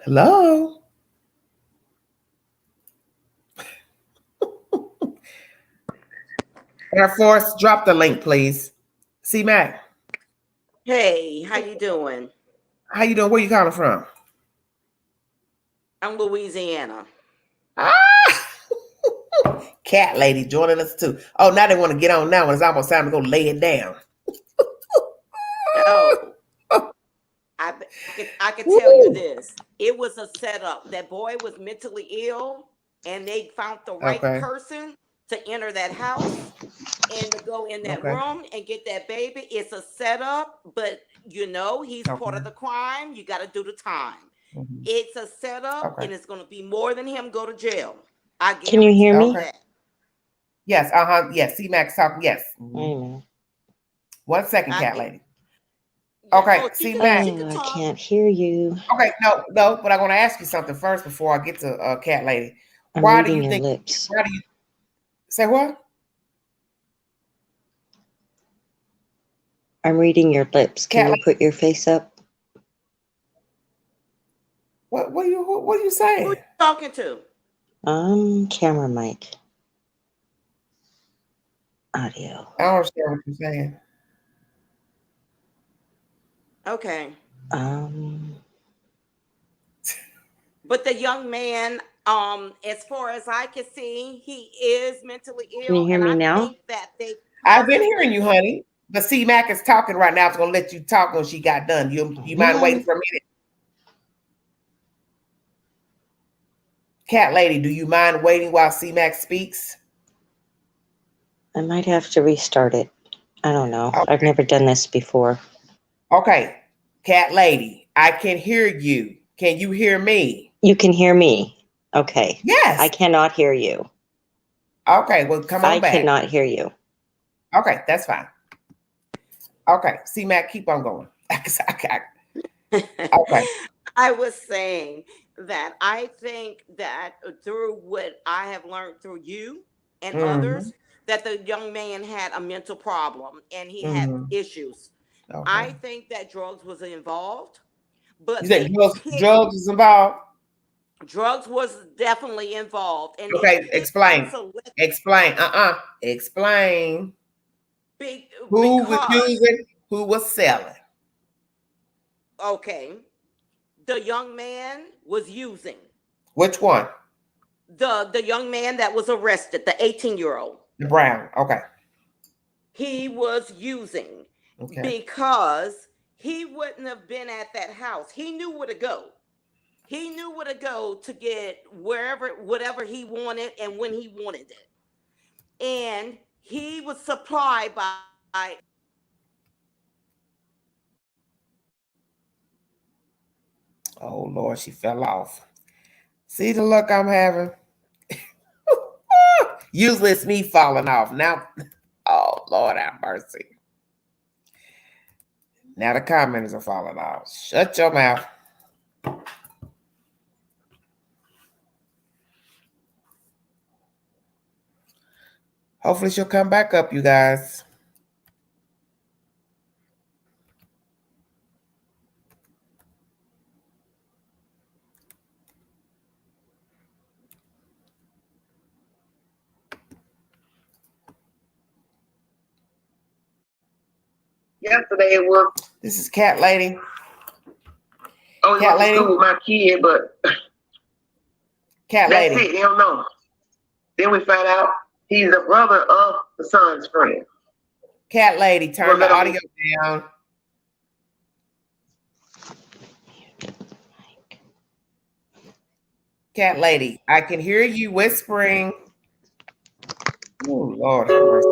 Hello? Air Force, drop the link, please. C-Mac. Hey, how you doing? How you doing? Where you calling from? I'm Louisiana. Ah! Cat lady joining us too. Oh, now they want to get on now when it's almost time to go lay it down. Oh, I could tell you this. It was a setup. That boy was mentally ill, and they found the right person to enter that house and to go in that room and get that baby. It's a setup, but you know, he's part of the crime. You got to do the time. Mm-hmm. It's a setup, and it's going to be more than him go to jail. Can you hear me? That. Yes, yes, C-Mac's talking, yes. Mm-hmm. 1 second, cat lady. Okay, C-Mac. I can't hear you. Okay, no, but I'm going to ask you something first before I get to cat lady. Why do you think? Lips. Why do you say what? I'm reading your lips. Can you put your face up? What are you saying? Who are you talking to? Camera mic. Audio. I don't understand what you're saying. Okay. But the young man, as far as I can see, he is mentally ill. Can you hear me now? I've been hearing you, honey. But C-Mac is talking right now. I was gonna let you talk when she got done. You mind waiting for a minute? Cat Lady, do you mind waiting while C-Mac speaks? I might have to restart it. I don't know. Okay. I've never done this before. Okay. Cat Lady, I can hear you. Can you hear me? You can hear me. Okay. Yes. I cannot hear you. Okay, well, come on back. I cannot hear you. Okay, that's fine. Okay, C-Mac, keep on going. Okay. I was saying that I think that through what I have learned through you and others, that the young man had a mental problem and he had issues. Okay. I think that drugs was involved. But you think drugs is involved? Drugs was definitely involved. And okay, explain. Explain. Explain. Who was using? Who was selling? Okay. The young man was using. Which one? The young man that was arrested, the 18-year-old. The brown. Okay. He was using because he wouldn't have been at that house. He knew where to go. He knew where to go to get whatever he wanted and when he wanted it. And he was supplied by. Oh, Lord, she fell off. See the look I'm having? Usually it's me falling off. Now, oh, Lord have mercy. Now the commenters are falling off. Shut your mouth. Hopefully she'll come back up, you guys. Yesterday it was. This is Cat Lady. Oh, Cat Lady with my kid, but Cat Lady. That's it. They don't know. Then we find out he's a brother of the son's friend. Cat Lady, turn the audio down. Cat Lady, I can hear you whispering. Oh, Lord have mercy.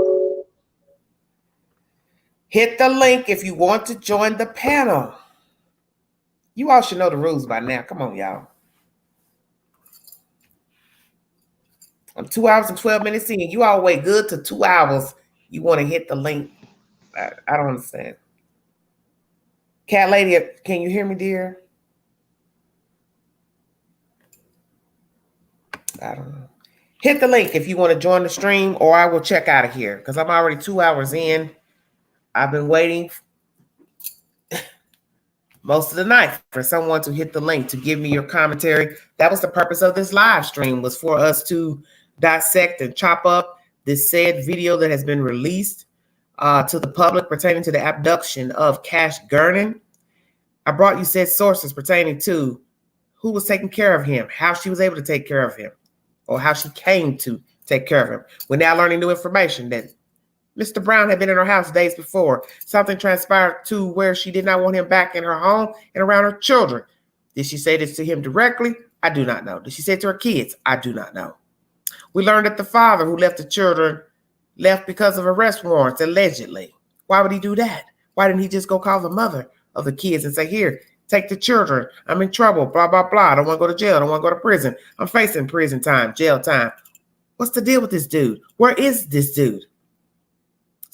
Hit the link if you want to join the panel. You all should know the rules by now. Come on, y'all. I'm 2 hours and 12 minutes in. You all wait good to 2 hours. You want to hit the link. I don't understand. Cat Lady, can you hear me, dear? I don't know. Hit the link if you want to join the stream, or I will check out of here because I'm already 2 hours in. I've been waiting most of the night for someone to hit the link to give me your commentary. That was the purpose of this live stream, was for us to dissect and chop up this said video that has been released to the public pertaining to the abduction of Cash Gernon. I brought you said sources pertaining to who was taking care of him, how she was able to take care of him, or how she came to take care of him. We're now learning new information that Mr. Brown had been in her house days before. Something transpired to where she did not want him back in her home and around her children. Did she say this to him directly? I do not know. Did she say it to her kids? I do not know. We learned that the father who left the children left because of arrest warrants, allegedly. Why would he do that? Why didn't he just go call the mother of the kids and say, here, take the children. I'm in trouble, blah, blah, blah. I don't want to go to jail. I don't want to go to prison. I'm facing prison time, jail time. What's the deal with this dude? Where is this dude?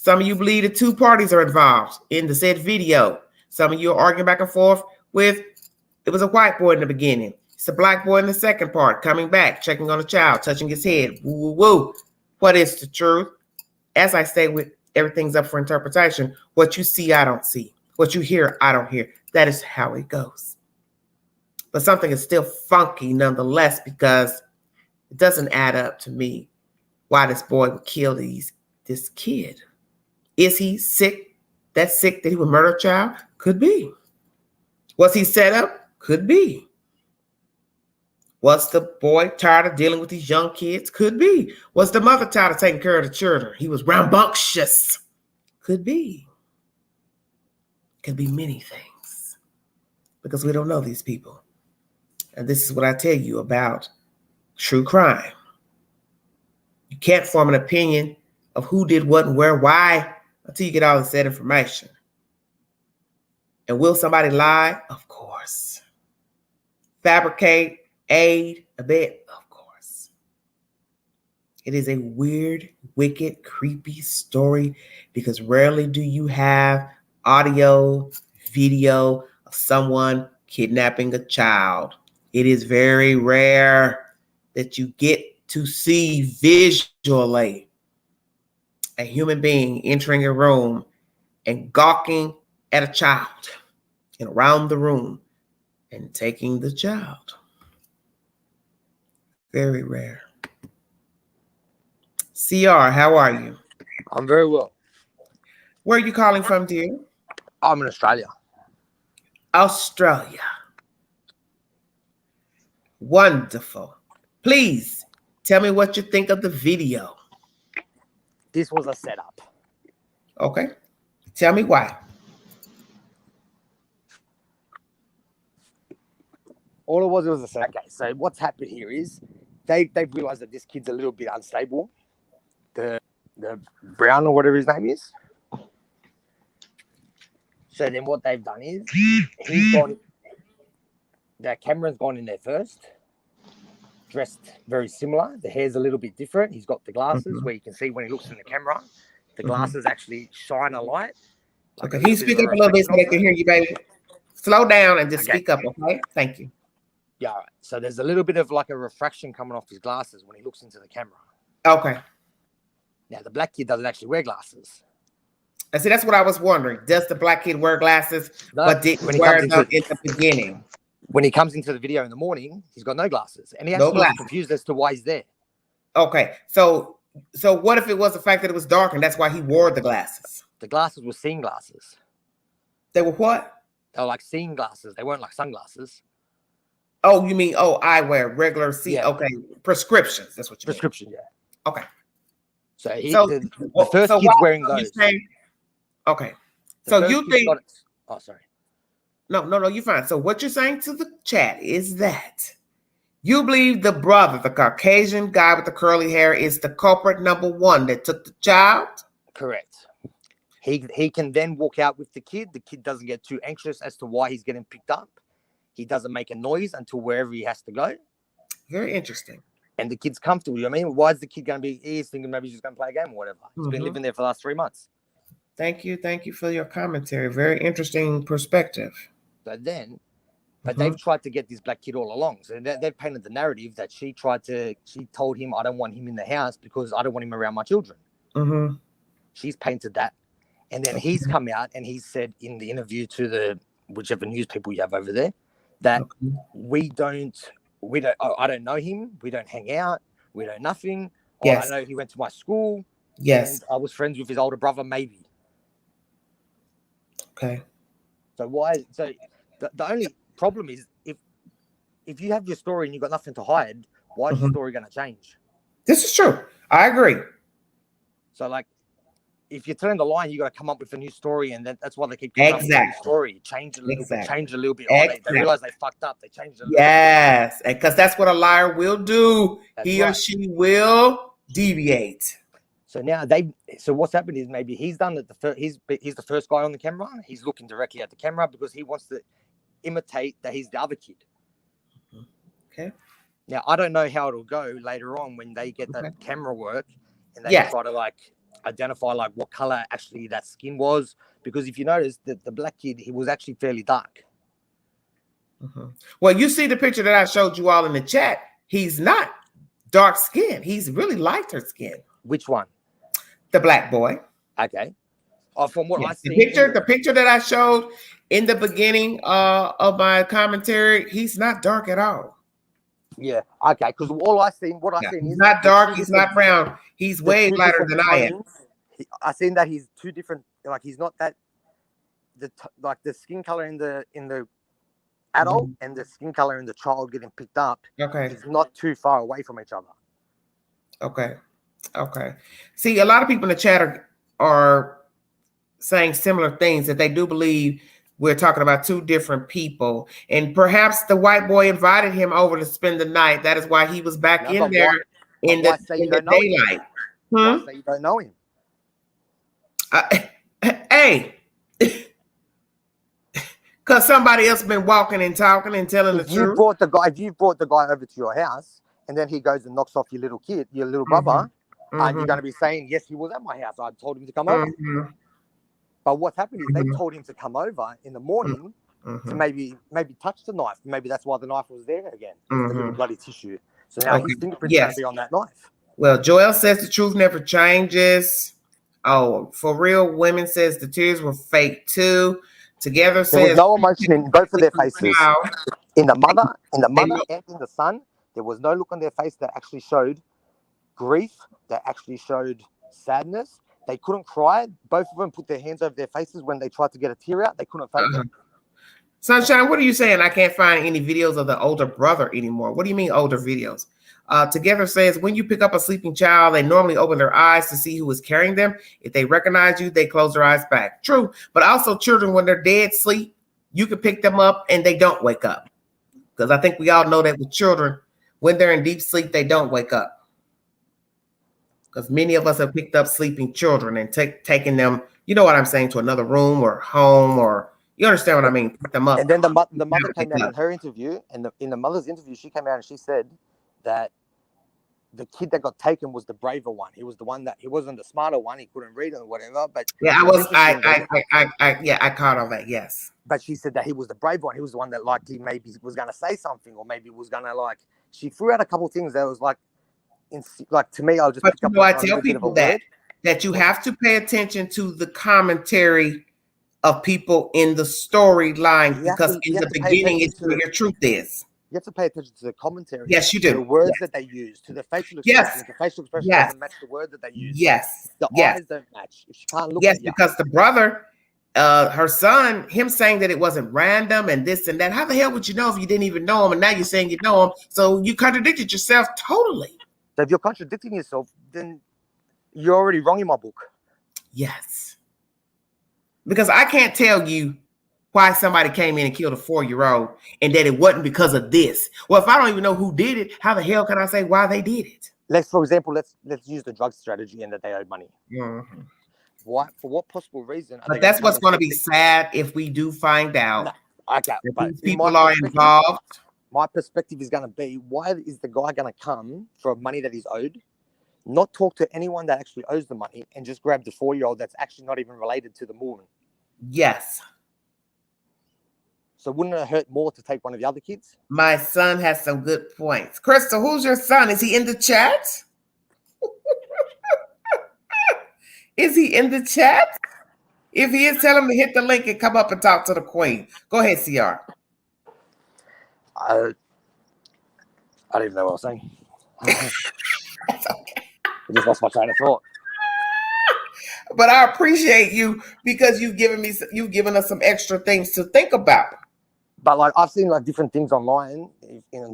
Some of you believe the two parties are involved in the said video. Some of you are arguing back and forth with, it was a white boy in the beginning. It's a black boy in the second part, coming back, checking on a child, touching his head. Woo, woo, woo. What is the truth? As I say, with everything's up for interpretation. What you see, I don't see. What you hear, I don't hear. That is how it goes. But something is still funky nonetheless, because it doesn't add up to me why this boy would kill this kid. Is he sick? That sick that he would murder a child? Could be. Was he set up? Could be. Was the boy tired of dealing with these young kids? Could be. Was the mother tired of taking care of the children? He was rambunctious. Could be. Could be many things. Because we don't know these people. And this is what I tell you about true crime. You can't form an opinion of who did what and where, why, until you get all the said information. And will somebody lie? Of course. Fabricate, aid, abet? Of course. It is a weird, wicked, creepy story because rarely do you have audio, video of someone kidnapping a child. It is very rare that you get to see visually a human being entering a room and gawking at a child and around the room and taking the child. Very rare. CR, how are you? I'm very well. Where are you calling from, dear? I'm in Australia. Australia. Wonderful. Please tell me what you think of the video. This was a setup. Okay. Tell me why. All it was a setup. Okay, so what's happened here is they've realized that this kid's a little bit unstable. The Brown or whatever his name is. So then what they've done is Cameron's gone in there first, dressed very similar. The hair's a little bit different. He's got the glasses where you can see when he looks in the camera, the glasses actually shine a light. Like okay, can you speak up a little bit so they can hear you, baby? Slow down and just speak up, okay? Thank you. Yeah, all right. So there's a little bit of like a refraction coming off his glasses when he looks into the camera. Okay. Now, the black kid doesn't actually wear glasses. I see, that's what I was wondering. Does the black kid wear glasses, no, but didn't wear them in the beginning? When he comes into the video in the morning, he's got no glasses. And he actually was confused as to why he's there. Okay, so what if it was the fact that it was dark and that's why he wore the glasses? The glasses were seeing glasses. They were what? They were like seeing glasses. They weren't like sunglasses. Oh, you mean, eyewear, regular okay, prescriptions. That's what you prescription, mean. Yeah. Okay. So, the first kid's wearing those. Okay. So you think... Oh, sorry. No, you're fine. So what you're saying to the chat is that you believe the brother, the Caucasian guy with the curly hair, is the culprit number one that took the child? Correct. He can then walk out with the kid. The kid doesn't get too anxious as to why he's getting picked up. He doesn't make a noise until wherever he has to go. Very interesting. And the kid's comfortable. You know what I mean? Why is the kid going to be? He's thinking maybe he's just going to play a game or whatever. He's been living there for the last 3 months. Thank you for your commentary. Very interesting perspective. But they've tried to get this black kid all along. So they've painted the narrative that she told him, I don't want him in the house because I don't want him around my children. She's painted that. And then he's come out and he said in the interview to the whichever news people you have over there that I don't know him. We don't hang out. We know nothing. Yes. I know he went to my school. Yes. And I was friends with his older brother, maybe. Okay. So the only problem is if you have your story and you've got nothing to hide, why is your story going to change? This is true. I agree. So like, if you turn the line, you got to come up with a new story, and that's why they keep coming up with a new story. Change a little bit. Oh, they realize they fucked up. They changed a little bit. Yes, because that's what a liar will do. He or she will deviate. So now so what's happened is maybe he's done it. He's the first guy on the camera. He's looking directly at the camera because he wants to imitate that he's the other kid. Okay. Now I don't know how it'll go later on when they get that camera work and they try to like identify like what color actually that skin was, because if you notice that the black kid, he was actually fairly dark. Well, you see the picture that I showed you all in the chat. He's not dark skinned. He's really lighter skin. Which one? The black boy. Okay. From what I see, the picture that I showed in the beginning of my commentary, he's not dark at all. Yeah. Okay. Because what I seen he's not dark. He's not brown. He's way lighter than I am. I seen that he's two different. Like he's not that. The skin color in the adult and the skin color in the child getting picked up. Okay. It's not too far away from each other. Okay. See, a lot of people in the chat are saying similar things, that they do believe we're talking about two different people. And perhaps the white boy invited him over to spend the night. That is why he was back in there in the daylight. Why say you don't know him? Hey, because somebody else been walking and talking and telling the truth. If you brought the guy over to your house and then he goes and knocks off your little kid, your little brother, you're going to be saying, yes, he was at my house. I told him to come over. But what's happened is they told him to come over in the morning to maybe touch the knife. Maybe that's why the knife was there again, the little bloody tissue. So now his fingerprint's going to be on that knife. Well, Joel says the truth never changes. Oh, for real, women says the tears were fake too. Together says there was no emotion in both of their faces. In the mother and in the son, there was no look on their face that actually showed grief, that actually showed sadness. They couldn't cry. Both of them put their hands over their faces when they tried to get a tear out. They couldn't fake it. Sunshine, what are you saying? I can't find any videos of the older brother anymore. What do you mean older videos? Together says, when you pick up a sleeping child, they normally open their eyes to see who is carrying them. If they recognize you, they close their eyes back. True. But also children, when they're dead sleep, you can pick them up and they don't wake up. Because I think we all know that with children, when they're in deep sleep, they don't wake up. Because many of us have picked up sleeping children and taken them, you know what I'm saying, to another room or home, or you understand what I mean? Pick them up. And then the mother came out in her interview, and in the mother's interview, she came out and she said that the kid that got taken was the braver one. He was the one he wasn't the smarter one. He couldn't read or whatever. But yeah, I caught on that. Yes. But she said that he was the brave one. He was the one that he maybe was going to say something, or maybe was going to she threw out a couple of things that was to me, I'll just. But I tell people that you have to pay attention to the commentary of people in the storyline, because in the beginning it's where your truth is. You have to pay attention to the commentary. Yes, you do. To the words that they use, to the facial expression. If the facial expression doesn't match the word that they use. Yes. The eyes don't match. If she can't look at you. Because the brother, her son, him saying that it wasn't random and this and that. How the hell would you know if you didn't even know him? And now you're saying you know him. So you contradicted yourself totally. So if you're contradicting yourself, then you're already wrong in my book. Yes. Because I can't tell you why somebody came in and killed a 4-year-old and that it wasn't because of this. Well, if I don't even know who did it, how the hell can I say why they did it? For example, let's use the drug strategy and that they owed money. Why? For what possible reason? But that's what's going to be sad if we do find out. Okay, but people are involved. My perspective is going to be, why is the guy going to come for money that he's owed, not talk to anyone that actually owes the money, and just grab the 4-year-old that's actually not even related to the woman? Yes. So wouldn't it hurt more to take one of the other kids? My son has some good points. Crystal, who's your son? Is he in the chat? Is he in the chat? If he is, tell him to hit the link and come up and talk to the queen. Go ahead, CR. I don't even know what I was saying. That's okay. I just lost my train of thought. But I appreciate you because you've given us some extra things to think about. But I've seen different things online,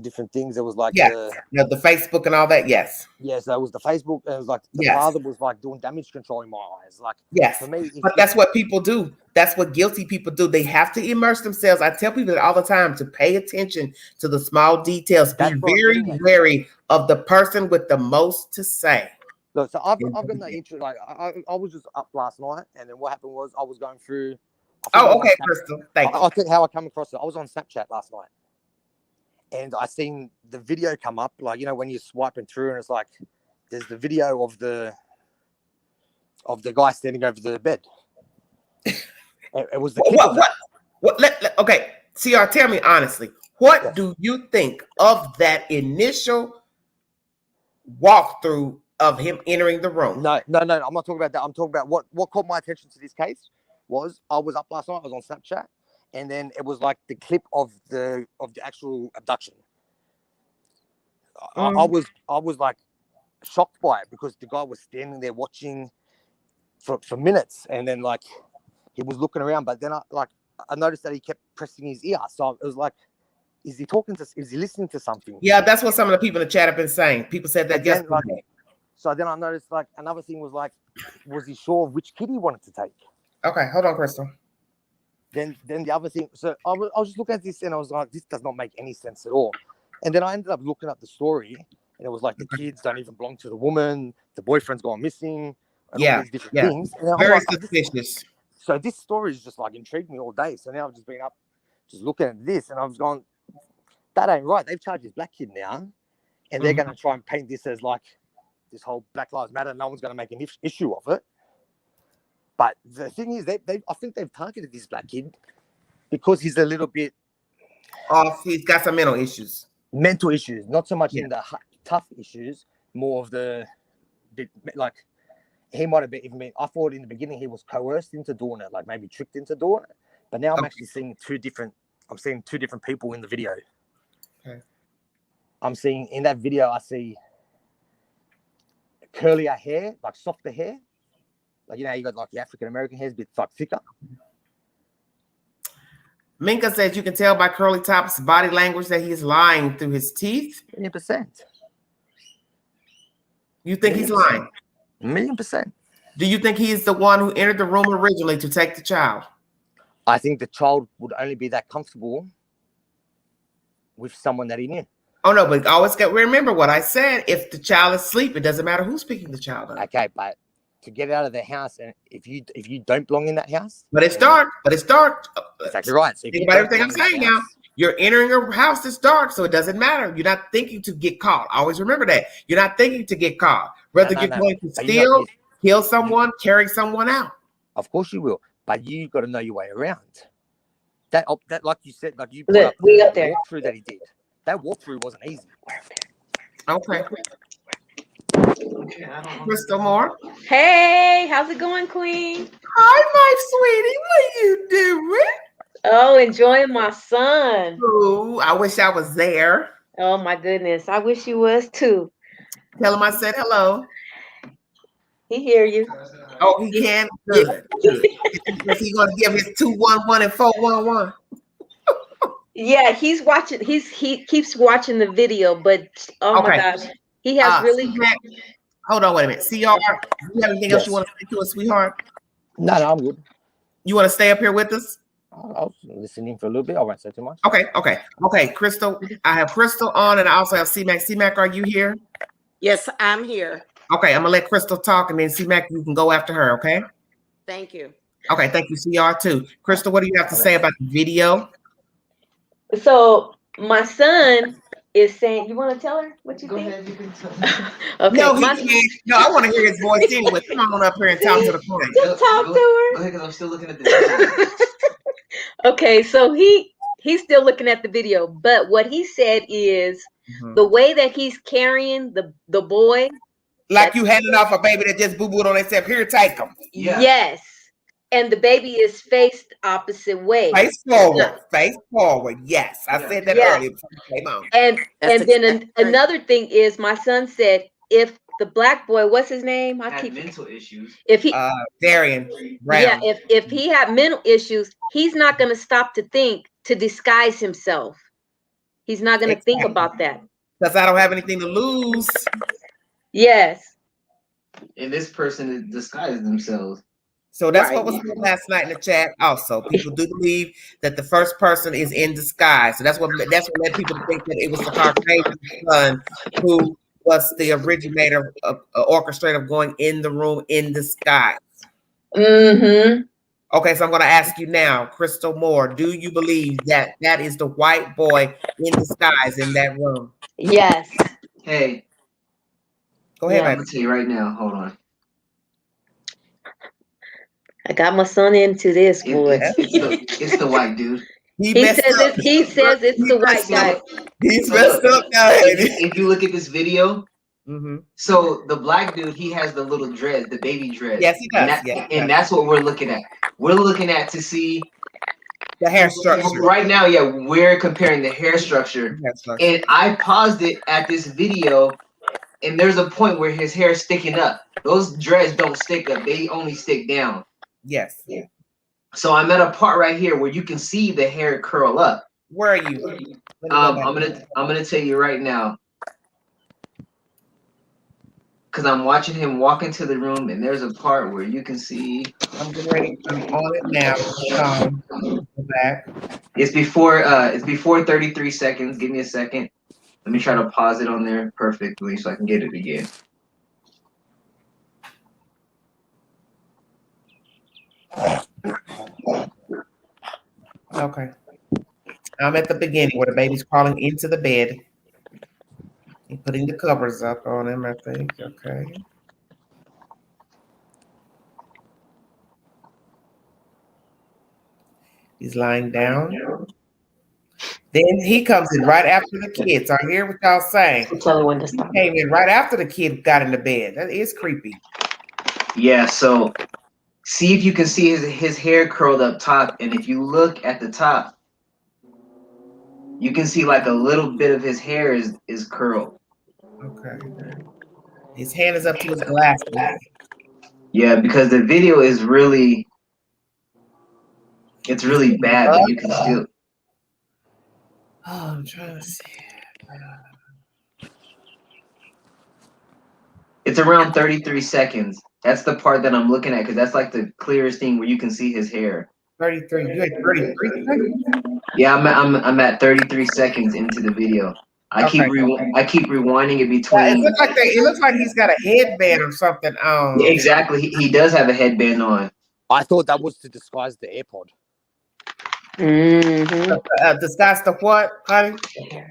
different things. It was the Facebook and all that. Yes. Yes, that was the Facebook. It was the father was doing damage control in my eyes. Yes. For me, but that's what people do. That's what guilty people do. They have to immerse themselves. I tell people that all the time, to pay attention to the small details. Be very wary of the person with the most to say. Look, so I've got no interest. I was just up last night, and then what happened was I was going through. Oh, okay, Crystal. Thank you. I'll tell you how I come across it. I was on Snapchat last night, and I seen the video come up. When you're swiping through, and it's there's the video of the guy standing over the bed. It was the okay, CR, tell me honestly, what do you think of that initial walkthrough of him entering the room? No, I'm not talking about that. I'm talking about what caught my attention to this case was I was up last night. I was on Snapchat, and then it was the clip of the actual abduction. I was shocked by it because the guy was standing there watching for minutes, and then he was looking around, but then I noticed that he kept pressing his ear. So it was is he listening to something? Yeah, that's what some of the people in the chat have been saying. People said that yesterday. So then I noticed another thing was was he sure of which kid he wanted to take? Okay, hold on, Crystal. Then the other thing, so I was just looking at this and I was like, this does not make any sense at all. And then I ended up looking up the story, and it was like the kids don't even belong to the woman, the boyfriend's gone missing, and all these different things. And very suspicious. So this story is just like intrigued me all day. So now I've just been up, just looking at this, and I was going, that ain't right. They've charged this black kid now, and they're going to try and paint this as like this whole Black Lives Matter. No one's going to make an issue of it. But the thing is, I think they've targeted this black kid because he's a little bit off. He's got some mental issues. Mental issues, not so much in the tough issues, more of the like he might have been even. I thought in the beginning he was coerced into doing it, like maybe tricked into doing it. But now I'm actually seeing two different people in the video. Okay. I'm seeing in that video, I see curlier hair, like softer hair. Like, you know, you got like the African American hair is a bit like thicker. Minka says you can tell by Curly Top's body language that he is lying through his teeth. 1,000,000%. You think he's lying? 1,000,000%. Do you think he is the one who entered the room originally to take the child? I think the child would only be that comfortable with someone that he knew. Oh, no, but always remember what I said. If the child is asleep, it doesn't matter who's picking the child up. Okay, but to get out of the house, and if you don't belong in that house, but it's dark. Exactly right. So think about everything I'm saying now. You're entering a house that's dark, so it doesn't matter. You're not thinking to get caught. Always remember that. You're not thinking to get caught. Whether you're going to steal, kill someone, carry someone out. Of course you will, but you got to know your way around. That like you said, like you put up the walkthrough that he did. That walkthrough wasn't easy. Okay. Crystal Moore. Hey, how's it going, Queen? Hi, my sweetie. What are you doing? Oh, enjoying my son. Oh, I wish I was there. Oh my goodness, I wish you was too. Tell him I said hello. He hear you. Oh, he can. Good. Is he gonna give his 211 and 411? Yeah, he's watching. He keeps watching the video, but oh my gosh, he has really. Hold on, wait a minute. CR, you have anything else you want to say to us, sweetheart? No, I'm good. You want to stay up here with us? I'll listen in for a little bit. I won't say too much. Okay. Crystal, I have Crystal on, and I also have C-Mac. C-Mac, are you here? Yes, I'm here. Okay, I'm gonna let Crystal talk, and then C-Mac, you can go after her. Okay. Thank you. Okay, thank you, CR too. Crystal, what do you have to say about the video? So my son is saying, you want to tell her what you think? Ahead, you can tell. Okay. No, he can't. No, I want to hear his voice anyway. Come on up here and talk to the point. Just talk to her. Go ahead, because I'm still looking at the video. Okay, so he's still looking at the video, but what he said is the way that he's carrying the boy, like you handing off a baby that just boo-booed on itself. Here, take him. Yeah. Yes. And the baby is faced opposite way. Face forward. Face forward. Yes. I said that earlier before you came on. And then another thing is my son said if the black boy, what's his name? Had mental issues. If he Darian Brown. Yeah, if he had mental issues, he's not gonna stop to think to disguise himself. He's not gonna think about that. Because I don't have anything to lose. Yes. And this person disguised themselves. So that's what was said last night in the chat. Also, people do believe that the first person is in disguise. So that's what led people to think that it was the Caucasian son who was the originator of orchestrator of going in the room in disguise. Mm-hmm. Okay, so I'm going to ask you now, Crystal Moore, do you believe that that is the white boy in disguise in that room? Yes. Hey. Go ahead, I'm going to tell you right now. Hold on. I got my son into this, boy. It's the white dude. He says it's the white guy. He's messed up now. If you look at this video, so the black dude, he has the little dread, the baby dread. Yes, he does. And that's what we're looking at. We're looking at to see the hair structure. Right now, we're comparing the hair structure. And I paused it at this video, and there's a point where his hair is sticking up. Those dreads don't stick up; they only stick down. Yes. Yeah. So I'm at a part right here where you can see the hair curl up. Where are you? I'm gonna tell you right now. because I'm watching him walk into the room, and there's a part where you can see. I'm getting ready. I'm on it now. Go back. It's before 33 seconds. Give me a second. Let me try to pause it on there perfectly so I can get it again. Okay. I'm at the beginning where the baby's crawling into the bed and putting the covers up on him, I think. Okay. He's lying down. Then he comes in right after the kids. I hear what y'all saying. Tell her when to stop. He came in right after the kid got in the bed. That is creepy. Yeah, so see if you can see his hair curled up top, and if you look at the top, you can see like a little bit of his hair is curled. Okay. His hand is up to his glasses. Yeah, because the video is really, it's really bad, but you can still. Oh, I'm trying to see. It's around 33 seconds. That's the part that I'm looking at because that's like the clearest thing where you can see his hair. 33. You at 33 seconds? Yeah, I'm at 33 seconds into the video. I keep rewinding it between. Yeah, it looks like he's got a headband or something on. Yeah, exactly. He does have a headband on. I thought that was to disguise the AirPod. Disguise the what, honey?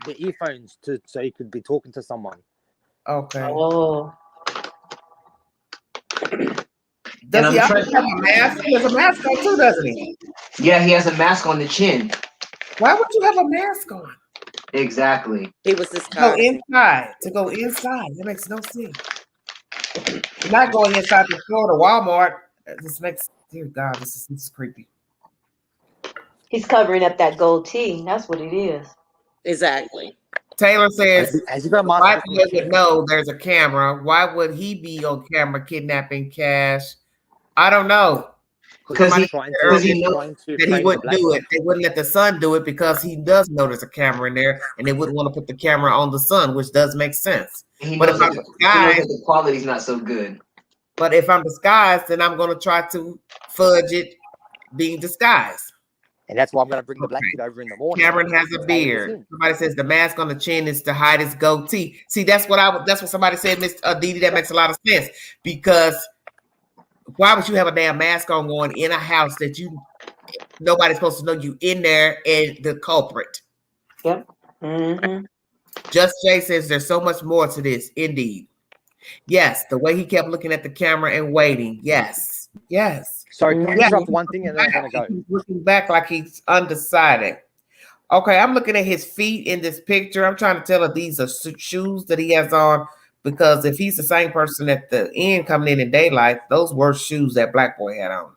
The earphones so he could be talking to someone. Okay. Oh. Does he have a mask? He has a mask on too, doesn't he? Yeah, he has a mask on the chin. Why would you have a mask on? Exactly. He was disguising. To go inside. That makes no sense. You're not going inside the store to Walmart. This makes, dear God, this is creepy. He's covering up that gold tee. That's what it is. Exactly. Taylor says, why would know there's a camera? Why would he be on camera kidnapping Cash? I don't know. Because he knows that he wouldn't do it. They wouldn't let the son do it because he does know there's a camera in there, and they wouldn't want to put the camera on the son, which does make sense. But if I'm disguised, the quality's not so good. But if I'm disguised, then I'm going to try to fudge it being disguised. And that's why I'm going to bring the black kid over in the morning. Cameron has a beard. Somebody says the mask on the chin is to hide his goatee. See, that's what somebody said, Miss Didi. That makes a lot of sense because why would you have a damn mask on going in a house that nobody's supposed to know you in there and the culprit? Yep. Mm-hmm. Just Jay says there's so much more to this. Indeed. Yes, the way he kept looking at the camera and waiting. Yes. Sorry, can I interrupt one thing and then I'm going to go? He's looking back like he's undecided. Okay, I'm looking at his feet in this picture. I'm trying to tell if these are shoes that he has on, because if he's the same person at the end coming in daylight, those were shoes that black boy had on.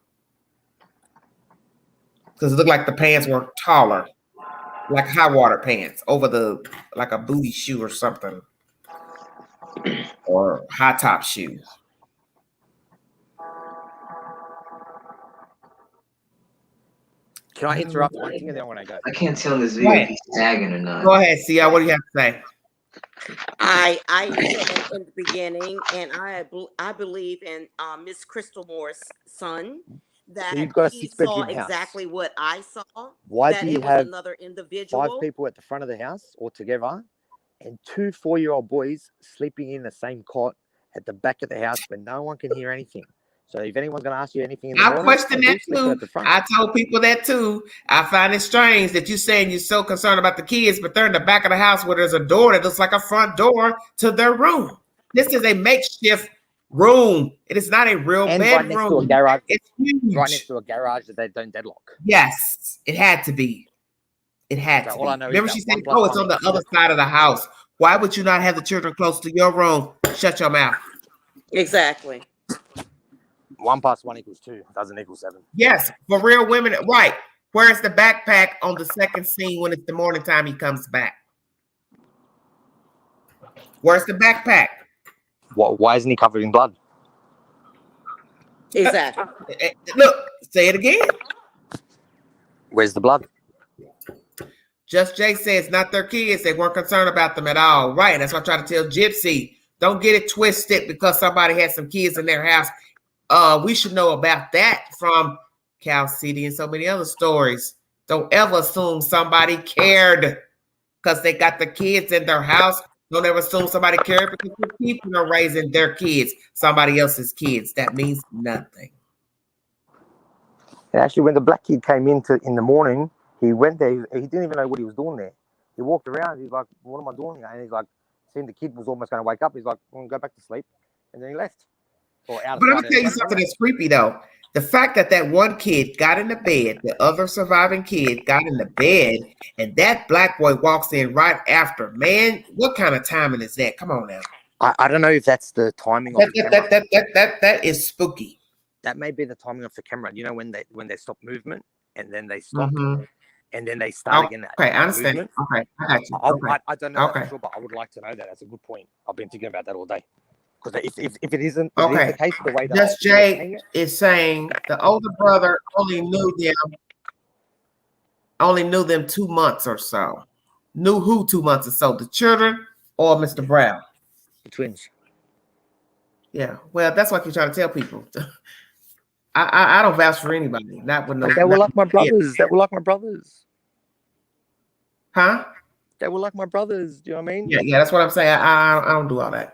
Because it looked like the pants were taller, like high water pants over like a booty shoe or something, or high top shoes. Can I interrupt one thing and then I want to go? I can't tell in this video if he's sagging or not. Go ahead, Sia. What do you have to say? I said in the beginning, and I believe in Miss Crystal Moore's son, that he saw exactly what I saw. Why that do you it was have another individual? 5 people at the front of the house all together and 2 4-year-old boys sleeping in the same cot at the back of the house where no one can hear anything? So if anyone's going to ask you anything in the morning, question that too. I told people that too. I find it strange that you're saying you're so concerned about the kids, but they're in the back of the house where there's a door that looks like a front door to their room. This is a makeshift room. It is not a real bedroom. Right next to a garage. It's huge. Right next to a garage that they don't deadlock. Yes, it had to be. It had to be. Remember she said, oh, it's on the other side of the house. Why would you not have the children close to your room? Shut your mouth. Exactly. 1 + 1 = 2 doesn't equal 7. Yes, for real women, right. Where's the backpack on the second scene when it's the morning time he comes back? Where's the backpack? Why isn't he covered in blood? Exactly. Look, say it again. Where's the blood? Just Jay says not their kids. They weren't concerned about them at all. Right. That's what I try to tell Gypsy. Don't get it twisted because somebody had some kids in their house. We should know about that from Cal City and so many other stories. Don't ever assume somebody cared because they got the kids in their house. Don't ever assume somebody cared because the people are raising their kids, somebody else's kids. That means nothing. And actually, when the black kid came in the morning, he went there. He didn't even know what he was doing there. He walked around. He's like, "What am I doing?" And he's like, seeing the kid was almost going to wake up. He's like, "I'm going to go back to sleep," and then he left. But let me tell you something that's creepy though. The fact that one kid got in the bed, the other surviving kid got in the bed, and that black boy walks in right after. Man, what kind of timing is that? Come on now. I don't know if that's the timing of the camera. That is spooky. That may be the timing of the camera. You know, when they stop movement and then they stop and then they start again. Okay, I understand. Movement. Okay, I got you. I don't know that for sure, but I would like to know that. That's a good point. I've been thinking about that all day. Because if it isn't the case, the way that Just Jay is saying the older brother only knew them 2 months or so. Knew who 2 months or so? The children or Mr. Brown? The twins. Yeah, well, that's what you're trying to tell people. I don't vouch for anybody. Not with no. They were like my brothers. They were like my brothers. Huh? They were like my brothers. Do you know what I mean? Yeah, that's what I'm saying. I don't do all that.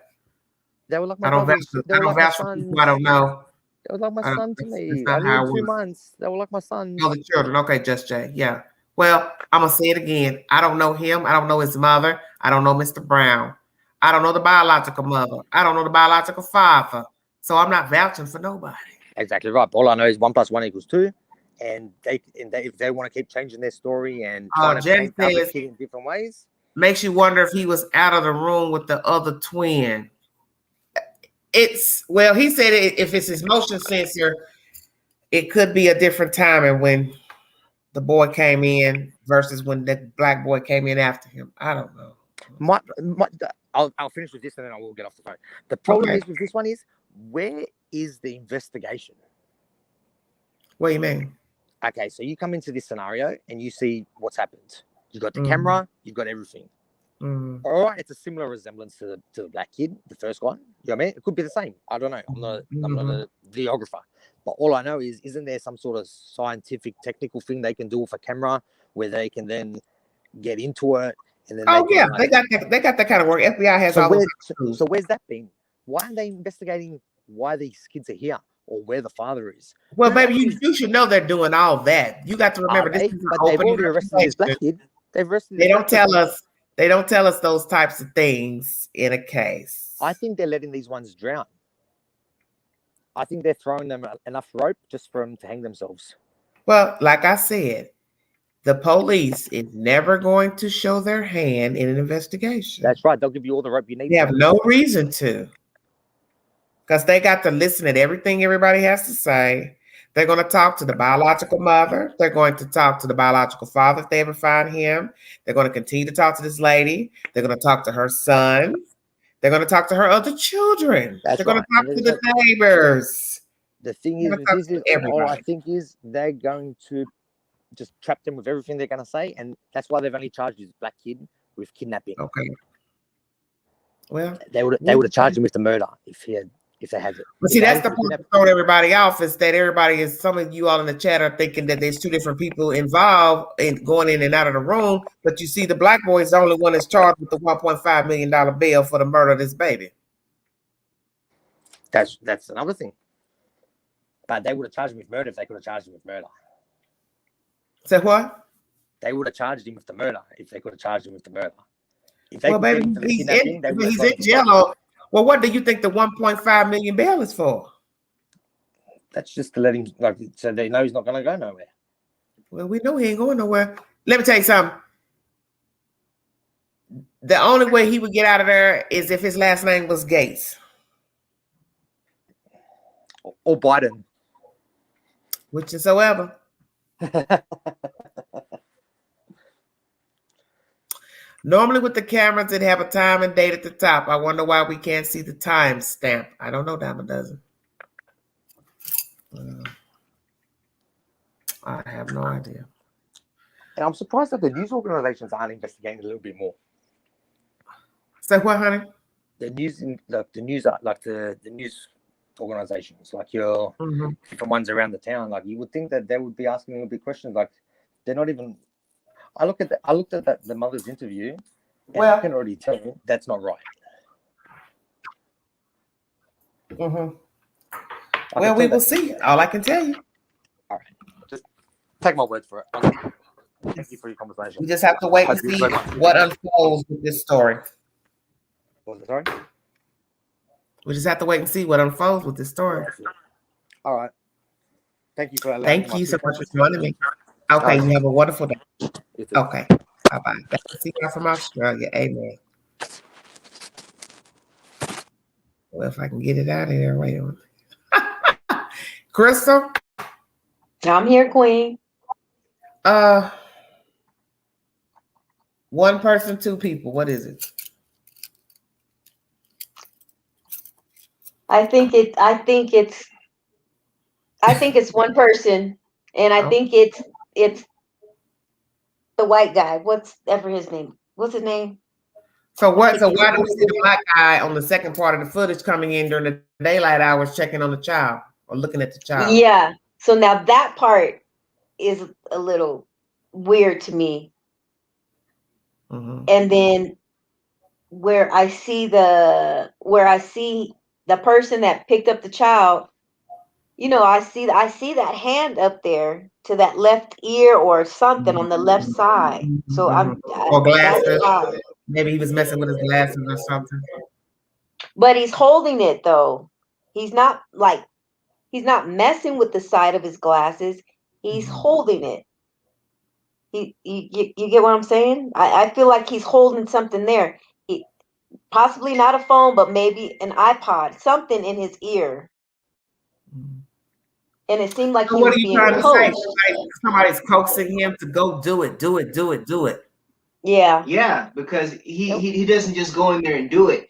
They were like my brothers. I don't vouch for people I don't know. They were like my son to me. I knew 2 months. They were like my son. Oh, the children. Okay, Just Jay. Yeah. Well, I'm gonna say it again. I don't know him. I don't know his mother. I don't know Mr. Brown. I don't know the biological mother. I don't know the biological father. So I'm not vouching for nobody. Exactly right. All I know is 1 + 1 = 2, and if they want to keep changing their story and trying to paint the kid in different ways, makes you wonder if he was out of the room with the other twin. He said if it's his motion sensor, it could be a different timing when the boy came in versus when the black boy came in after him. I don't know. I'll finish with this and then I will get off the phone. The problem is with this one is, where is the investigation? What do you mean? Okay, so you come into this scenario and you see what's happened. You got the camera, you've got everything. All right, it's a similar resemblance to the black kid, the first one. You know what I mean? It could be the same. I don't know. I'm not a videographer. But all I know is, isn't there some sort of scientific, technical thing they can do with a camera where they can then get into it? And then they got that kind of work. FBI has all those. So where's that been? Why aren't they investigating why these kids are here or where the father is? Well, baby, you should know they're doing all that. You got to remember this. But they've already arrested this black kid. They've arrested. They don't tell us. They don't tell us those types of things in a case. I think they're letting these ones drown. I think they're throwing them enough rope just for them to hang themselves. Well, like I said, the police is never going to show their hand in an investigation. That's right. They'll give you all the rope you need. They have no reason to. Because they got to listen to everything everybody has to say. They're going to talk to the biological mother. They're going to talk to the biological father if they ever find him. They're going to continue to talk to this lady. They're going to talk to her son. They're going to talk to her other children. They're going to talk to the neighbors. The thing is, all I think is they're going to just trap them with everything they're going to say. And that's why they've only charged this black kid with kidnapping. Okay. Well, they would have charged him with the murder if they had it. But see, that's the point to throw everybody off, is that some of you all in the chat are thinking that there's two different people involved in going in and out of the room. But you see, the black boy is the only one that's charged with the $1.5 million bail for the murder of this baby. That's another thing. But they would have charged him with murder if they could have charged him with murder. Say what? They would have charged him with the murder if they could have charged him with the murder. Well, baby, he's in jail. Well, what do you think the $1.5 million bail is for? That's just to let him, so they know he's not going to go nowhere. Well, we know he ain't going nowhere. Let me tell you something. The only way he would get out of there is if his last name was Gates. Or Biden. Whichsoever. Normally with the cameras, it have a time and date at the top. I wonder why we can't see the time stamp. I don't know, Diamond doesn't. I have no idea. And I'm surprised that the news organizations aren't investigating a little bit more. Say what, honey? the news organizations, like your different ones around the town, like you would think that they would be asking a big questions. Like they're not even. I looked at the mother's interview, and I can already tell you that's not right. Well, we will see. All I can tell you. All right, just take my word for it. Thank you for your conversation. We just have to wait and see what unfolds with this story. What was it, sorry? We just have to wait and see what unfolds with this story. All right. Thank you for Thank you so much for joining me. Okay, you have a wonderful day. Okay, bye-bye. See you from Australia. Amen. Well, if I can get it out of here, wait a minute. Crystal? I'm here, Queen. One person, two people. What is it? I think it's one person, and I think it's the white guy. What's his name? What's his name? So why do we see the black guy on the second part of the footage coming in during the daylight hours, checking on the child or looking at the child? Yeah. So now that part is a little weird to me. And then where I see the person that picked up the child, I see that hand up there to that left ear or something on the left side. So or glasses. Maybe he was messing with his glasses or something. But he's holding it though. He's not messing with the side of his glasses. He's holding it. You get what I'm saying? I feel like he's holding something there. Possibly not a phone, but maybe an iPod, something in his ear. And it seemed like he was being coached. Somebody's coaxing him to go do it. Yeah. Yeah, because he doesn't just go in there and do it.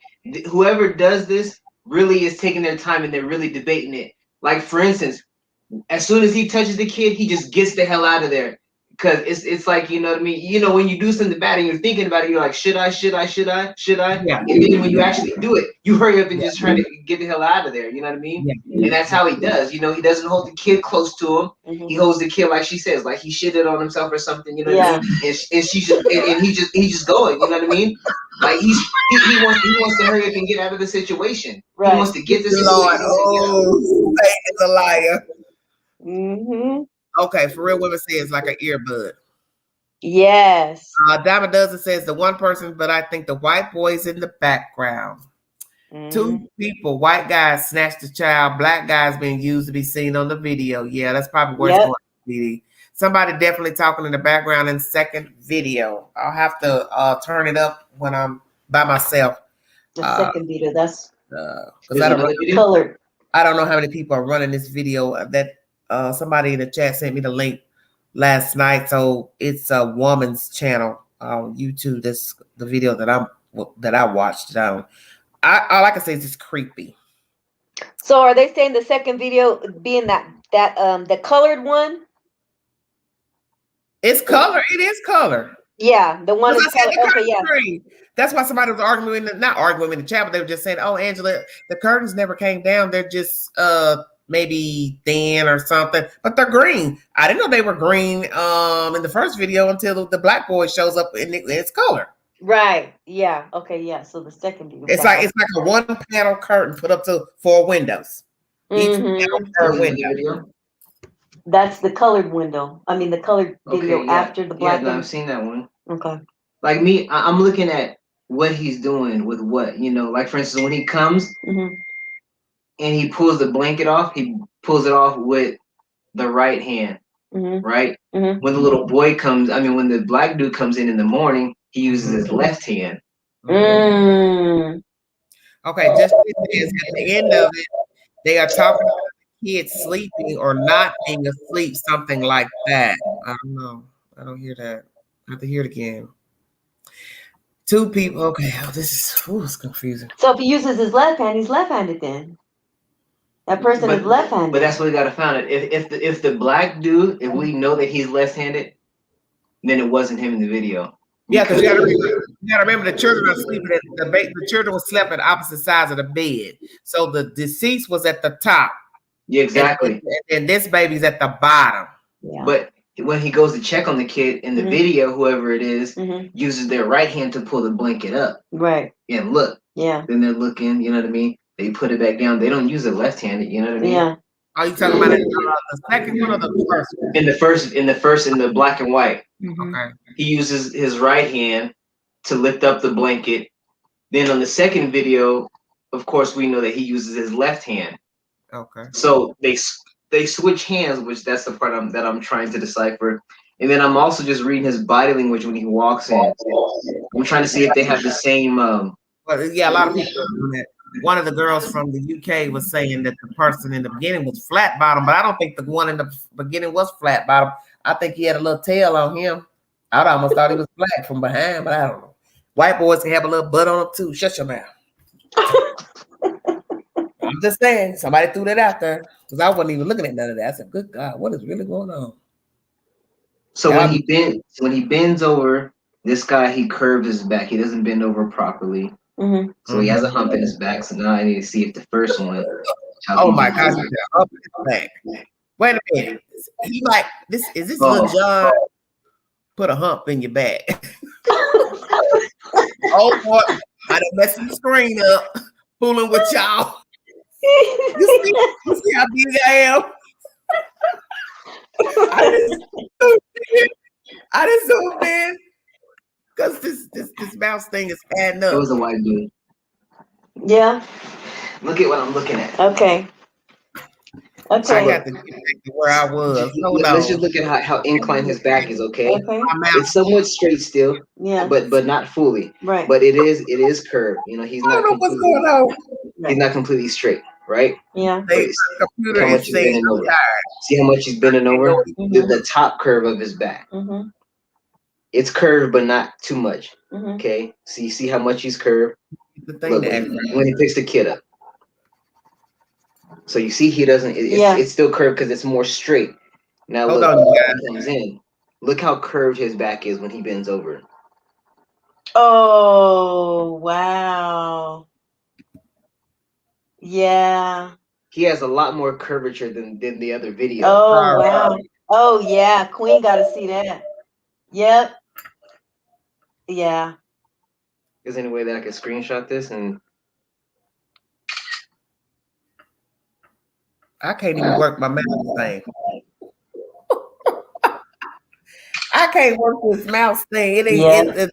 Whoever does this really is taking their time and they're really debating it. Like, for instance, as soon as he touches the kid, he just gets the hell out of there. Because it's like, you know what I mean? When you do something bad and you're thinking about it, you're like, should I? Yeah. And then when you actually do it, you hurry up and just try to get the hell out of there. You know what I mean? Yeah. And that's how he does. He doesn't hold the kid close to him. He holds the kid, like she says, like he shitted on himself or something. You know what I mean? And she's just, and he's just going. You know what I mean? Like he wants to hurry up and get out of the situation. Right. He wants to get the situation. Oh, Satan's a liar. Mm-hmm. Okay, for real women say it's like an earbud. Yes. Diamond Dozen says the one person, but I think the white boy's in the background. Two people, white guys snatched the child, black guys being used to be seen on the video. Yeah, that's probably where it's going. Somebody definitely talking in the background in the second video. I'll have to turn it up when I'm by myself. The second video, that's because I don't know colored. I don't know how many people are running this video. That somebody in the chat sent me the link last night. So it's a woman's channel on YouTube. That's the video that I watched. All I can say is it's creepy. So are they saying the second video being that the colored one? It's color. It is color. Yeah, the one is colored. Okay, yeah. That's why somebody was not arguing in the chat, but they were just saying, "Oh, Angela, the curtains never came down. They're just maybe thin or something, but they're green." I didn't know they were green in the first video until the black boy shows up in its color. Right. Yeah. Okay. Yeah. So the second video. It's like a one panel curtain put up to 4 windows. Each panel per window. That's the colored window. I mean the colored video after the black. Yeah, I've seen that one. Okay. Like me, I'm looking at what he's doing with what, like for instance, when he comes and he pulls the blanket off, he pulls it off with the right hand, right? When the little boy comes, when the black dude comes in the morning, he uses his left hand. Okay, just at the end of it, they are talking about the kid sleeping or not being asleep, something like that. I don't know. I don't hear that. I have to hear it again. Two people. Okay, it's confusing. So if he uses his left hand, he's left-handed then. That person is left-handed. But that's what we gotta find out. If the black dude, if we know that he's left-handed, then it wasn't him in the video. Yeah, because you gotta remember the children are sleeping at the children were slept at opposite sides of the bed. So the deceased was at the top. Yeah, exactly. And this baby's at the bottom. Yeah. But when he goes to check on the kid in the video, whoever it is uses their right hand to pull the blanket up. Right. And look. Yeah. Then they're looking, you know what I mean? They put it back down. They don't use it left-handed, you know what I mean? Yeah. Are you talking about the second one or the first one? In the black and white. Okay. He uses his right hand to lift up the blanket. Then on the second video, of course, we know that he uses his left hand. Okay. So they switch hands, which that's the part that I'm trying to decipher. And then I'm also just reading his body language when he walks in. I'm trying to see if they have the same. Well, yeah, a lot of people are doing that. One of the girls from the UK was saying that the person in the beginning was flat bottom, but I don't think the one in the beginning was flat bottom. I think he had a little tail on him. I almost thought he was black from behind, but I don't know. White boys can have a little butt on them too. Shut your mouth. I'm just saying, somebody threw that out there because I wasn't even looking at none of that. I said, "Good God, what is really going on?" So when he bends over, this guy he curves his back. He doesn't bend over properly. So he has a hump in his back. So now I need to see if the first one. Oh my gosh, hump in his back. Wait a minute. He like this? Is this little John? Put a hump in your back. Oh boy, I done messed the screen up, fooling with y'all. You see how big I am? I didn't zoom in because this mouse thing is adding up. It was a white dude. Yeah. Look at what I'm looking at. Okay. I got to get back to where I was. Let's just look at how inclined his back is. Okay. It's somewhat straight still. Yeah. But not fully. Right. But it is curved. You know, he's not. What's going on? He's not completely straight, right? Yeah. Computer is saying I'm tired. See how much he's bending over? The top curve of his back. It's curved, but not too much. Okay. So you see how much he's curved? The thing Look, when he picks the kid up. So you see he doesn't. It's still curved because it's more straight. Now Hold look, on, you guys. he comes in. Look how curved his back is when he bends over. Oh wow. Yeah. He has a lot more curvature than the other video. Oh wow. Oh yeah, Queen got to see that. Yep. Yeah. Is there any way that I can screenshot this and? I can't even work my mouse thing. I can't work this mouse thing. It ain't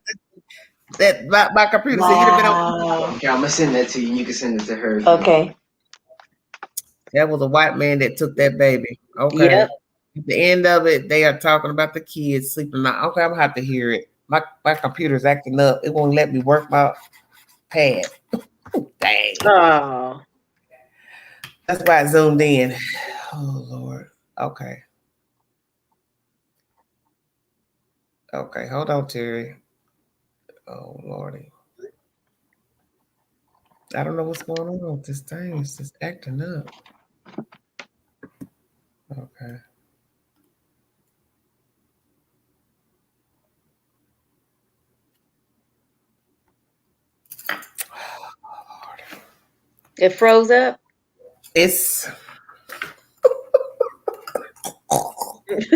that my computer said you'd have been on. Okay, I'm gonna send that to you. You can send it to her. Okay. That was a white man that took that baby. Okay. Yep. At the end of it, they are talking about the kids sleeping. Okay, I'm gonna have to hear it. My computer's acting up. It won't let me work my pad. Dang. Oh. That's why I zoomed in. Oh Lord. Okay. Okay, hold on, Terry. Oh Lordy. I don't know what's going on with this thing. It's just acting up. Okay. It froze up. It's it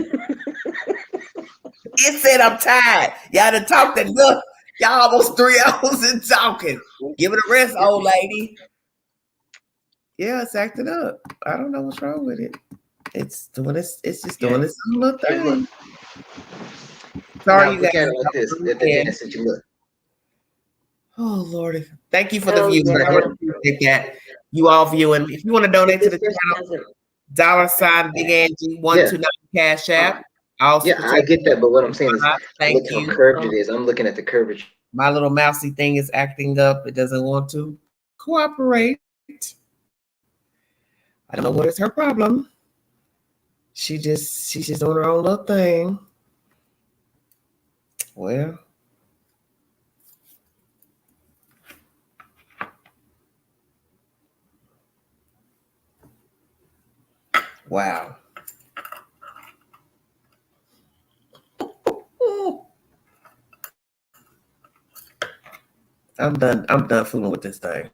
said I'm tired. Y'all done talked enough. Y'all almost 3 hours in talking. Give it a rest, old lady. Yeah, it's acting up. I don't know what's wrong with it. It's doing this. It's just doing this little thing. Sorry, you look at it like this. At the end, since you look. Oh Lordy! Thank you for the views. I appreciate that. You all viewing. If you want to donate to the channel, $, Big Angie 129 Cash App. Yeah, I get that, but what I'm saying is, thank look you. How curved it is. I'm looking at the curvature. My little mousy thing is acting up. It doesn't want to cooperate. I don't know what is her problem. She's just doing her own little thing. Well. Wow. I'm done. I'm done fooling with this thing.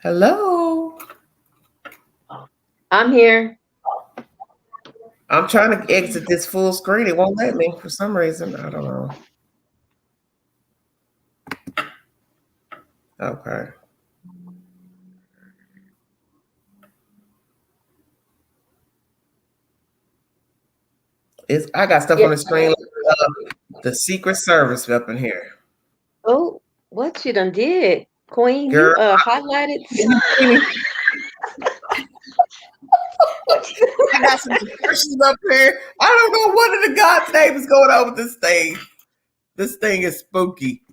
Hello. I'm here. I'm trying to exit this full screen. It won't let me for some reason. I don't know. Okay. I got stuff on the screen like the Secret Service up in here. Oh, what you done did, Queen? Girl, you highlighted. I got some questions up here. I don't know what in the God's name is going on with this thing. This thing is spooky.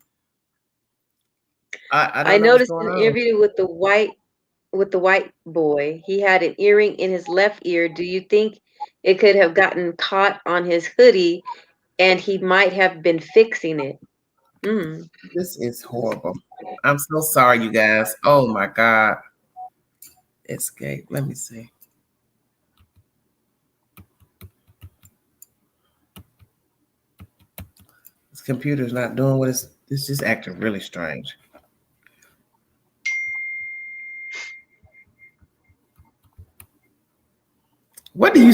I noticed an interview with the white boy. He had an earring in his left ear. Do you think it could have gotten caught on his hoodie and he might have been fixing it? This is horrible. I'm so sorry, you guys. Oh my God. Escape. Let me see. This computer's not doing what it's just acting really strange. What do you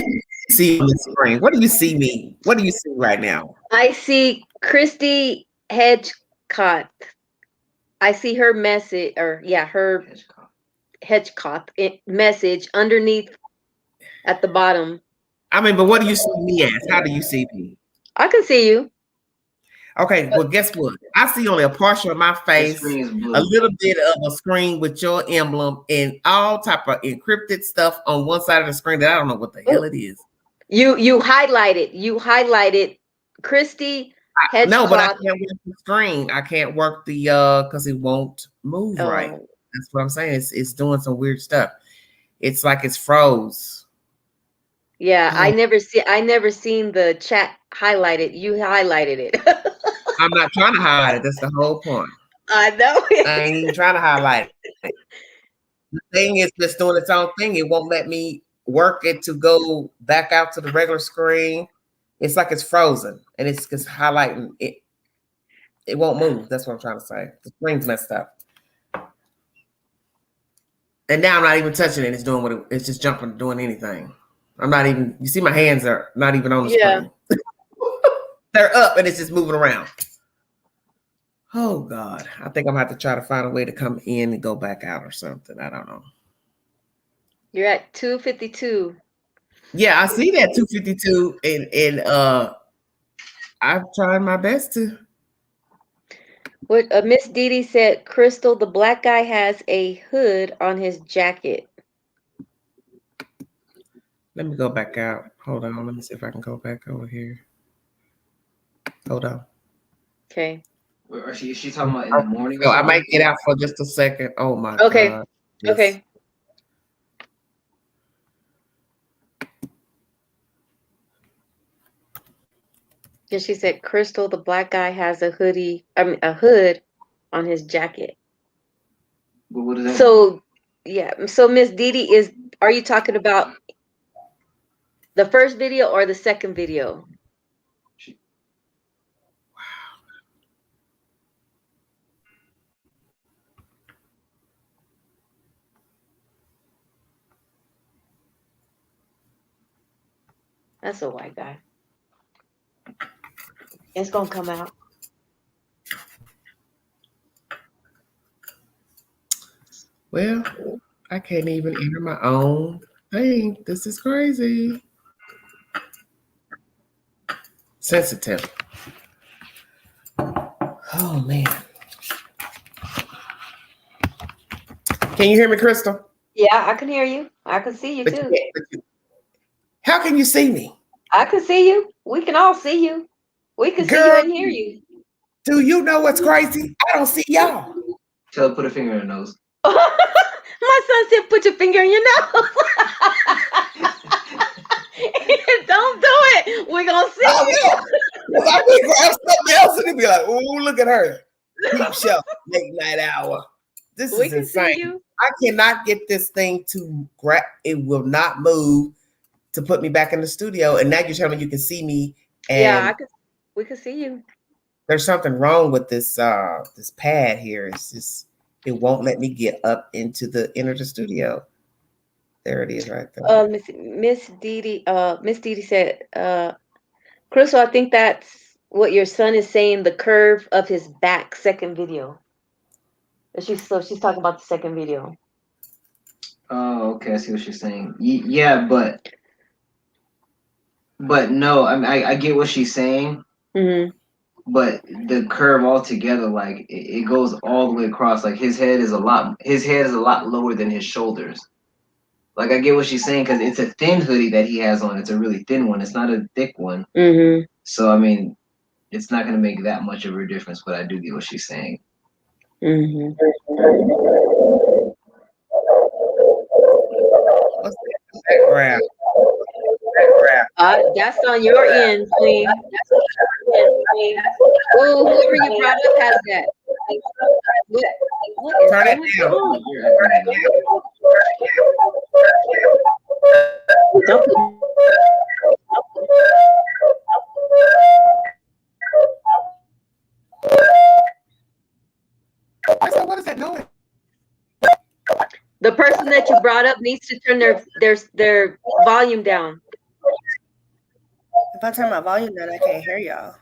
see on the screen? What do you see me? What do you see right now? I see Christy Hedgecott. I see her message, her Hedgecott message underneath at the bottom. I mean, but what do you see me as? How do you see me? I can see you. Okay, well, guess what? I see only a portion of my face, a little bit of a screen with your emblem, and all type of encrypted stuff on one side of the screen that I don't know what the hell it is. You highlighted Christy Hedgecott. No, but I can't work the screen. I can't work the because it won't move right. That's what I'm saying. It's doing some weird stuff. It's like it's froze. Yeah, I never seen the chat highlighted. You highlighted it. I'm not trying to highlight it. That's the whole point. I know. I ain't even trying to highlight it. The thing is just doing its own thing. It won't let me work it to go back out to the regular screen. It's like it's frozen and it's just highlighting it. It won't move. That's what I'm trying to say. The screen's messed up. And now I'm not even touching it. It's doing what it's just jumping, doing anything. I'm not even, you see my hands are not even on the screen. They're up and it's just moving around. Oh God. I think I'm gonna have to try to find a way to come in and go back out or something. I don't know. You're at 252. Yeah, I see that 252 and I've tried my best to. What Miss Didi said, Crystal, the black guy has a hood on his jacket. Let me go back out. Hold on. Let me see if I can go back over here. Hold on. Okay. Is she talking about in the morning? So I might get out for just a second. Oh my God. Yes. Okay. Yeah, she said, Crystal, the black guy has a hood on his jacket. But what is that? So, yeah. So Miss Didi, are you talking about the first video or the second video? That's a white guy. It's gonna come out. Well, I can't even enter my own thing. This is crazy. Sensitive. Oh man. Can you hear me, Crystal? Yeah, I can hear you. I can see you too. How can you see me? I can see you. We can all see you. We can see you and hear you. Do you know what's crazy? I don't see y'all. Tell her put a finger in her nose. My son said, put your finger in your nose. Don't do it. We're going to see you. I would grab something else and be like, oh, look at her. Peep show, late night hour. This is insane. I cannot get this thing to grab. It will not move to put me back in the studio. And now you're telling me you can see me And we could see you. There's something wrong with this this pad here. It's just it won't let me get up into the studio. There it is right there. Miss Dee Dee said, Crystal, I think that's what your son is saying, the curve of his back, second video. She's talking about the second video. Oh, okay. I see what she's saying. Yeah, but no, I get what she's saying. Mm-hmm. But the curve altogether, like it goes all the way across. Like his head is a lot lower than his shoulders. Like I get what she's saying because it's a thin hoodie that he has on. It's a really thin one. It's not a thick one. Mm-hmm. So I mean, it's not gonna make that much of a difference. But I do get what she's saying. Mm-hmm. What's that background? That's on your end, Queen. Oh, whoever you brought up has that. What is Turn it down. What is that noise? The person that you brought up needs to turn their volume down. If I turn my volume down, I can't hear y'all.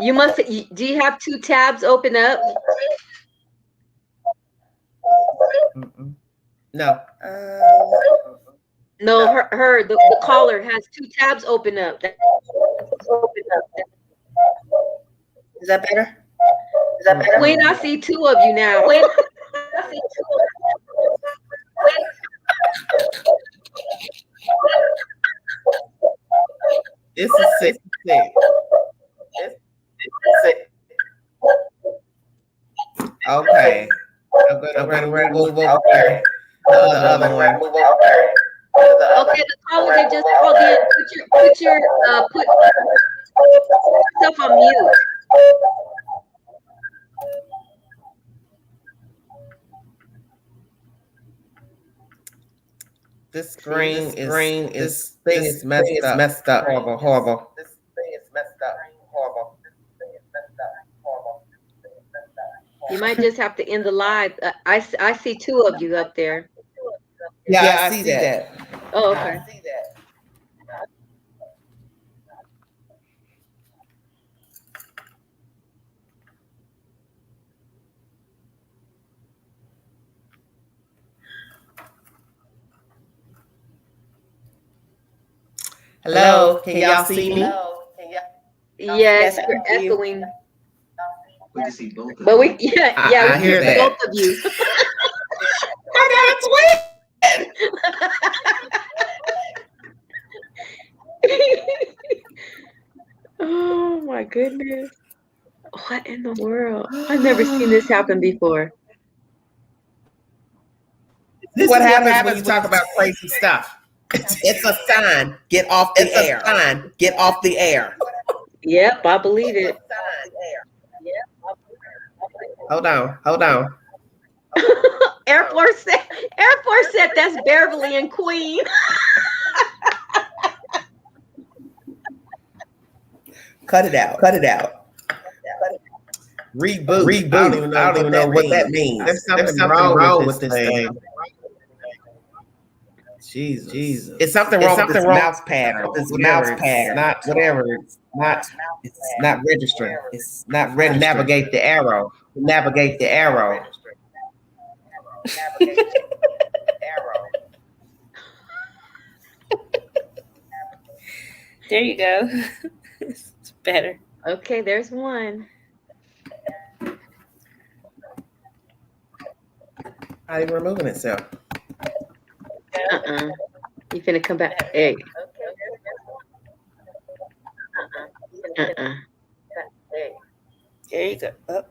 You must. Do you have two tabs open up? No. No, the caller has two tabs open up. Is that better? Queen, I see two of you now. It's a 66. Okay. I'm gonna move over there. The other one. Okay, the caller that just called in, put yourself on mute. This screen is messed up. Horrible. This thing is messed up. Horrible. You might just have to end the live. I see two of you up there. Yeah, I see that. Oh, okay. I see that. Hello, can y'all see me? Yes, you're echoing. We can see both. But we we I hear that. both of you. I got a twin. Oh my goodness. What in the world? I've never seen this happen before. This is what happens when you talk about crazy stuff. It's a sign. Get off the air. Sign. Get off the air. Yep, I believe it. Hold on. Air Force said that's Beverly and Queen. Cut it out. Reboot. I don't even know what that means. There's something wrong with this thing. Jesus. It's something wrong with this mouse pad or this mouse pad. Not whatever. It's not registering. It's not registering. Navigate the arrow. There you go. It's better. Okay, there's one. Not even removing itself. You finna come back. Hey. There you go. Oh.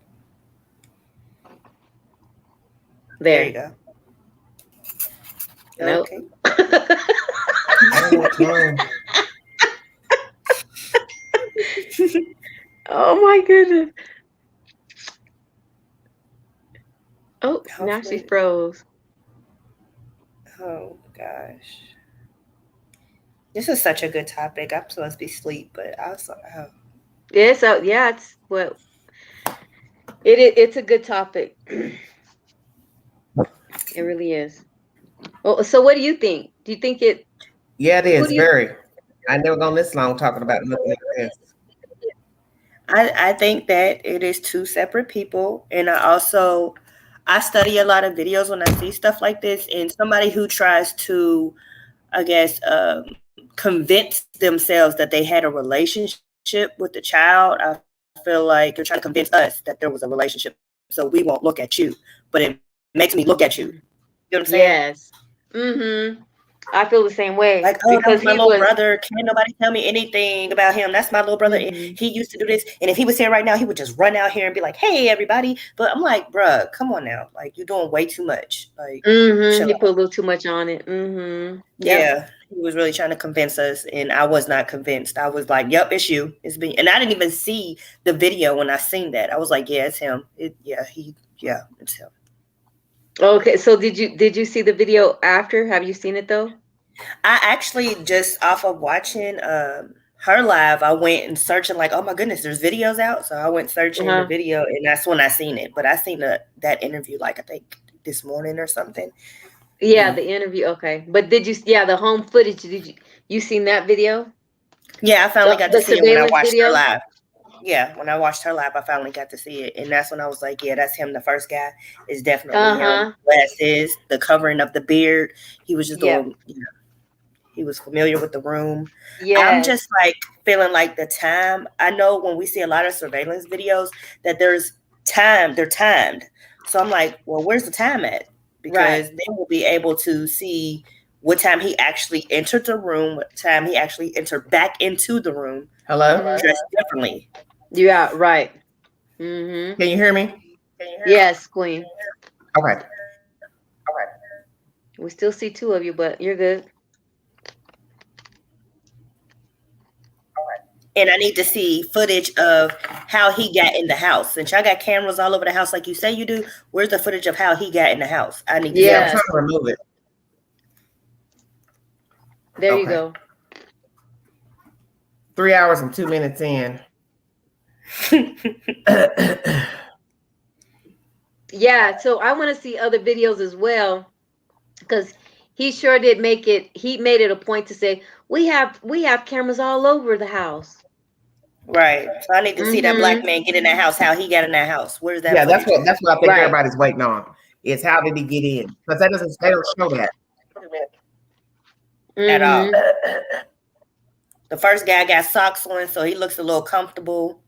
There you go. Nope. Okay. Oh my goodness. Oh, now she froze. Oh gosh. This is such a good topic. I'm supposed to be asleep, but I was like, oh. Yeah, so yeah, it's what it's a good topic. It really is. Well, so what do you think? Do you think it? Yeah, it is very. I never gone this long talking about nothing like this. I think that it is two separate people, and I study a lot of videos when I see stuff like this, and somebody who tries to, I guess, convince themselves that they had a relationship with the child. I feel like you're trying to convince us that there was a relationship, so we won't look at you, but it makes me look at you. You know what I'm saying? Yes. Mm-hmm. I feel the same way. Like, oh, because my little brother, can't nobody tell me anything about him. That's my little brother. Mm-hmm. He used to do this. And if he was here right now, he would just run out here and be like, hey, everybody. But I'm like, bruh, come on now. Like, you're doing way too much. Like, he put a little too much on it. Mm-hmm. Yep. Yeah. He was really trying to convince us. And I was not convinced. I was like, yep, it's you. It's me. And I didn't even see the video when I seen that. I was like, yeah, it's him. It's him. Okay. So did you see the video after? Have you seen it though? I actually just off of watching her live, I went and searching like, oh my goodness, there's videos out. So I went searching the video, and that's when I seen it. But I seen that interview like I think this morning or something. Yeah, the interview. Okay, but did you? Yeah, the home footage. Did you seen that video? Yeah, I finally got to see it when I watched her live. Yeah, when I watched her live, I finally got to see it, and that's when I was like, yeah, that's him. The first guy is definitely him. Glasses, the covering of the beard. He was just doing. He was familiar with the room. Yeah, I'm just like feeling like the time. I know when we see a lot of surveillance videos that there's time. They're timed. So I'm like, well, where's the time at? Because then we'll be able to see what time he actually entered the room, what time he actually entered back into the room. Hello? Dressed differently. Yeah, right. Mm-hmm. Can you hear me? Yes, Queen. Okay. We still see two of you, but you're good. And I need to see footage of how he got in the house. Since y'all got cameras all over the house like you say you do, where's the footage of how he got in the house? I need to see. I'm trying to remove it. There you go. 3 hours and 2 minutes in. Yeah, so I want to see other videos as well, because he sure did make it. He made it a point to say we have cameras all over the house. Right. So I need to see that black man get in that house. How he got in that house? Where's that? Yeah, that's what I think everybody's waiting on. Is how did he get in? Because they don't show that at all. The first guy got socks on, so he looks a little comfortable.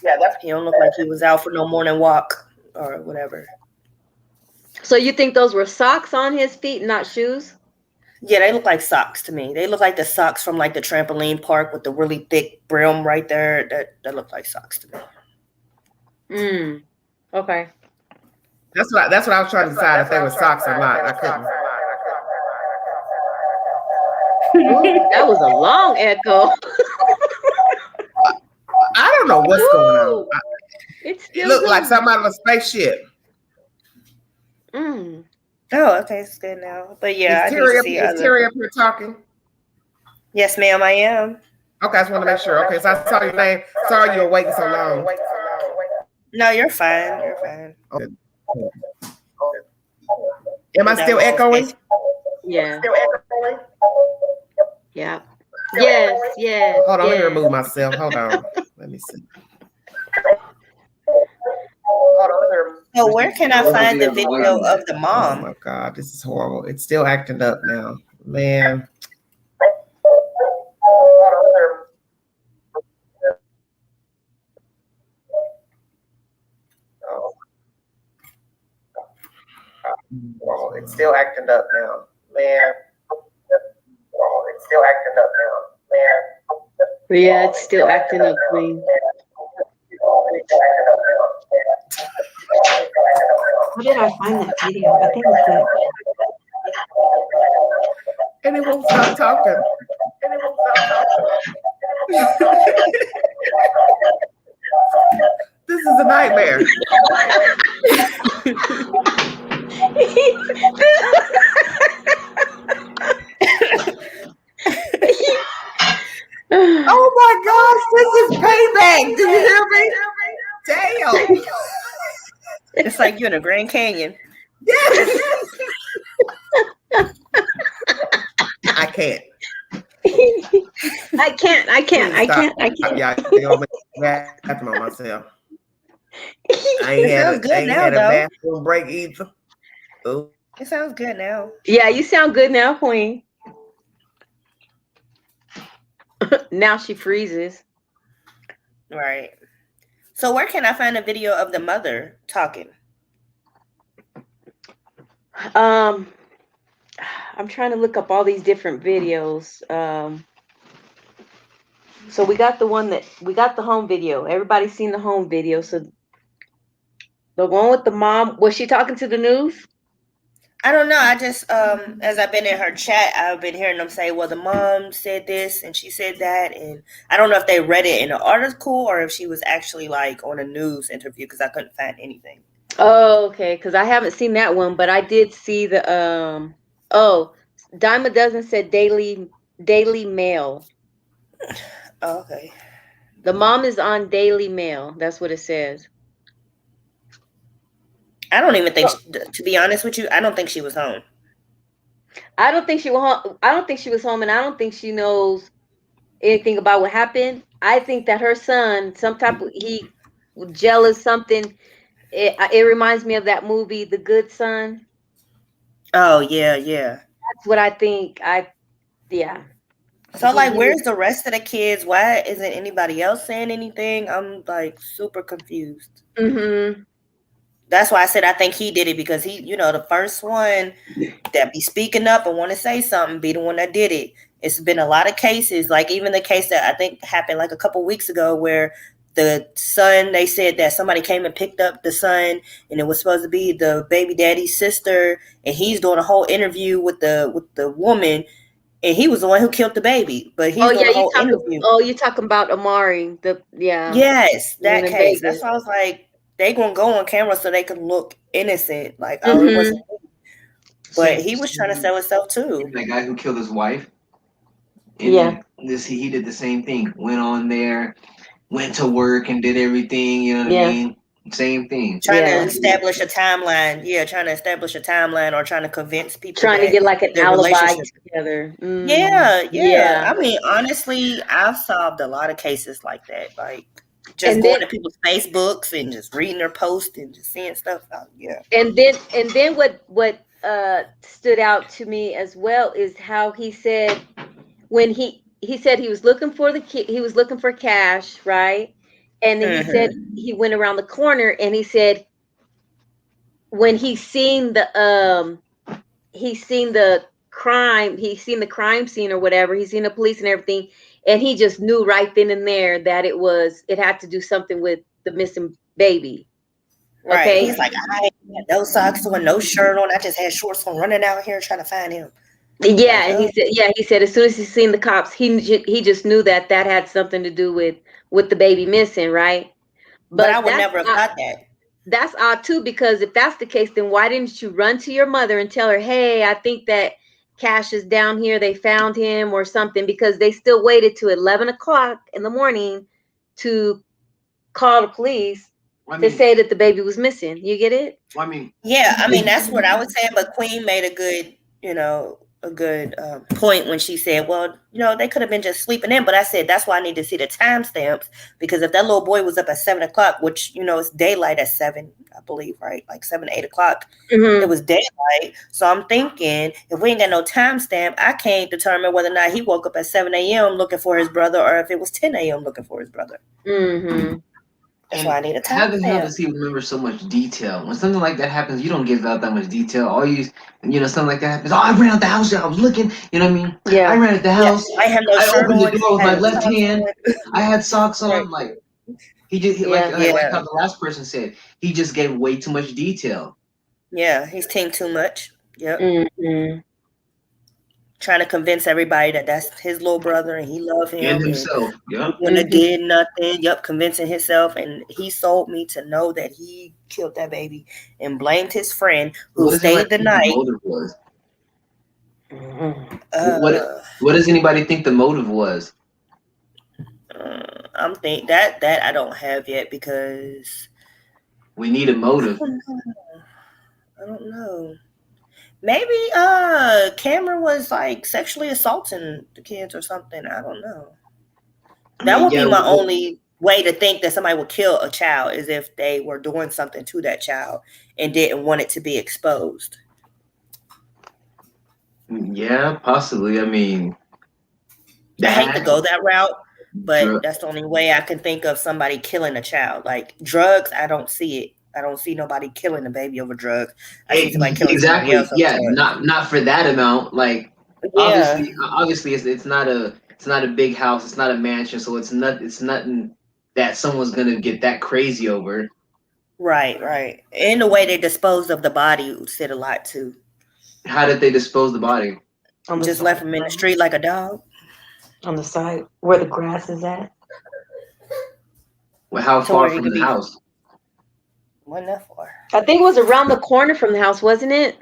Yeah, he don't look like he was out for no morning walk or whatever. So you think those were socks on his feet, not shoes? Yeah, they look like socks to me. They look like the socks from like the trampoline park with the really thick brim right there. That look like socks to me. Okay. That's what I was trying to decide if they were socks or not. I couldn't. Ooh, that was a long echo. I don't know what's going on. It still looked like something out of a spaceship. Oh, okay, it's good now. But yeah, is Terry up here talking? Yes, ma'am, I am. Okay, I just want to make sure. Okay, so I saw your name. Sorry you were waiting so long. No, you're fine. You're fine. Okay. Am I still echoing? Yeah. Yeah. Yes. Hold on, let me remove myself. Hold on. Let me see. So where can I find the video of the mom? Oh my God, this is horrible. It's still acting up now, man. Oh, it's still acting up now, man. Oh, it's still acting up now, man. Yeah, it's still acting up, Queen. How did I find that video? I think it's that. And it won't stop talking. This is a nightmare. Oh my gosh, this is payback. Do you hear me? Damn. It's like you're in a Grand Canyon. Yes. I can't. I can't. Yeah, I go make the bathroom on myself. I ain't had a bathroom break either. Ooh. It sounds good now. Yeah, you sound good now, Queen. Now she freezes. Right. So where can I find a video of the mother talking? I'm trying to look up all these different videos. So we got the home video. Everybody's seen the home video. So the one with the mom, was she talking to the news? I don't know. I just, as I've been in her chat, I've been hearing them say, well, the mom said this and she said that. And I don't know if they read it in an article or if she was actually like on a news interview because I couldn't find anything. Oh, okay. Because I haven't seen that one, but I did see the, Dime a Dozen said Daily Mail. Oh, okay. The mom is on Daily Mail. That's what it says. I don't even think, to be honest with you, I don't think she was home. I don't think she was home. I don't think she was home, and I don't think she knows anything about what happened. I think that her son, he jealous something. It reminds me of that movie, The Good Son. Oh yeah, yeah. That's what I think. Yeah. So like, where's the rest of the kids? Why isn't anybody else saying anything? I'm like super confused. Mm-hmm. That's why I said I think he did it because he, the first one that be speaking up and want to say something be the one that did it. It's been a lot of cases, like even the case that I think happened like a couple weeks ago where the son, they said that somebody came and picked up the son and it was supposed to be the baby daddy's sister, and he's doing a whole interview with the woman, and he was the one who killed the baby. But he's doing a whole interview. Oh, you're talking about Amari. Yes, that case. Vegas. That's why I was like, they gonna go on camera so they can look innocent, like it wasn't. But he was trying to sell himself too. That guy who killed his wife. And he did the same thing. Went on there, went to work and did everything. You know what I mean? Same thing. Trying to establish a timeline. Yeah, trying to establish a timeline or trying to convince people. Trying to get like an alibi together. Yeah. I mean, honestly, I've solved a lot of cases like that. Like. Just going to people's Facebooks and just reading their posts and just seeing stuff out. Yeah. And then what stood out to me as well is how he said when he said he was looking for he was looking for cash, right? And then he said he went around the corner and he said when he seen the crime scene or whatever, he's seen the police and everything. And he just knew right then and there that it had to do something with the missing baby. Right. Okay? He's like, I had no socks on, no shirt on. I just had shorts on, running out here trying to find him. Yeah, and he said as soon as he seen the cops, he just knew that had something to do with the baby missing, right? But I would never have thought that. That's odd too, because if that's the case, then why didn't you run to your mother and tell her, hey, I think that Cash is down here, they found him or something, because they still waited to 11 o'clock in the morning to call the police to say that the baby was missing. You get it? That's what I was saying, but Queen made a good, point when she said, well, they could have been just sleeping in. But I said, that's why I need to see the timestamps, because if that little boy was up at 7 o'clock, which, it's daylight at 7, I believe, right? Like 7, 8 o'clock, it was daylight. So I'm thinking, if we ain't got no timestamp, I can't determine whether or not he woke up at 7 a.m. looking for his brother or if it was 10 a.m. looking for his brother. That's why I need a timestamp. How the hell does he remember so much detail? When something like that happens, you don't give out that much detail. All something like that happens. Oh, I ran out the house. I was looking. You know what I mean? Yeah. I ran out the house. I had no shirt opened on, the door with my left hand. I had socks on. Like like how the last person said, he just gave way too much detail. Yeah, he's taking too much. Yep. Trying to convince everybody that that's his little brother and he loved him. And himself. Yep. When it did nothing. Yep. Convincing himself. And he sold me to know that he killed that baby and blamed his friend who stayed the night. What does anybody think the motive was? I'm think that I don't have yet because we need a motive. I don't know. Maybe Cameron was like sexually assaulting the kids or something. I don't know. That would be my only way to think that somebody would kill a child is if they were doing something to that child and didn't want it to be exposed. Yeah, possibly. I mean, I hate to go that route, but that's the only way I can think of somebody killing a child. Like drugs, I don't see it. I don't see nobody killing a baby over drugs. I see somebody killing somebody else over drugs. Not for that amount. Like obviously, it's not a big house. It's not a mansion, so it's nothing that someone's gonna get that crazy over. Right. And the way they disposed of the body said a lot too. How did they dispose the body? Just left him in the street like a dog. On the side where the grass is at. Well, how far from the house? Wasn't that far? I think it was around the corner from the house, wasn't it?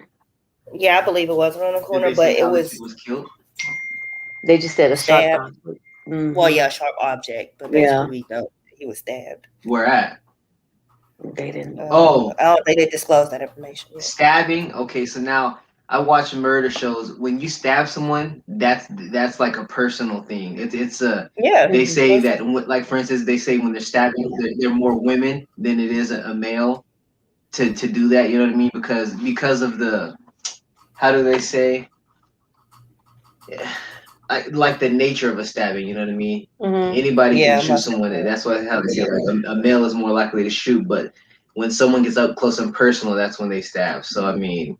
Yeah, I believe it was around the corner, but it was killed. They just said a sharp object. Well, yeah, a sharp object, but basically we know he was stabbed. Where at? They didn't. I don't think they disclosed that information yet. Stabbing. Okay, so now I watch murder shows. When you stab someone, that's like a personal thing. It's a They say that, like for instance, they say when they're stabbing, they're more women than it is a male to do that. You know what I mean? Because of the, how do they say? Yeah. Like the nature of a stabbing, you know what I mean? Mm-hmm. Anybody can shoot someone. That's why how they say like a male is more likely to shoot, but when someone gets up close and personal, that's when they stab. So I mean,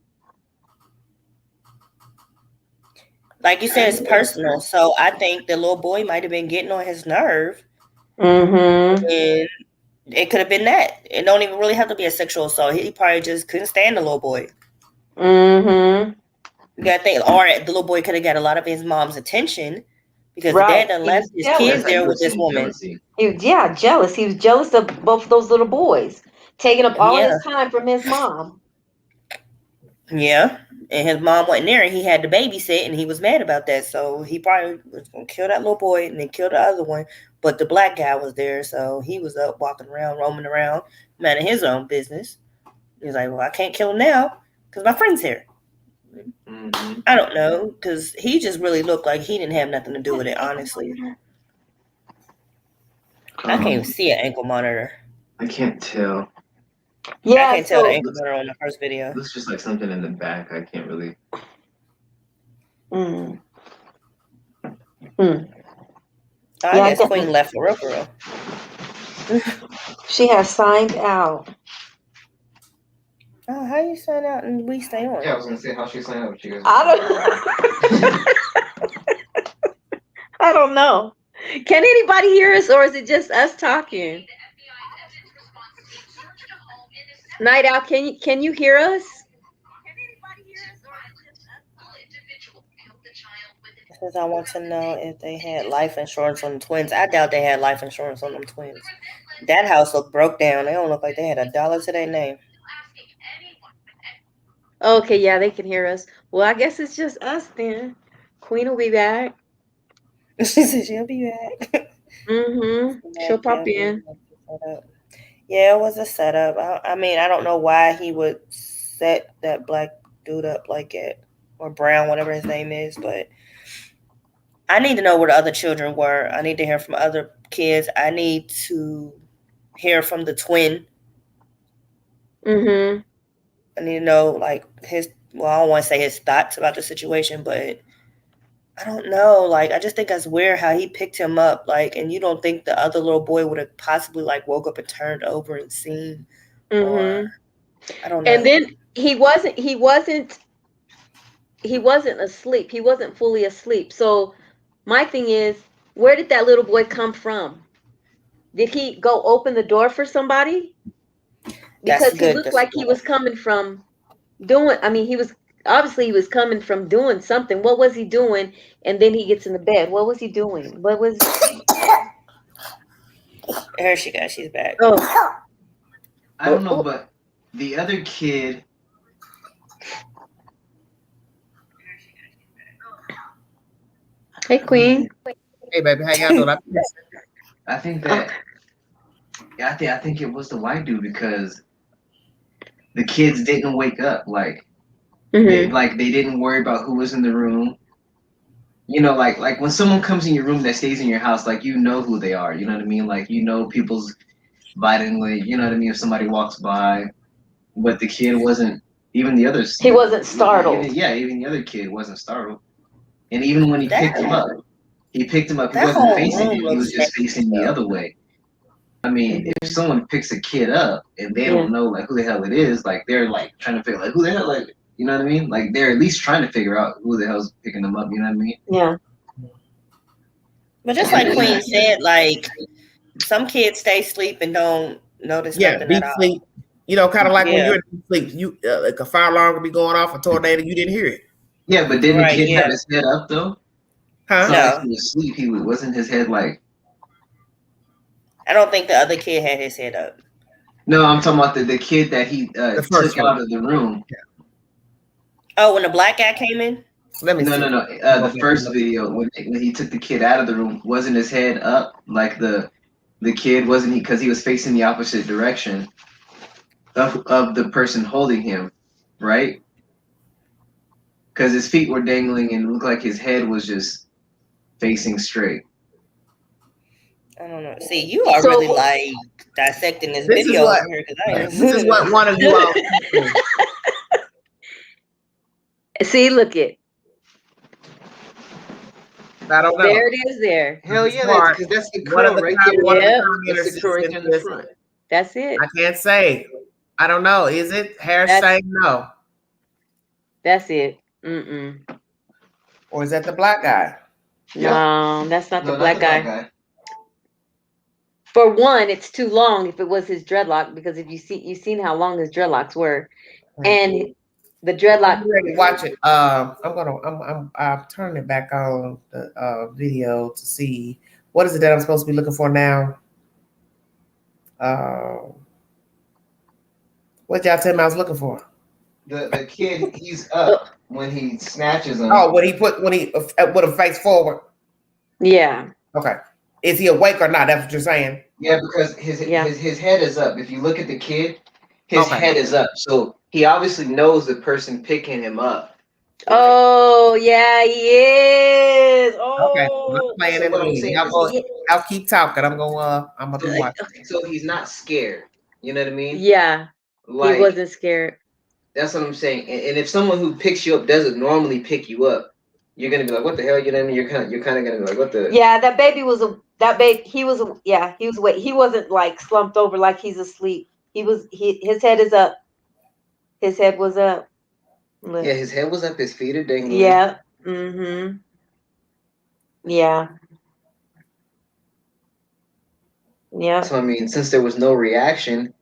like you said, it's personal. So I think the little boy might have been getting on his nerve, and it could have been that. It don't even really have to be a sexual assault. He probably just couldn't stand the little boy. You gotta think, or the little boy could have got a lot of his mom's attention because the dad done left his kids there with this woman. Jealous. He was jealous of both of those little boys, taking up all his time from his mom. Yeah, and his mom wasn't there, and he had to babysit, and he was mad about that. So he probably was gonna kill that little boy and then kill the other one. But the black guy was there, so he was up walking around, roaming around, minding his own business. He was like, "Well, I can't kill him now because my friend's here." I don't know, because he just really looked like he didn't have nothing to do with it, honestly. I can't even see an ankle monitor. I can't tell. Yeah, I can't tell the ankle monitor on the first video. It looks just like something in the back. I can't really. I guess Queen left for real. She has signed out. Oh, how you sign out and we stay on? Yeah, I was gonna say how she signed out. I don't know. Can anybody hear us, or is it just us talking? Night Owl, can you hear us? Because I want to know if they had life insurance on the twins. I doubt they had life insurance on them twins. That house looked broke down. They don't look like they had $1 to their name. Okay, yeah, they can hear us. Well, I guess it's just us then. Queen will be back. She said she'll be back. She'll pop in. Yeah, it was a setup. I mean, I don't know why he would set that black dude up like it, or Brown, whatever his name is, but I need to know where the other children were. I need to hear from other kids. I need to hear from the twin. I need to know, like, I don't want to say his thoughts about the situation, but I don't know. Like, I just think that's weird how he picked him up. Like, and you don't think the other little boy would have possibly, like, woke up and turned over and seen. Or, I don't know. And then he wasn't asleep. He wasn't fully asleep. So my thing is, where did that little boy come from? Did he go open the door for somebody? Because he looked like he was coming from he was coming from doing something. What was he doing? And then he gets in the bed. What was he doing? What was... There she goes. She's back. Oh. I don't know, but the other kid... Hey, Queen. Hey, baby. How y'all doing? I think that. I think it was the white dude because the kids didn't wake up. Like, they didn't worry about who was in the room. You know, like when someone comes in your room that stays in your house, like you know who they are. You know what I mean? Like you know people's body language. You know what I mean? If somebody walks by, but the kid wasn't. Even the others. He wasn't startled. Even the other kid wasn't startled. And even when he picked him up, he wasn't facing him. He was just facing the other way. I mean, if someone picks a kid up and they don't know like who the hell it is, like they're like trying to figure like who the hell, like, you know what I mean? Like they're at least trying to figure out who the hell's picking them up. You know what I mean? Yeah. But just like Queen said, like some kids stay asleep and don't notice nothing at all. Sleep. You know, kind of like when you're in sleep, you like a fire alarm could be going off, a tornado, you didn't hear it. Yeah, but didn't the kid have his head up though? Huh? No. He was asleep. Wasn't his head like? I don't think the other kid had his head up. No, I'm talking about the kid that he took out of the room. Yeah. Oh, when the black guy came in? Let me see. No. The first video when he took the kid out of the room, wasn't his head up? Like the kid wasn't he? Because he was facing the opposite direction of the person holding him, right? Because his feet were dangling and it looked like his head was just facing straight. I don't know. See, you are really like dissecting this video over here. This is what one of you all. See, look it. I don't know. There it is. There. Hell yeah, because that's the curl right there. That's the curl right in the front. That's it. I can't say. I don't know. Is it hair saying no? That's it. Or is that the black guy? No, that's not the black guy. For one, it's too long if it was his dreadlock, because if you've seen how long his dreadlocks were. And the dreadlock. Watch it. I'm turning it back on the video to see what is it that I'm supposed to be looking for now. What y'all tell me I was looking for? The kid, he's up when he snatches him. Oh, when he put him face forward. Yeah. Okay. Is he awake or not? That's what you're saying. Yeah, because his head is up. If you look at the kid, his head is up. So he obviously knows the person picking him up. Oh yeah, he is. Oh, okay. I'm playing in the meeting. I'll keep talking. I'm gonna be watching. So he's not scared. You know what I mean? Yeah. Like, he wasn't scared. That's what I'm saying. And if someone who picks you up doesn't normally pick you up, you're gonna be like, "What the hell?" You know what I mean? You're kind of gonna be like, "What the?" Yeah, that baby was he was awake. He wasn't like slumped over like he's asleep. His head is up. His head was up. Look. Yeah, his head was up. His feet are dangling. Yeah. Yeah. Yeah. So I mean, since there was no reaction,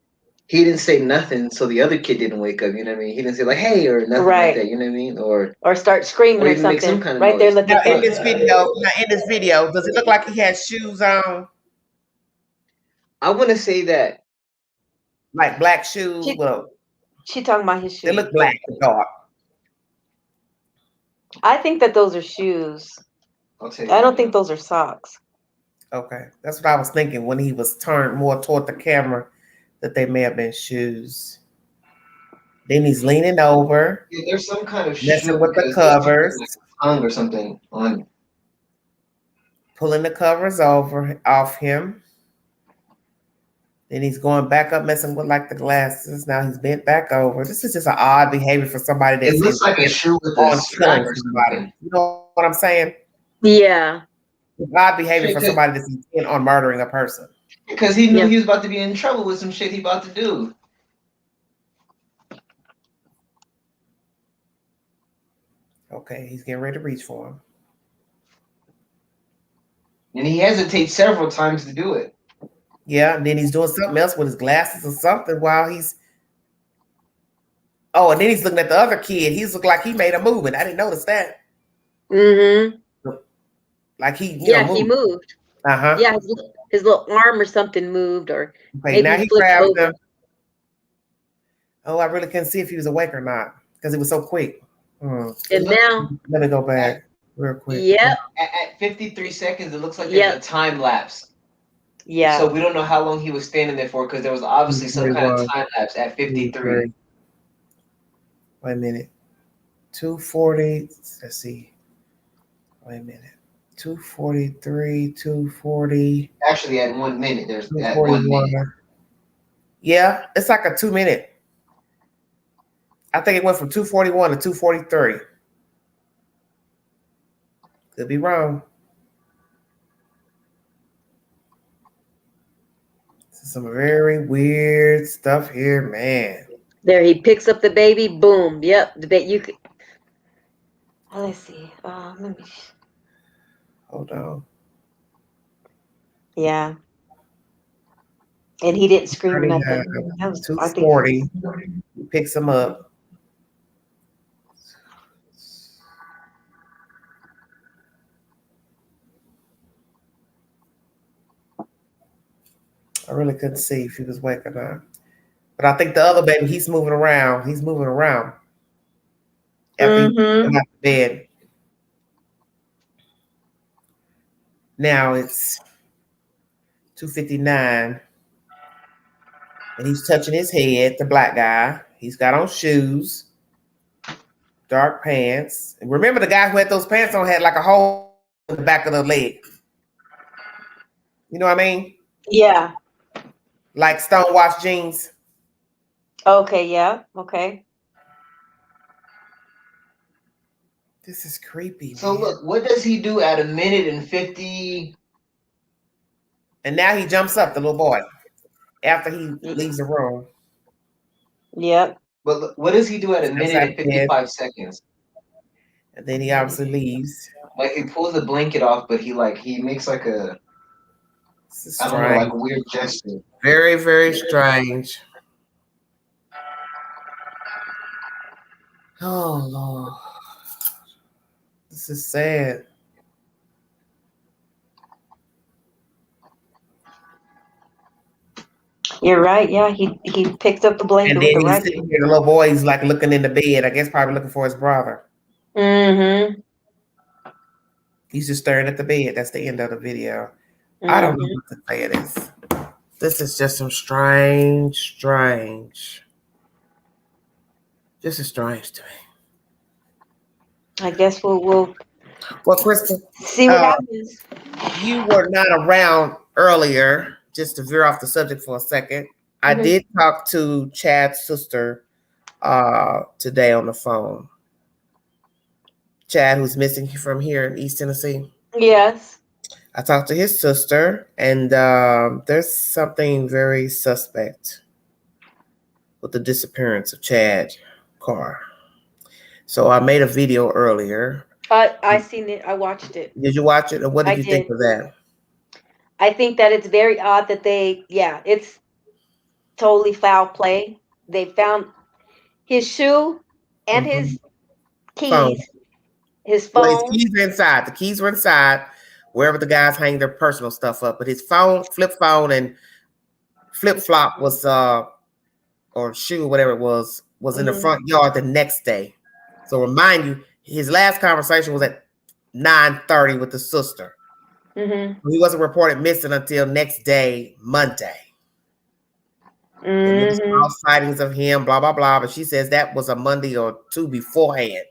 he didn't say nothing, so the other kid didn't wake up. You know what I mean? He didn't say like, "Hey" or nothing like that. You know what I mean? Or start screaming or something. Some kind of right noise. there, looking. Now, in this video, does it look like he had shoes on? I want to say that, like black shoes. She talking about his shoes. They look black and dark. I think that those are shoes. I don't think those are socks. Okay, that's what I was thinking when he was turned more toward the camera, that they may have been shoes. Then he's leaning over. Yeah, there's some kind of messing with the covers, like tongue or something on. Pulling the covers off him. Then he's going back up, messing with like the glasses. Now he's bent back over. This is just an odd behavior for somebody that's. It looks like a shoe with a strap or somebody. You know what I'm saying? Yeah. It's odd behavior for somebody that's intent on murdering a person. Because he knew he was about to be in trouble with some shit he about to do. Okay, he's getting ready to reach for him. And he hesitates several times to do it. Yeah, and then he's doing something else with his glasses or something while he's. Oh, and then he's looking at the other kid. He's looked like he made a movement. I didn't notice that. Like he moved. Yeah, his little arm or something moved, or maybe now he grabbed him. Oh, I really couldn't see if he was awake or not because it was so quick. And now let me go back real quick. Yep. At 53 seconds, it looks like there's a time lapse. Yeah. So we don't know how long he was standing there for because there was obviously some kind of time lapse at 53. Wait a minute. 240. Let's see. Wait a minute. 243, 240. Actually, at 1 minute, there's at 1 minute. Yeah, it's like a 2 minute. I think it went from 241 to 243. Could be wrong. This is some very weird stuff here, man. There, he picks up the baby. Boom. Yep. The baby. You could. Oh, let's see. Let me. Hold on. Yeah. And he didn't scream nothing. 240. He picks him up. I really couldn't see if he was waking up. But I think the other baby, he's moving around. He's moving around. After he came out of bed. Now it's 2:59. And he's touching his head, the black guy. He's got on shoes, dark pants. And remember, the guy who had those pants on had like a hole in the back of the leg. You know what I mean? Yeah. Like stonewashed jeans. Okay, yeah. Okay. This is creepy. So look, what does he do at 1 minute and 50? And now he jumps up, the little boy, after he leaves the room. Yep. But look, what does he do at 1 minute and 55 seconds? And then he obviously leaves. Like he pulls the blanket off, but he makes like a, I don't know, like a weird gesture. Very, very strange. Oh Lord. This is sad. You're right. Yeah, he picked up the blanket. And then with the he's sitting here, the little boy, he's like looking in the bed. I guess probably looking for his brother. Mm-hmm. He's just staring at the bed. That's the end of the video. I don't know what to say of this. This is just some strange. This is strange to me. I guess we'll Krista, see what happens. You were not around earlier, just to veer off the subject for a second. I did talk to Chad's sister today on the phone. Chad, who's missing from here in East Tennessee. Yes. I talked to his sister, and there's something very suspect with the disappearance of Chad Carr. So I made a video earlier. I seen it. I watched it. Did you watch it? And what did you think of that? I think that it's very odd that it's totally foul play. They found his shoe and his keys, his phone. Well, his keys are inside. The keys were inside, wherever the guys hang their personal stuff up. But his phone, flip phone, and flip flop was or shoe, whatever it was in the front yard the next day. So remind you, his last conversation was at 9:30 with the sister. He wasn't reported missing until next day, Monday. And there was all sightings of him, blah, blah, blah. But she says that was a Monday or two beforehand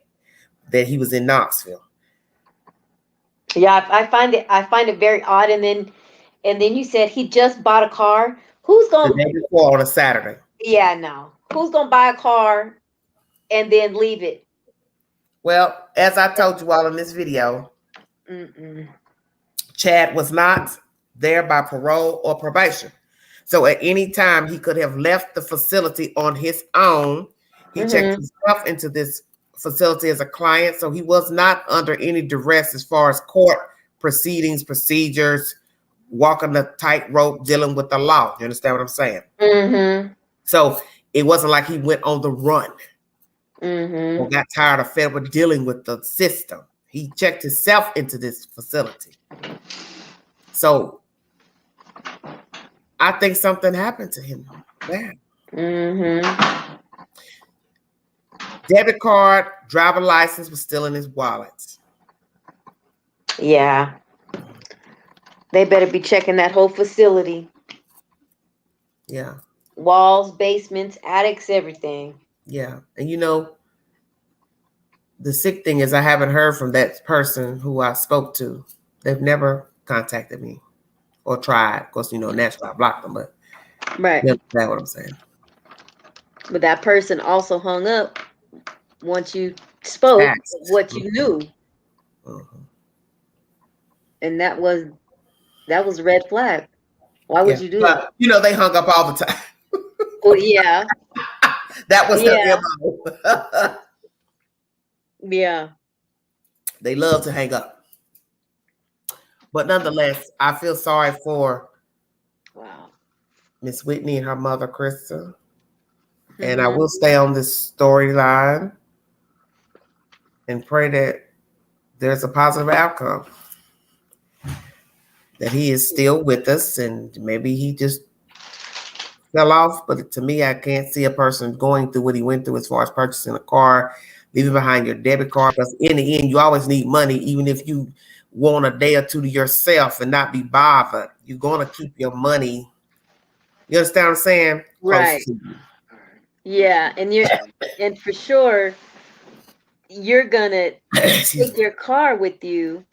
that he was in Knoxville. Yeah, I find it very odd. And then you said he just bought a car. Who's going the day before on a Saturday? Yeah, no. Who's gonna buy a car and then leave it? Well, as I told you all in this video, Chad was not there by parole or probation. So at any time he could have left the facility on his own. He checked himself into this facility as a client, so he was not under any duress as far as court proceedings, procedures, walking the tightrope, dealing with the law. You understand what I'm saying? So it wasn't like he went on the run or got tired or fed with dealing with the system. He checked himself into this facility. So I think something happened to him. Yeah. Debit card, driver license was still in his wallet. Yeah. They better be checking that whole facility. Yeah. Walls, basements, attics, everything. Yeah. And you know, the sick thing is I haven't heard from that person who I spoke to. They've never contacted me or tried. Of course, you know, naturally I blocked them, but right. That's what I'm saying. But that person also hung up once you spoke what you knew. And that was red flag. Why would you do that? You know, they hung up all the time. Well, yeah. That was their MO. Yeah. They love to hang up. But nonetheless, I feel sorry for Miss Whitney and her mother, Krista. And I will stay on this storyline and pray that there's a positive outcome. That he is still with us, and maybe he just fell off. But to me, I can't see a person going through what he went through as far as purchasing a car, leaving behind your debit card. Because in the end, you always need money, even if you want a day or two to yourself and not be bothered. You're going to keep your money. You understand what I'm saying? Right. Yeah, and for sure, you're gonna take your car with you.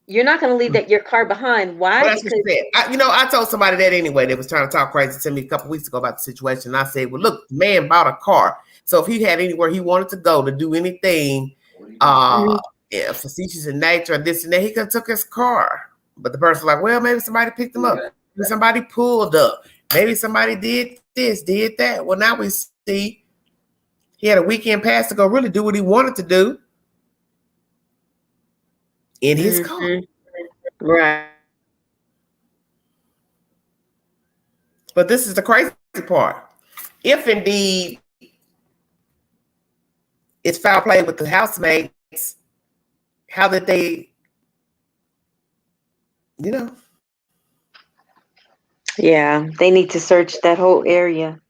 You're not gonna leave your car behind. Why? Well, that's what you said. I told somebody that anyway. They was trying to talk crazy to me a couple weeks ago about the situation. And I said, well, look, the man bought a car. So if he had anywhere he wanted to go to do anything facetious in nature and this and that, he could have took his car. But the person was like, well, maybe somebody picked him up. Maybe somebody pulled up. Maybe somebody did this, did that. Well, now we see he had a weekend pass to go really do what he wanted to do in his car. Right. But this is the crazy part. If indeed it's foul play with the housemates, how did they, you know? Yeah, they need to search that whole area.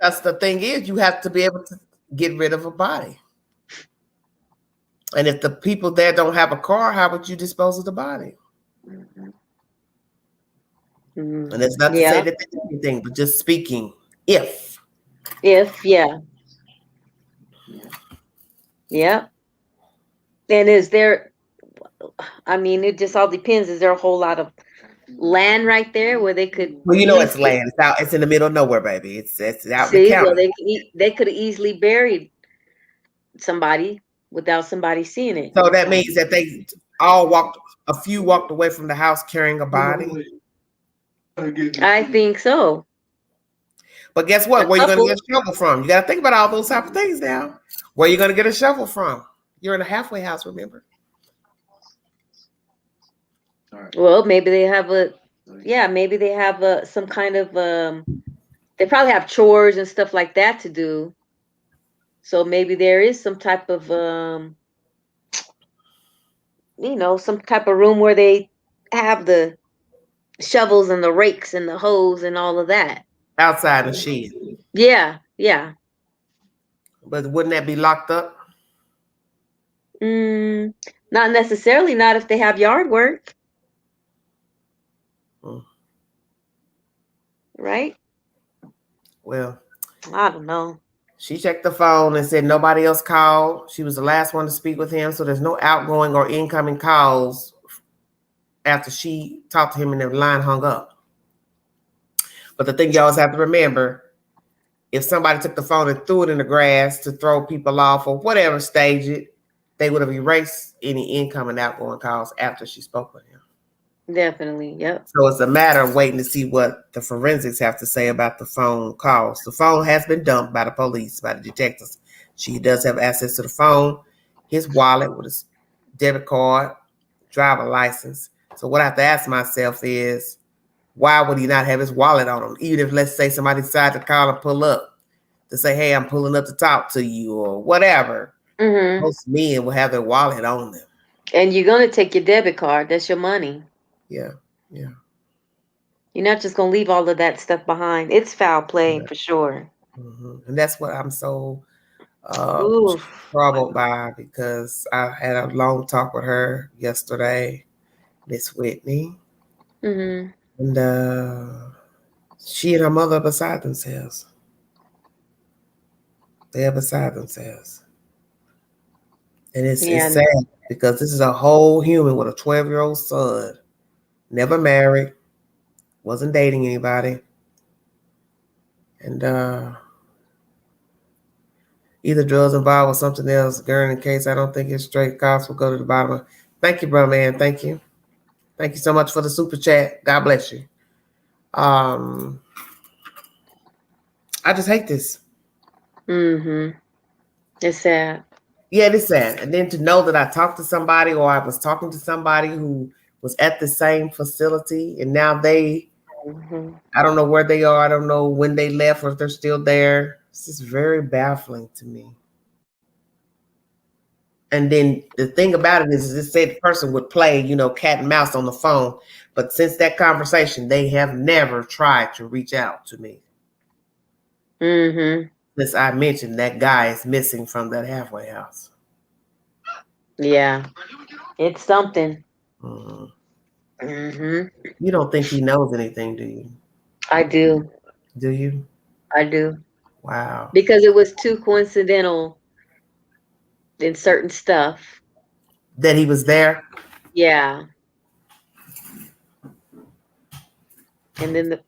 That's the thing is, you have to be able to get rid of a body. And if the people there don't have a car, how would you dispose of the body? And it's not to say that they do anything, but just speaking, if. Yeah. Yeah. And is there, I mean, it just all depends. Is there a whole lot of land right there where they could? Well, you know, it's land. It's out. It's in the middle of nowhere, baby. It's out in the county. Well, they could have easily buried somebody without somebody seeing it. So that means that they all a few walked away from the house carrying a body. I think so. But guess what? Where are you going to get a shovel from? You got to think about all those type of things now. Where are you going to get a shovel from? You're in a halfway house, remember? Well, maybe they have some kind of they probably have chores and stuff like that to do. So maybe there is some type of some type of room where they have the shovels and the rakes and the hose and all of that. Outside the shed. Yeah. But wouldn't that be locked up? Not necessarily, not if they have yard work. Right? Well, I don't know. She checked the phone and said nobody else called. She was the last one to speak with him. So there's no outgoing or incoming calls after she talked to him and the line hung up. But the thing you always have to remember, if somebody took the phone and threw it in the grass to throw people off or whatever stage it, they would have erased any incoming outgoing calls after she spoke with him. Definitely, yep. So it's a matter of waiting to see what the forensics have to say about the phone calls. The phone has been dumped by the police, by the detectives. She does have access to the phone, his wallet with his debit card, driver license. So what I have to ask myself is, why would he not have his wallet on him? Even if, let's say, somebody decided to call and pull up to say, hey, I'm pulling up to talk to you or whatever. Most men will have their wallet on them. And you're going to take your debit card. That's your money. Yeah. You're not just going to leave all of that stuff behind. It's foul play for sure. And that's what I'm so troubled by, because I had a long talk with her yesterday, Miss Whitney. Mm-hmm. And she and her mother are beside themselves. They are beside themselves. And it's sad because this is a whole human with a 12-year-old son, never married, wasn't dating anybody. And either drugs involved or something else. Gernon case, I don't think it's straight. Cops will go to the bottom. Thank you, bro, man. Thank you. Thank you so much for the super chat. God bless you. I just hate this. Mm-hmm. It's sad. Yeah, it is sad. And then to know that I talked to somebody or I was talking to somebody who was at the same facility and now they, I don't know where they are. I don't know when they left or if they're still there. This is very baffling to me. And then the thing about it is, it said the person would play, cat and mouse on the phone. But since that conversation, they have never tried to reach out to me. Mm-hmm. Since I mentioned that guy is missing from that halfway house. Yeah. It's something. Mm-hmm. Mm-hmm. You don't think he knows anything, do you? I do. Do you? I do. Wow. Because it was too coincidental in certain stuff. That he was there? Yeah. And then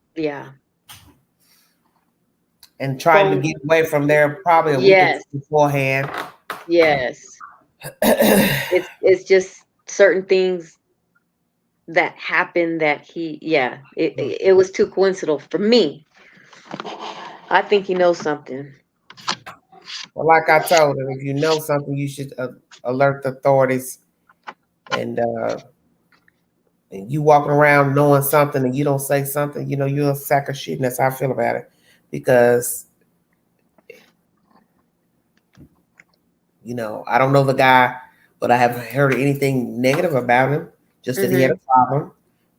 and trying to get away from there probably a week or two beforehand. Yes. It's just certain things that happened that it was too coincidental for me. I think he knows something. Well, like I told him, if you know something, you should alert the authorities. And you walking around knowing something and you don't say something, you're a sack of shit. And that's how I feel about it. Because, I don't know the guy, but I haven't heard anything negative about him. Just that he had a problem.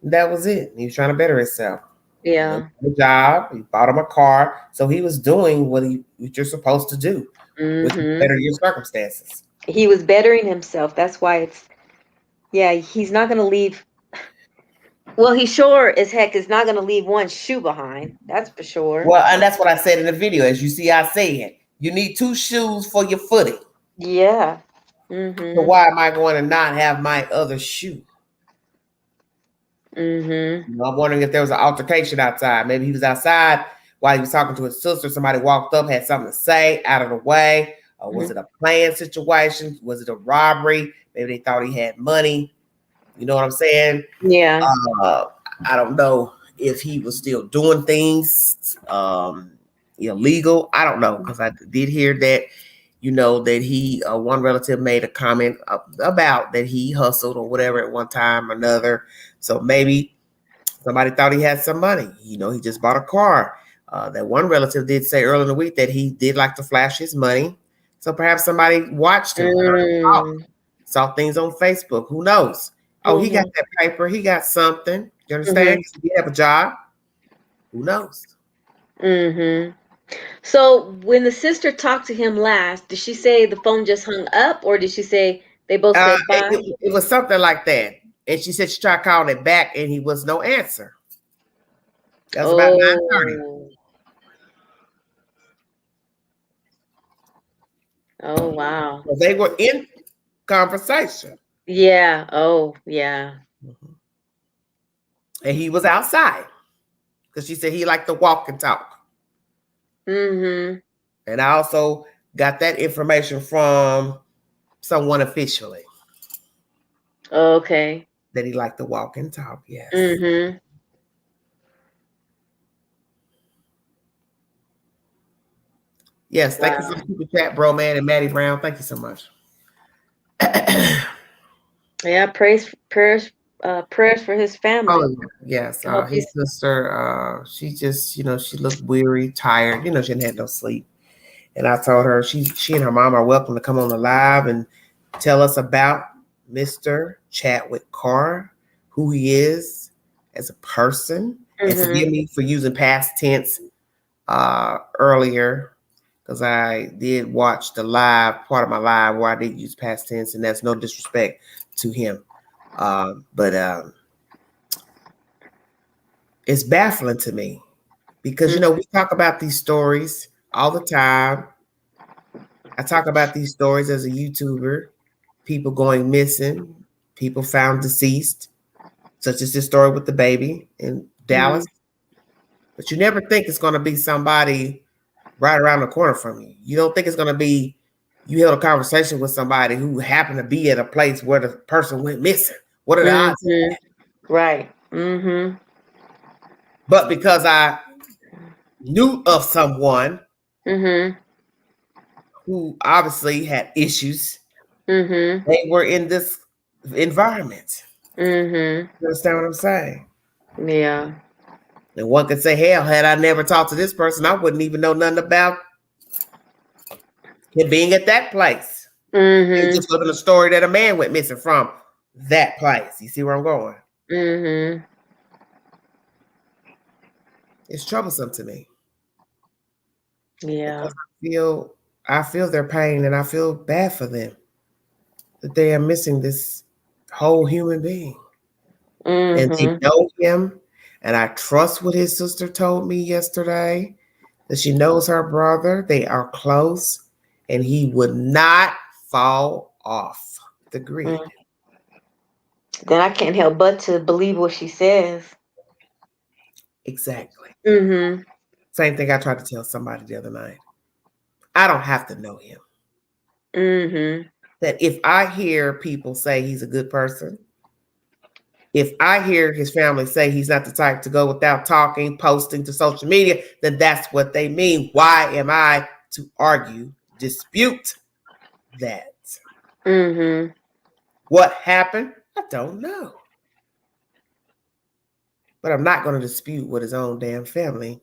And that was it. He was trying to better himself. Yeah. A job. He bought him a car. So he was doing what you're supposed to do, which is better your circumstances. He was bettering himself. That's why he's not going to leave. Well, he sure as heck is not going to leave one shoe behind. That's for sure. Well, and that's what I said in the video. As you see, I said, you need 2 shoes for your footing. Yeah. Mm-hmm. So why am I going to not have my other shoe? Mm-hmm. I'm wondering if there was an altercation outside. Maybe he was outside while he was talking to his sister. Somebody walked up, had something to say, out of the way. Or was it a planned situation? Was it a robbery? Maybe they thought he had money. You know what I'm saying? Yeah. I don't know if he was still doing things illegal. I don't know, because I did hear that, that he, one relative made a comment about that he hustled or whatever at one time or another. So maybe somebody thought he had some money. He just bought a car. That one relative did say earlier in the week that he did like to flash his money. So perhaps somebody watched him, saw things on Facebook. Who knows? Oh, he got that paper. He got something. You understand? He have a job. Who knows? Mm-hmm. So when the sister talked to him last, did she say the phone just hung up, or did she say they both said bye? It was something like that. And she said she tried calling it back, and he was no answer. That was about 9:30. Oh, wow. So they were in conversation. Yeah. Oh, yeah. And he was outside because she said he liked to walk and talk. Mm-hmm. And I also got that information from someone officially. Okay. That he liked to walk and talk, yes. Mm-hmm. Yes, thank you for the super chat, bro, man, and Maddie Brown. Thank you so much. Yeah, prayers for his family. Oh, yes. His sister, she just, she looked weary, tired. She hadn't had no sleep. And I told her she and her mom are welcome to come on the live and tell us about Mr. Chadwick Carr, who he is as a person. And forgive me for using past tense earlier, because I did watch the live, part of my live where I did use past tense, and that's no disrespect to him. But It's baffling to me because, you know, we talk about these stories all the time. I talk about these stories as a YouTuber, people going missing, people found deceased, such as this story with the baby in Dallas. But you never think it's going to be somebody right around the corner from you. You don't think it's going to be you held a conversation with somebody who happened to be at a place where the person went missing. What are the odds of that? Right. But because I knew of someone who obviously had issues, they were in this environment. You understand what I'm saying? Yeah. And one could say, hell, had I never talked to this person, I wouldn't even know nothing about him being at that place. It just living a story that a man went missing from that place. You see where I'm going? It's troublesome to me. Yeah. I feel their pain and I feel bad for them that they are missing this whole human being. And they know him. And I trust what his sister told me yesterday, that she knows her brother. They are close and he would not fall off the grid. Then I can't help but to believe what she says. Exactly. Same thing I tried to tell somebody the other night. I don't have to know him. That if I hear people say he's a good person, if I hear his family say he's not the type to go without talking, posting to social media, then that's what they mean. Why am I to argue, dispute that? What happened? I don't know. But I'm not going to dispute what his own damn family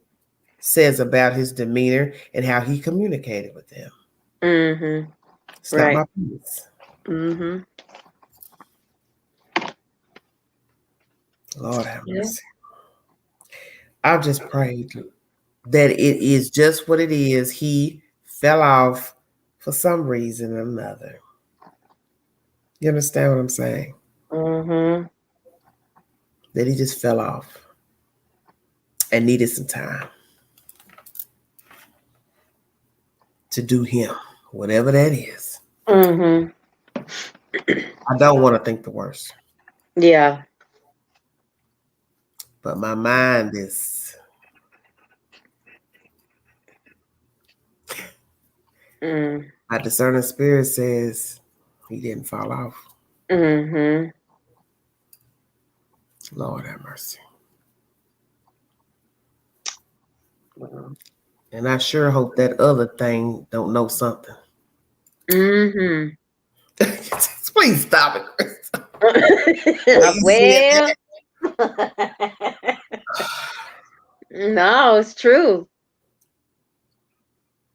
says about his demeanor and how he communicated with them. It's not my peace. Lord have mercy. I've just prayed that it is just what it is. He fell off for some reason or another. You understand what I'm saying? That he just fell off and needed some time to do him, whatever that is. I don't want to think the worst. Yeah. But my mind is my discerning spirit says he didn't fall off. Lord have mercy. And I sure hope that other thing don't know something. Please stop it, Chris. Well, no, it's true.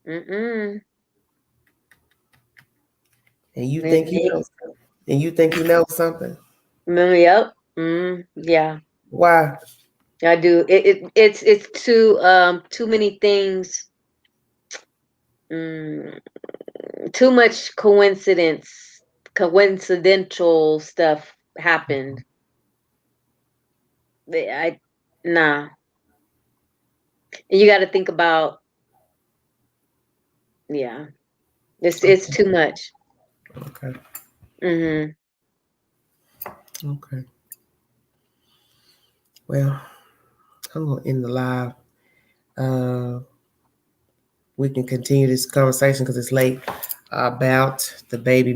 And you think he knows something? And you think he knows something? Yep. Yeah. Why? I do. It's too many things. Too much coincidental stuff happened. Nah. And you got to think about. Yeah. It's too much. Okay. Okay. Well, I'm going to end the live. We can continue this conversation because it's late about the baby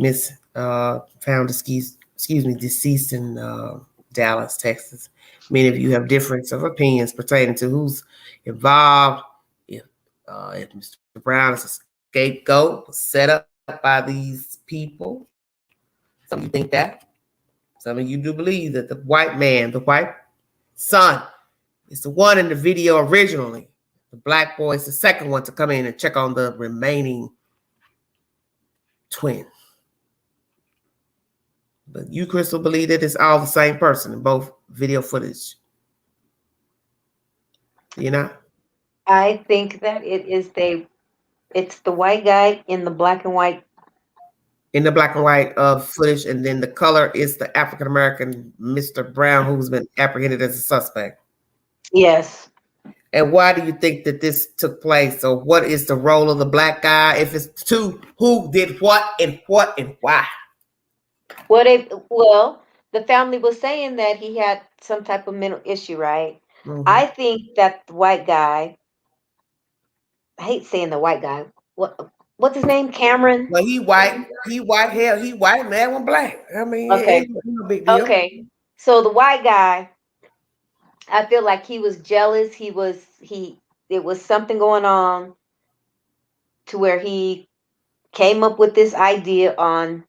found deceased in Dallas, Texas. Many of you have difference of opinions pertaining to who's involved. If Mr. Brown is a scapegoat set up by these people, some of you think that. Some of you do believe that the white son, is the one in the video originally. The black boy is the second one to come in and check on the remaining twin. But you, Crystal, believe that it's all the same person in both video footage. You know? I think that it's the white guy in the black and white. In the black and white footage, and then the color is the African American Mr. Brown, who's been apprehended as a suspect. Yes. And why do you think that this took place? Or what is the role of the black guy? If it's two, who did what and why? Well, the family was saying that he had some type of mental issue, right? Mm-hmm. I think that the white guy, I hate saying the white guy. What's his name? Cameron? Well, he white. He white hair. He white, man one black. I mean, okay. It's no big deal. Okay. So the white guy, I feel like he was jealous. It was something going on to where he came up with this idea on,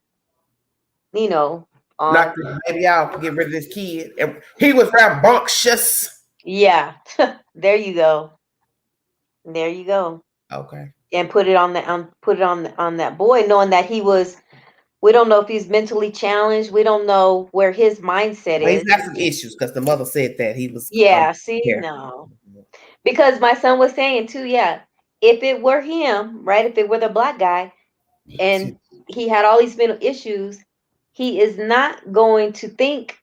knock this baby out, get rid of this kid. And he was rambunctious. Yeah. There you go. There you go. Okay. And put it on that boy, knowing that we don't know if he's mentally challenged. We don't know where his mindset is. He's got some issues because the mother said that he was. Yeah, no. Because my son was saying too, yeah, if it were him, right, if it were the black guy and he had all these mental issues, he is not going to think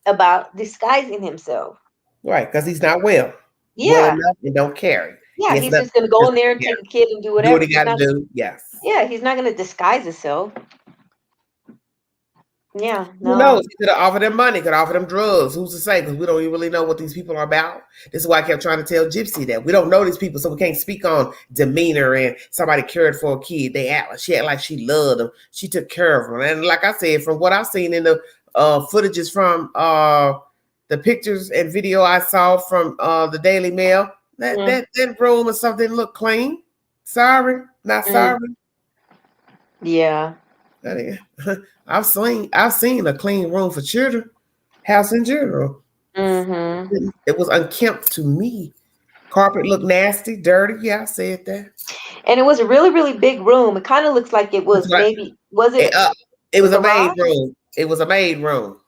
about disguising himself. Right, because he's not well. Yeah. Well enough and don't carry. Yeah, he's just going to go in there and take a kid and do whatever. Do what he got to do, yes. Yeah, he's not going to disguise himself. Yeah, no. Who knows? He could have offered them money, could offer them drugs. Who's to say? Because we don't even really know what these people are about. This is why I kept trying to tell Gypsy that we don't know these people, so we can't speak on demeanor and somebody cared for a kid. She act like she loved them. She took care of them. And like I said, from what I've seen in the footages from the pictures and video I saw from the Daily Mail, that room or something looked clean. Sorry, not sorry. Yeah. I've seen a clean room for children, house in general. Mm-hmm. It was unkempt to me. Carpet looked nasty, dirty. Yeah, I said that. And it was a really, really big room. It kind of looks like it was maybe it was a maid room. It was a maid room.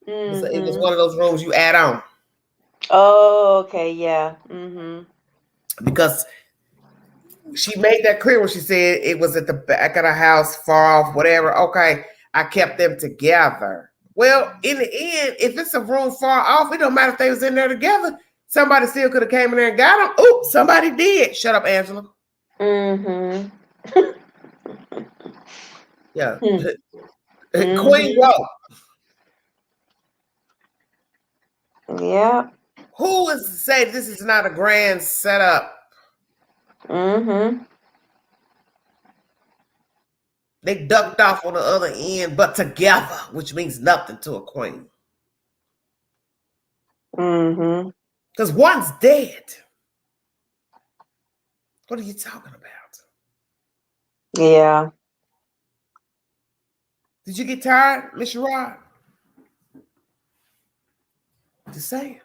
Mm-hmm. It was one of those rooms you add on. Oh, okay, yeah. Mm-hmm. Because she made that clear when she said it was at the back of the house, far off, whatever. Okay, I kept them together. Well, in the end, if it's a room far off, it don't matter if they was in there together. Somebody still could have came in there and got them. Ooh, somebody did. Shut up, Angela. Mm-hmm. Yeah. Queen Row. Yeah. Who is to say this is not a grand setup? Mm-hmm. They ducked off on the other end, but together, which means nothing to a queen. Mm-hmm. Because one's dead. What are you talking about? Yeah. Did you get tired, Miss Rod? Just saying.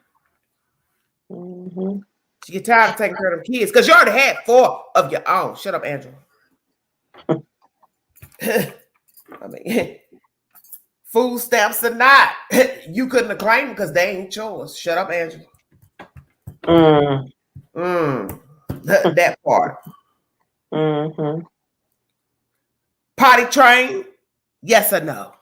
Mm-hmm. Did you get tired of taking care of them kids? Because you already had 4 of your own. Shut up, Angela. I mean, food stamps or not, you couldn't have claimed them because they ain't yours. Shut up, Angela. That part. Mm-hmm. Potty train? Yes or no?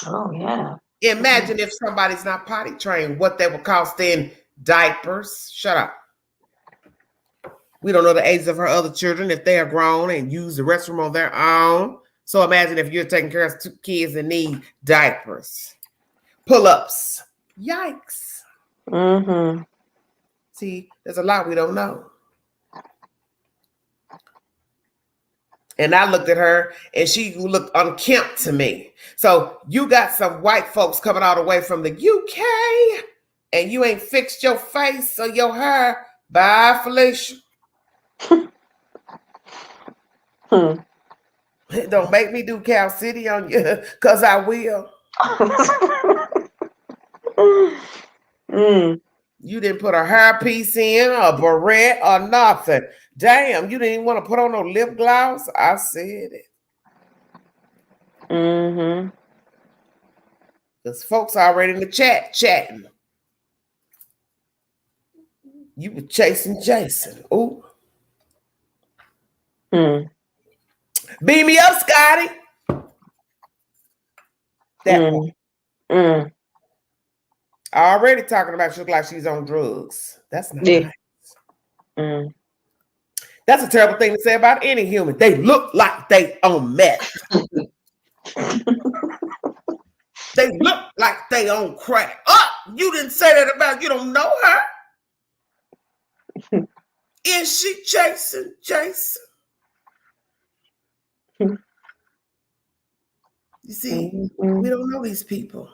Oh, yeah. Imagine if somebody's not potty trained, what they would cost in diapers. Shut up. We don't know the ages of her other children, if they are grown and use the restroom on their own. So imagine if you're taking care of 2 kids that need diapers. Pull-ups. Yikes. Mm-hmm. See, there's a lot we don't know. And I looked at her and she looked unkempt to me. So you got some white folks coming all the way from the UK and you ain't fixed your face or your hair. Bye, Felicia. Don't make me do Cal City on you, because I will. You didn't put a hairpiece in, a barrette, or nothing. Damn, you didn't even want to put on no lip gloss. I said it. Mm-hmm. Because folks already in the chat chatting. You were chasing Jason. Ooh. Beam me up, Scotty. That one. Already talking about she look like she's on drugs. That's not nice. That's a terrible thing to say about any human. They look like they on meth. They look like they on crack. Oh, you didn't say that about, you don't know her? Is she chasing Jason? You see, we don't know these people.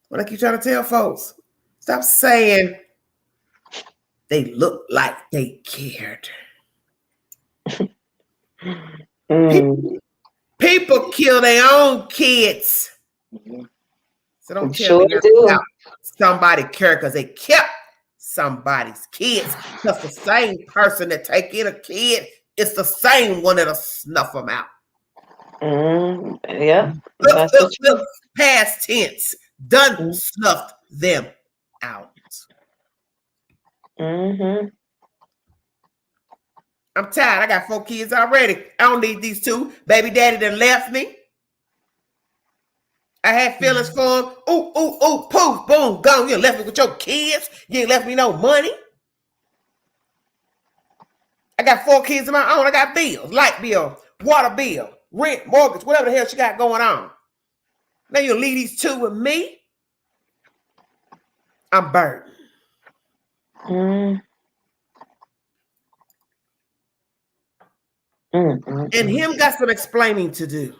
What I keep trying to tell folks, stop saying they look like they cared. People kill their own kids. So don't tell me about somebody care because they kept somebody's kids. Because the same person that take in a kid, it's the same one that'll snuff them out. Yeah. Look, past tense. Done snuffed them out. I'm tired. I got 4 kids already. I don't need these 2. Baby daddy done left me. I had feelings for him. Ooh, poof, boom, gone. You left me with your kids. You ain't left me no money. I got 4 kids of my own. I got bills, light bill, water bill, rent, mortgage, whatever the hell she got going on. Now you leave these 2 with me. I'm burdened. And him got some explaining to do.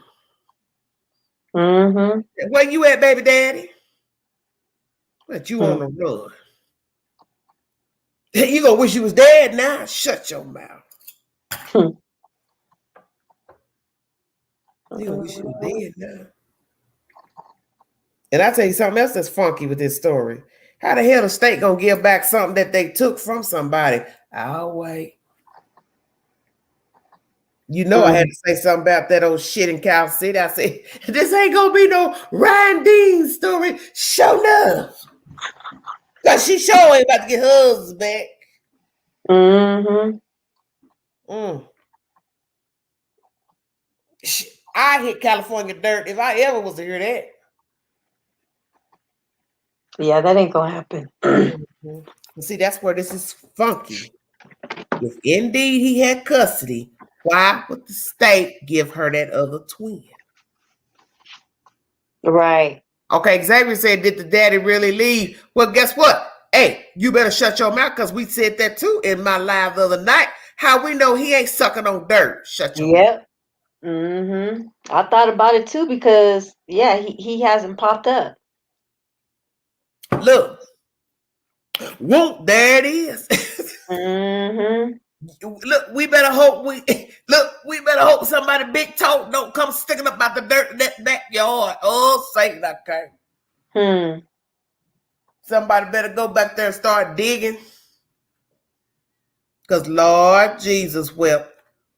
Where you at, baby daddy? But you on the run. You gonna wish you was dead now? Shut your mouth. You gonna wish you was dead now. And I tell you something else that's funky with this story. How the hell the state gonna give back something that they took from somebody? I'll wait. You know I had to say something about that old shit in Cal City. I said, this ain't gonna be no Ryan Dean story. Show enough. Because she sure ain't about to get her husband back. I hit California dirt if I ever was to hear that. Yeah, that ain't gonna happen. See, that's where this is funky. If indeed he had custody, why would the state give her that other twin? Right. Okay, Xavier said, did the daddy really leave? Well, guess what? Hey, you better shut your mouth because we said that too in my live the other night. How we know he ain't sucking on dirt? Shut your mouth. I thought about it too because, yeah, he hasn't popped up. Look. Whoop, there it is. Look, we better hope somebody big toe don't come sticking up out the dirt in that backyard. Oh, Satan, I can't. Somebody better go back there and start digging. Because Lord Jesus wept.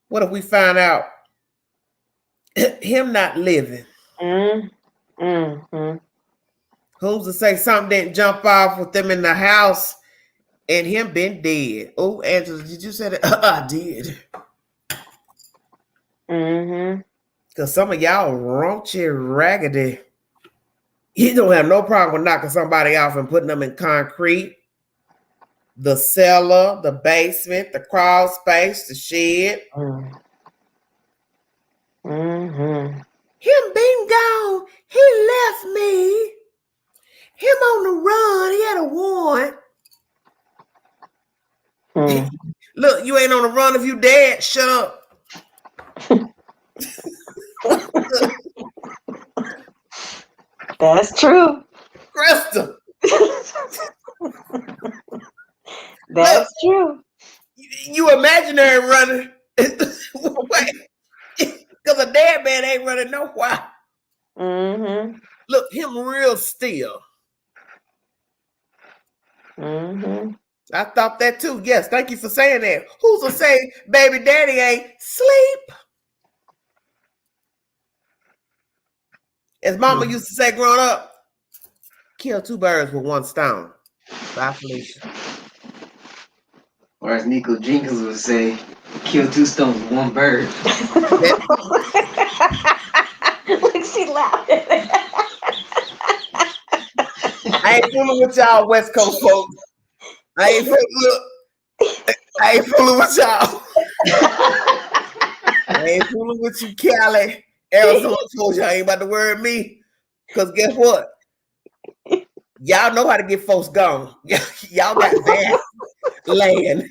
What if we find out him not living? Who's to say something didn't jump off with them in the house and him been dead? Oh, Angela, did you say that? I did. Because some of y'all raunchy, raggedy. You don't have no problem with knocking somebody off and putting them in concrete. The cellar, the basement, the crawl space, the shed. Him being gone, he left me. Him on the run, he had a warrant. Look, you ain't on the run if you dead. Shut up. That's true. Crystal. That's true. You imaginary running. Because a dead man ain't running nowhere. Look, him real still. I thought that too. Yes, thank you for saying that. Who's to say baby daddy ain't sleep? As mama used to say growing up, kill 2 birds with 1 stone. Bye, Felicia. Or as Nico Jenkins would say, kill 2 stones with 1 bird. Look, she laughed. I ain't fooling with y'all West Coast folks. I ain't fooling with y'all. I ain't fooling with you, Cali. Arizona folks, y'all ain't about to worry me. Because guess what? Y'all know how to get folks gone. Y'all got bad land.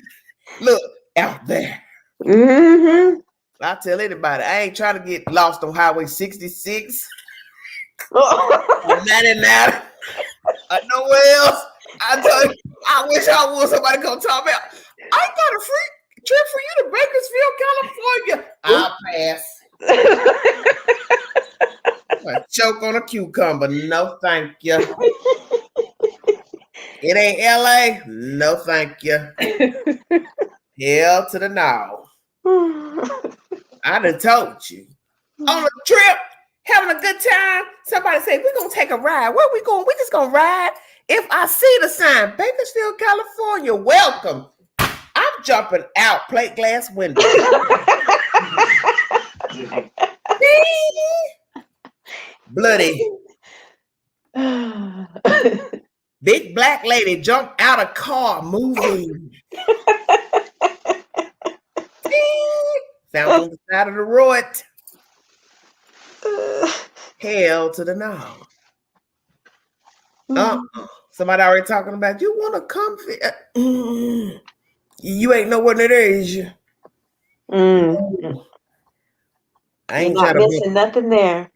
Look, out there. Mm-hmm. I tell anybody, I ain't trying to get lost on Highway 66. 99. Nowhere else. I tell you, I wish I would. Somebody come talk about. I got a free trip for you to Bakersfield, California. I'll pass. I choke on a cucumber. No, thank you. It ain't LA. No, thank you. Hell to the no. I done told you. On a trip, having a good time. Somebody say, we're going to take a ride. Where we going? We just going to ride. If I see the sign, Bakersfield, California, welcome. I'm jumping out, plate glass window. Bloody. Big black lady jumped out of car, moving. Found on the side of the road. Hell to the no. Somebody already talking about, you want to come? You ain't know what it is. I ain't not missing nothing there.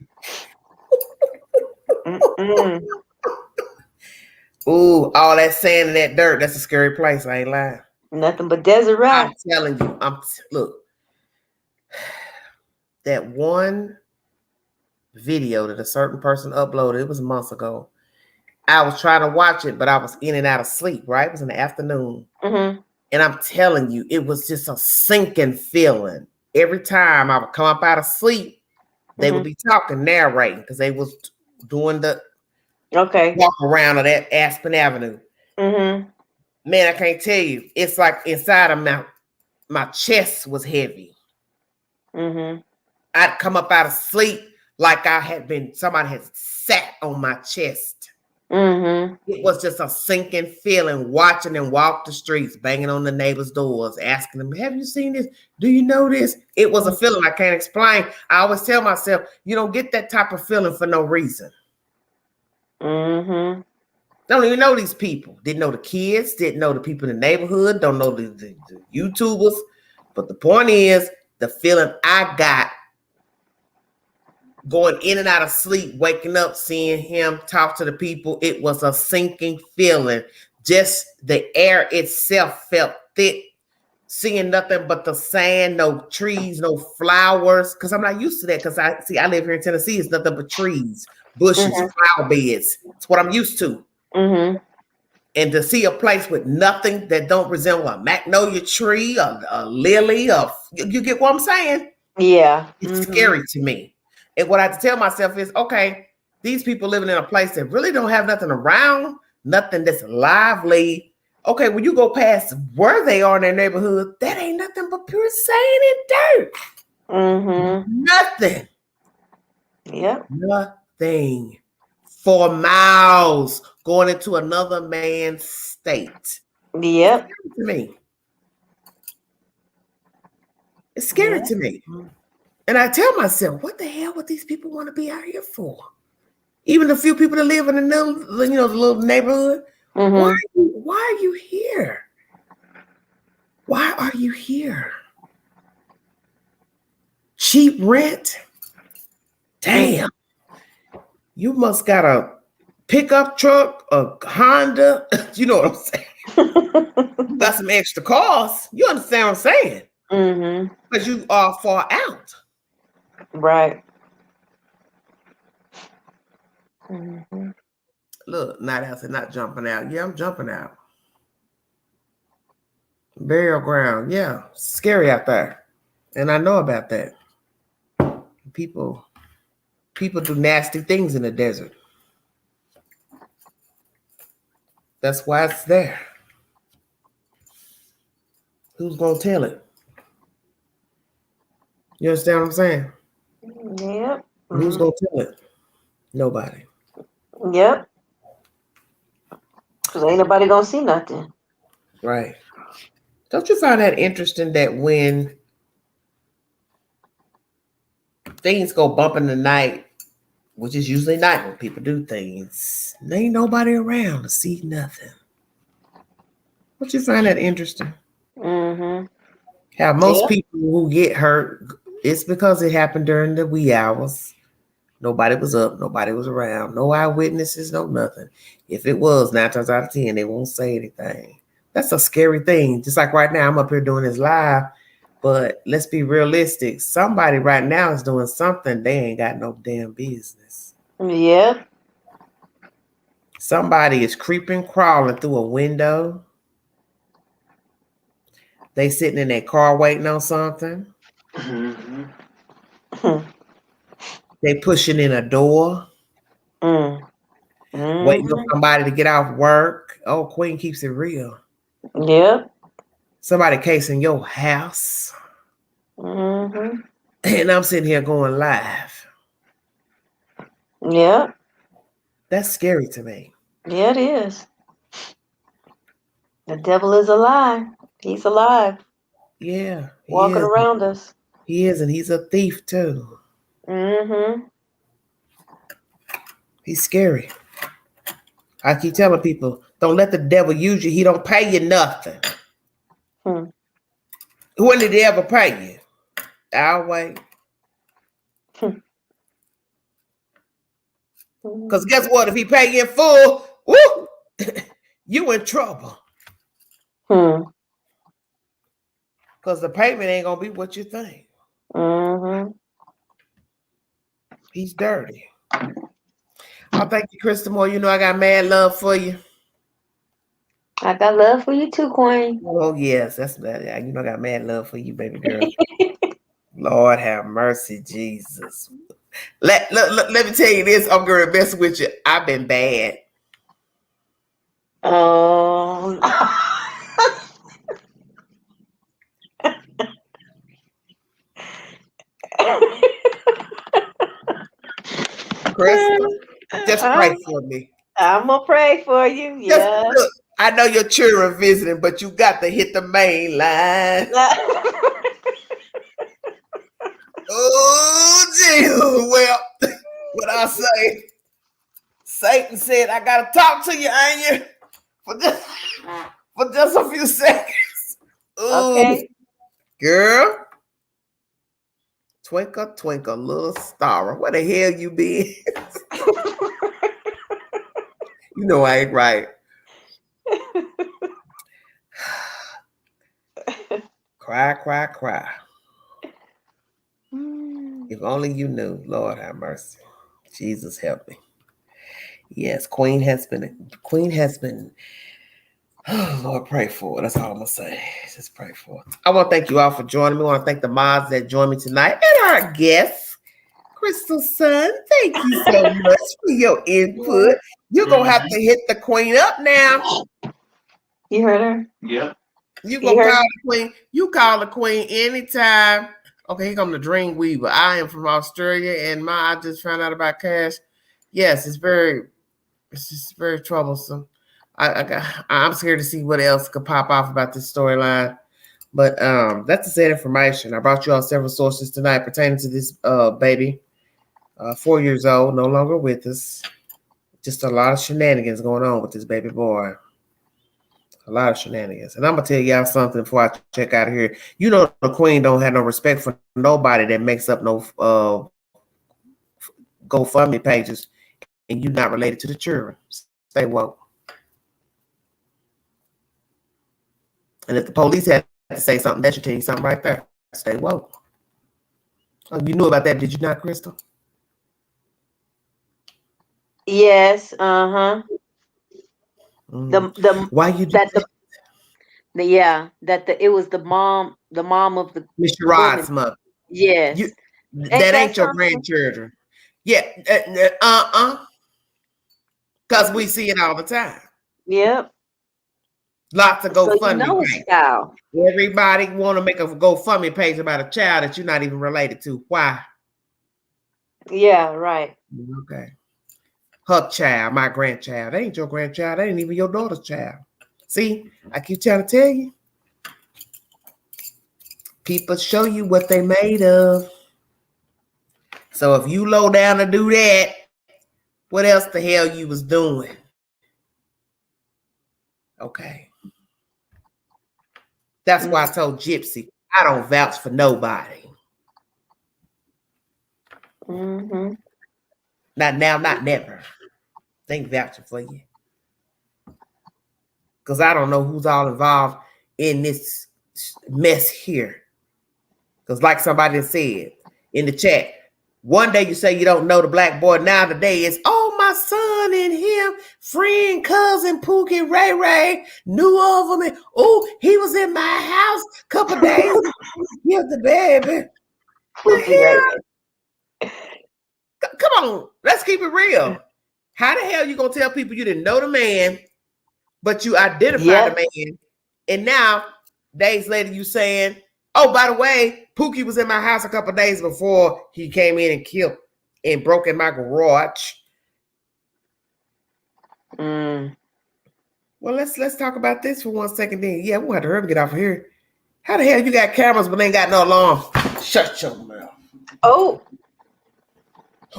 Ooh, all that sand and that dirt, that's a scary place. I ain't lying. Nothing but desert rock. I'm telling you, look, that one video that a certain person uploaded, it was months ago. I was trying to watch it, but I was in and out of sleep, right? It was in the afternoon. Mm-hmm. And I'm telling you, it was just a sinking feeling. Every time I would come up out of sleep, they would be talking, narrating, because they was doing the walk around of that Aspen Avenue. Mm-hmm. Man, I can't tell you. It's like inside of my chest was heavy. Mm-hmm. I'd come up out of sleep like somebody had sat on my chest. Mm-hmm. It was just a sinking feeling, watching them walk the streets, banging on the neighbors' doors, asking them, have you seen this? Do you know this? It was a feeling I can't explain. I always tell myself, you don't get that type of feeling for no reason. Mm-hmm. Don't even know these people. Didn't know the kids, didn't know the people in the neighborhood, don't know the YouTubers. But the point is, the feeling I got going in and out of sleep, waking up, seeing him talk to the people, it was a sinking feeling. Just the air itself felt thick, seeing nothing but the sand, no trees, no flowers. Because I'm not used to that, because I live here in Tennessee, it's nothing but trees, bushes, flower beds. It's what I'm used to. Mm-hmm. And to see a place with nothing that don't resemble a magnolia tree, a lily, you get what I'm saying? Yeah. It's scary to me. And what I have to tell myself is, okay, these people living in a place that really don't have nothing around, nothing that's lively. Okay, when you go past where they are in their neighborhood, that ain't nothing but pure sand and dirt. Mm-hmm. Nothing. Yep. Nothing. For miles going into another man's state. Yep. It's scary to me. It's scary to me. And I tell myself, what the hell would these people want to be out here for? Even the few people that live in the little neighborhood. Mm-hmm. Why are you here? Why are you here? Cheap rent? Damn. You must got a pickup truck, a Honda. You know what I'm saying? You got some extra cars. You understand what I'm saying? Mm-hmm. Because you are far out. Right. Mm-hmm. Look, Night House is not jumping out. Yeah, I'm jumping out. Burial ground. Yeah, scary out there. And I know about that. People do nasty things in the desert. That's why it's there. Who's going to tell it? You understand what I'm saying? Yep. Who's going to tell it? Nobody. Yep. Because ain't nobody gonna see nothing. Right. Don't you find that interesting that when things go bump in the night, which is usually night when people do things, there ain't nobody around to see nothing. Don't you find that interesting? Mm-hmm. How most people who get hurt, it's because it happened during the wee hours. Nobody was up, nobody was around, no eyewitnesses, no nothing. If it was, 9 times out of 10, they won't say anything. That's a scary thing. Just like right now, I'm up here doing this live, but let's be realistic. Somebody right now is doing something they ain't got no damn business. Yeah. Somebody is creeping, crawling through a window. They sitting in their car waiting on something. Mm-hmm. They pushing in a door. Mm-hmm. Waiting for somebody to get off work. Oh, Queen keeps it real. Yep. Somebody casing your house. Mm-hmm. And I'm sitting here going live. Yep. That's scary to me. Yeah, it is. The devil is alive. He's alive. Yeah. Walking around us. He is, and he's a thief too. Mm-hmm. He's scary. I keep telling people, don't let the devil use you. He don't pay you nothing. When did he ever pay you? I'll wait. Because guess what? If he pay you in full, woo, you in trouble. Because the payment ain't gonna be what you think. Mm-hmm. He's dirty. I thank you, Krista Moore. You know I got mad love for you. I got love for you too, Queen. Oh yes, that's that. You know I got mad love for you, baby girl. Lord have mercy, Jesus. Let me tell you this. I'm gonna mess with you. I've been bad. Krista, just pray for me. I'm gonna pray for you. Yeah. Look, I know your children visiting, but you got to hit the main line. Oh, Jesus. Well, what I say, Satan said, I gotta talk to you, ain't you? For just a few seconds. Ooh, okay. Girl. Twinkle, twinkle, little star. Where the hell you been? You know I ain't right. Cry, cry, cry. If only you knew. Lord have mercy. Jesus help me. Yes, Queen has been. Oh, Lord, pray for it. That's all I'm gonna say. Just pray for it. I want to thank you all for joining me. I want to thank the mods that joined me tonight and our guests, Crystal Sun. Thank you so much for your input. You're gonna have to hit the Queen up now. You heard her? Yep. You gonna call the Queen? You call the Queen anytime. Okay, here come the Dream Weaver. I am from Australia, and I just found out about Cash. Yes, it's just very troublesome. I'm scared to see what else could pop off about this storyline. But that's the sad information. I brought you all several sources tonight pertaining to this baby, 4 years old, no longer with us. Just a lot of shenanigans going on with this baby boy. A lot of shenanigans. And I'm going to tell y'all something before I check out of here. You know the Queen don't have no respect for nobody that makes up no GoFundMe pages and you're not related to the children. Stay woke. And if the police had to say something, that should tell you something right there. Stay woke. Oh, you knew about that, did you not, Crystal? Yes. Uh-huh. Why you do that? It was the mom of the Mr. Rod's mother. Yes. That ain't your grandchildren. Yeah. Because we see it all the time. Yep. Lots of GoFundMe pages. Everybody want to make a GoFundMe page about a child that you're not even related to. Why? Yeah, right. Okay. her child, my grandchild. That ain't your grandchild. That ain't even your daughter's child. See, I keep trying to tell you. People show you what they made of. So if you low down to do that, what else the hell you was doing? Okay. That's why I told Gypsy, I don't vouch for nobody. Mm-hmm. Not now, not never. They ain't vouching for you. Because I don't know who's all involved in this mess here. Because like somebody said in the chat, one day you say you don't know the black boy. Now today it's, oh, my son and him, friend, cousin, Pookie, Ray Ray, knew of him. And, oh, he was in my house a couple of days. Here's the baby. Pookie, Ray Ray. Come on, let's keep it real. How the hell you gonna tell people you didn't know the man, but you identified the man, and now days later you saying, oh, by the way, Pookie was in my house a couple of days before he came in and killed and broke in my garage. Well, let's talk about this for 1 second then. Yeah, we'll have to hurry and get off of here. How the hell you got cameras but ain't got no alarm? Shut your mouth. Oh.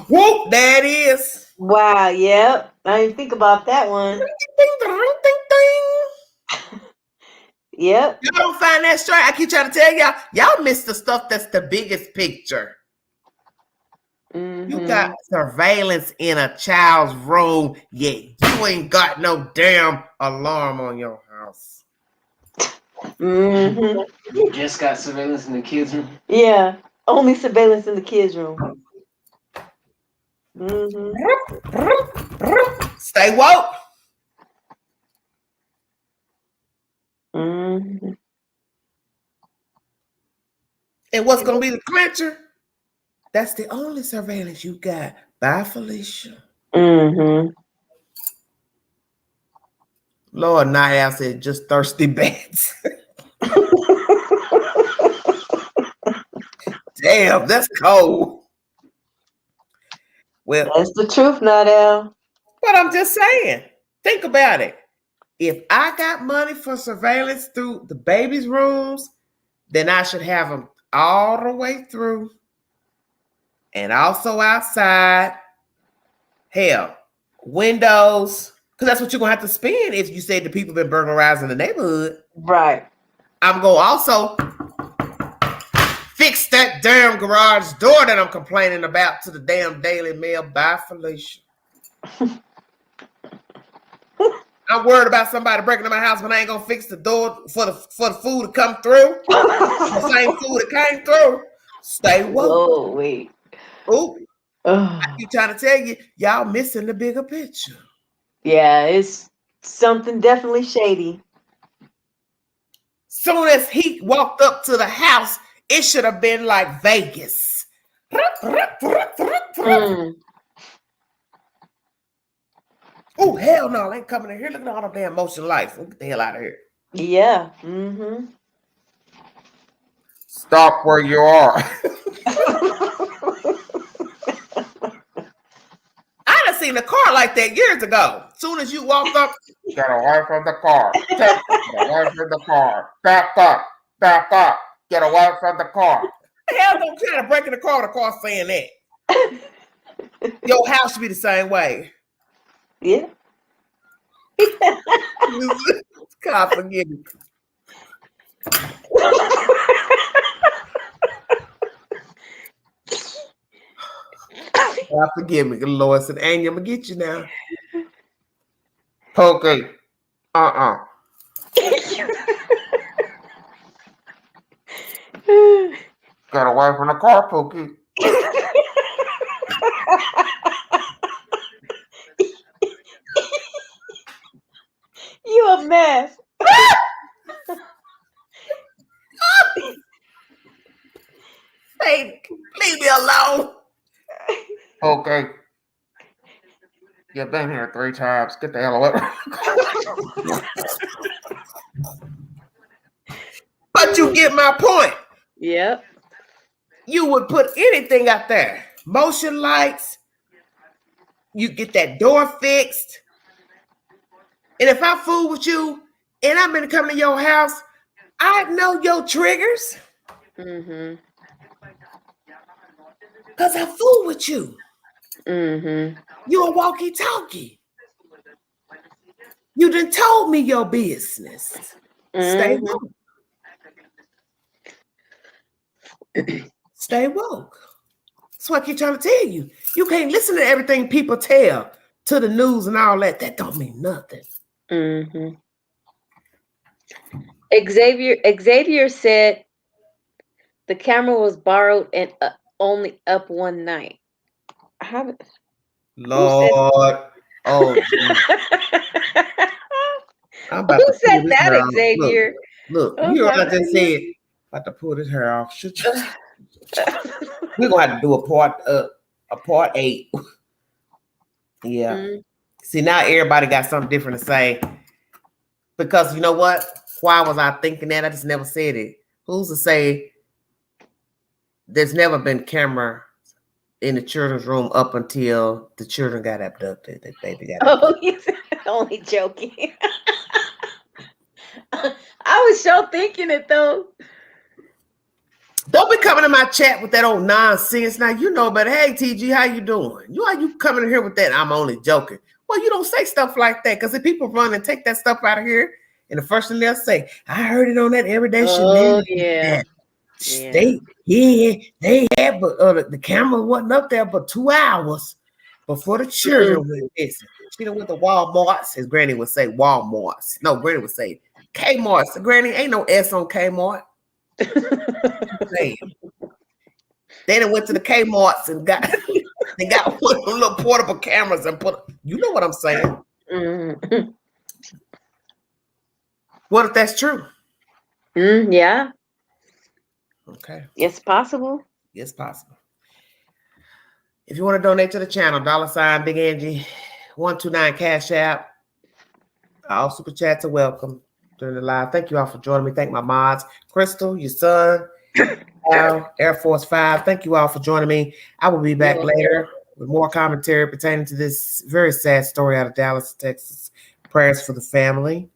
Whoop, there it is. Wow, yep. I didn't think about that one. Ding, ding, ding, ding. Yep. Y'all don't find that straight. I keep trying to tell y'all miss the stuff that's the biggest picture. You got surveillance in a child's room, yet you ain't got no damn alarm on your house. You just got surveillance in the kids' room? Yeah, only surveillance in the kids' room. Stay woke. And what's going to be the clincher? That's the only surveillance you got. Bye, Felicia. Lord, Night Owl said just thirsty bats. Damn, that's cold. Well, that's the truth, Night Owl. But I'm just saying, think about it. If I got money for surveillance through the baby's rooms, then I should have them all the way through and also outside. Hell, windows, because that's what you're going to have to spend if you say the people been burglarizing the neighborhood. Right. I'm going to also fix that damn garage door that I'm complaining about to the damn Daily Mail. Bye, Felicia. I'm worried about somebody breaking into my house, but I ain't gonna fix the door for the food to come through. The same food that came through. Stay woke. Oh, wait. Ooh. I keep trying to tell you, y'all missing the bigger picture. Yeah, it's something definitely shady. Soon as he walked up to the house, it should have been like Vegas. Oh, hell no, I ain't coming in here. Look at all the damn motion lights. Get the hell out of here. Yeah. Stop where you are. I done seen a car like that years ago. Soon as you walked up, get away from the car. Get away from the car. Back up. Back up. Get away from the car. The hell don't try to break in the car with a car saying that. Your house should be the same way. Yeah. God forgive me. God forgive me. Lord said, Angie, I'm gonna get you now. Okay. Got away from the car, Pookie. You a mess. Hey, leave me alone. Okay. You've been here 3 times. Get the hell away. But you get my point. Yep. You would put anything out there. Motion lights, You get that door fixed. And if I fool with you and I'm gonna come to your house, I know your triggers. Mm-hmm. Because I fool with you. Mm-hmm. You a walkie-talkie. You done told me your business. Stay woke. Stay woke. That's what I keep trying to tell you. You can't listen to everything people tell to the news and all that. That don't mean nothing. Mm-hmm. Xavier said the camera was borrowed and only up one night. Lord. Oh, I'm about Who said that, Xavier? Look, you know what I just said? About to pull this hair off. We're gonna have to do a part 8. Yeah. Mm-hmm. See, now everybody got something different to say. Because you know what? Why was I thinking that? I just never said it. Who's to say there's never been camera in the children's room up until the children got abducted? The baby got abducted. Oh, he's only joking. I was so thinking it though. Don't be coming to my chat with that old nonsense. Now you know better. Hey TG, how you doing? You coming in here with that? I'm only joking. Well, you don't say stuff like that because if people run and take that stuff out of here, and the first thing they'll say, I heard it on that everyday shenanigans. Yeah. They had, but the camera wasn't up there but 2 hours before the children went missing. She done went to Walmart's, as Granny would say, Walmart's. No, Granny would say Kmart's. Granny, ain't no S on Kmart. They done went to the Kmart's and got one of them little portable cameras and you know what I'm saying? Mm-hmm. What if that's true? Yeah. Okay. It's possible. It's possible. If you want to donate to the channel, $ Big Angie 129 Cash App. All super chats are welcome during the live. Thank you all for joining me. Thank my mods, Crystal, your son, Al, Air Force 5. Thank you all for joining me. I will be back later with more commentary pertaining to this very sad story out of Dallas, Texas. Prayers for the family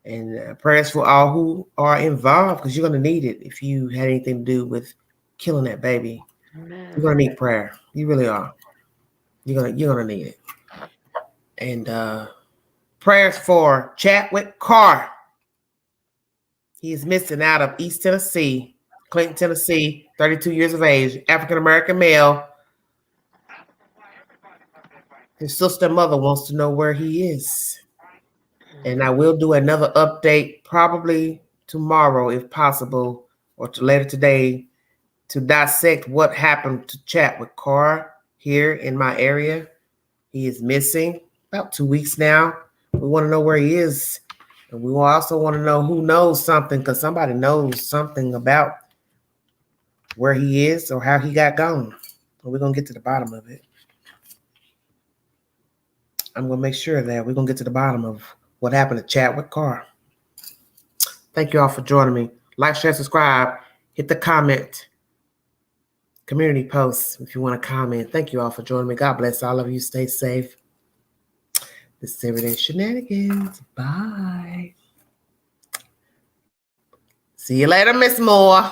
and prayers for all who are involved, because you're going to need it if you had anything to do with killing that baby. You're going to need prayer. You really are. You're gonna need it. And prayers for Chadwick Carr. He is missing out of East Tennessee, Clinton, Tennessee, 32 years of age, African-American male. His sister and mother wants to know where he is. And I will do another update probably tomorrow, if possible, or later today, to dissect what happened to Chadwick Carr here in my area. He is missing about 2 weeks now. We want to know where he is. And we also want to know who knows something, because somebody knows something about where he is or how he got gone. And we're going to get to the bottom of it. I'm going to make sure that we're going to get to the bottom of what happened to Chadwick Carr. Thank you all for joining me. Like, share, subscribe. Hit the comment. Community posts if you want to comment. Thank you all for joining me. God bless all of you. Stay safe. This is Everyday Shenanigans. Bye. See you later, Miss Moore.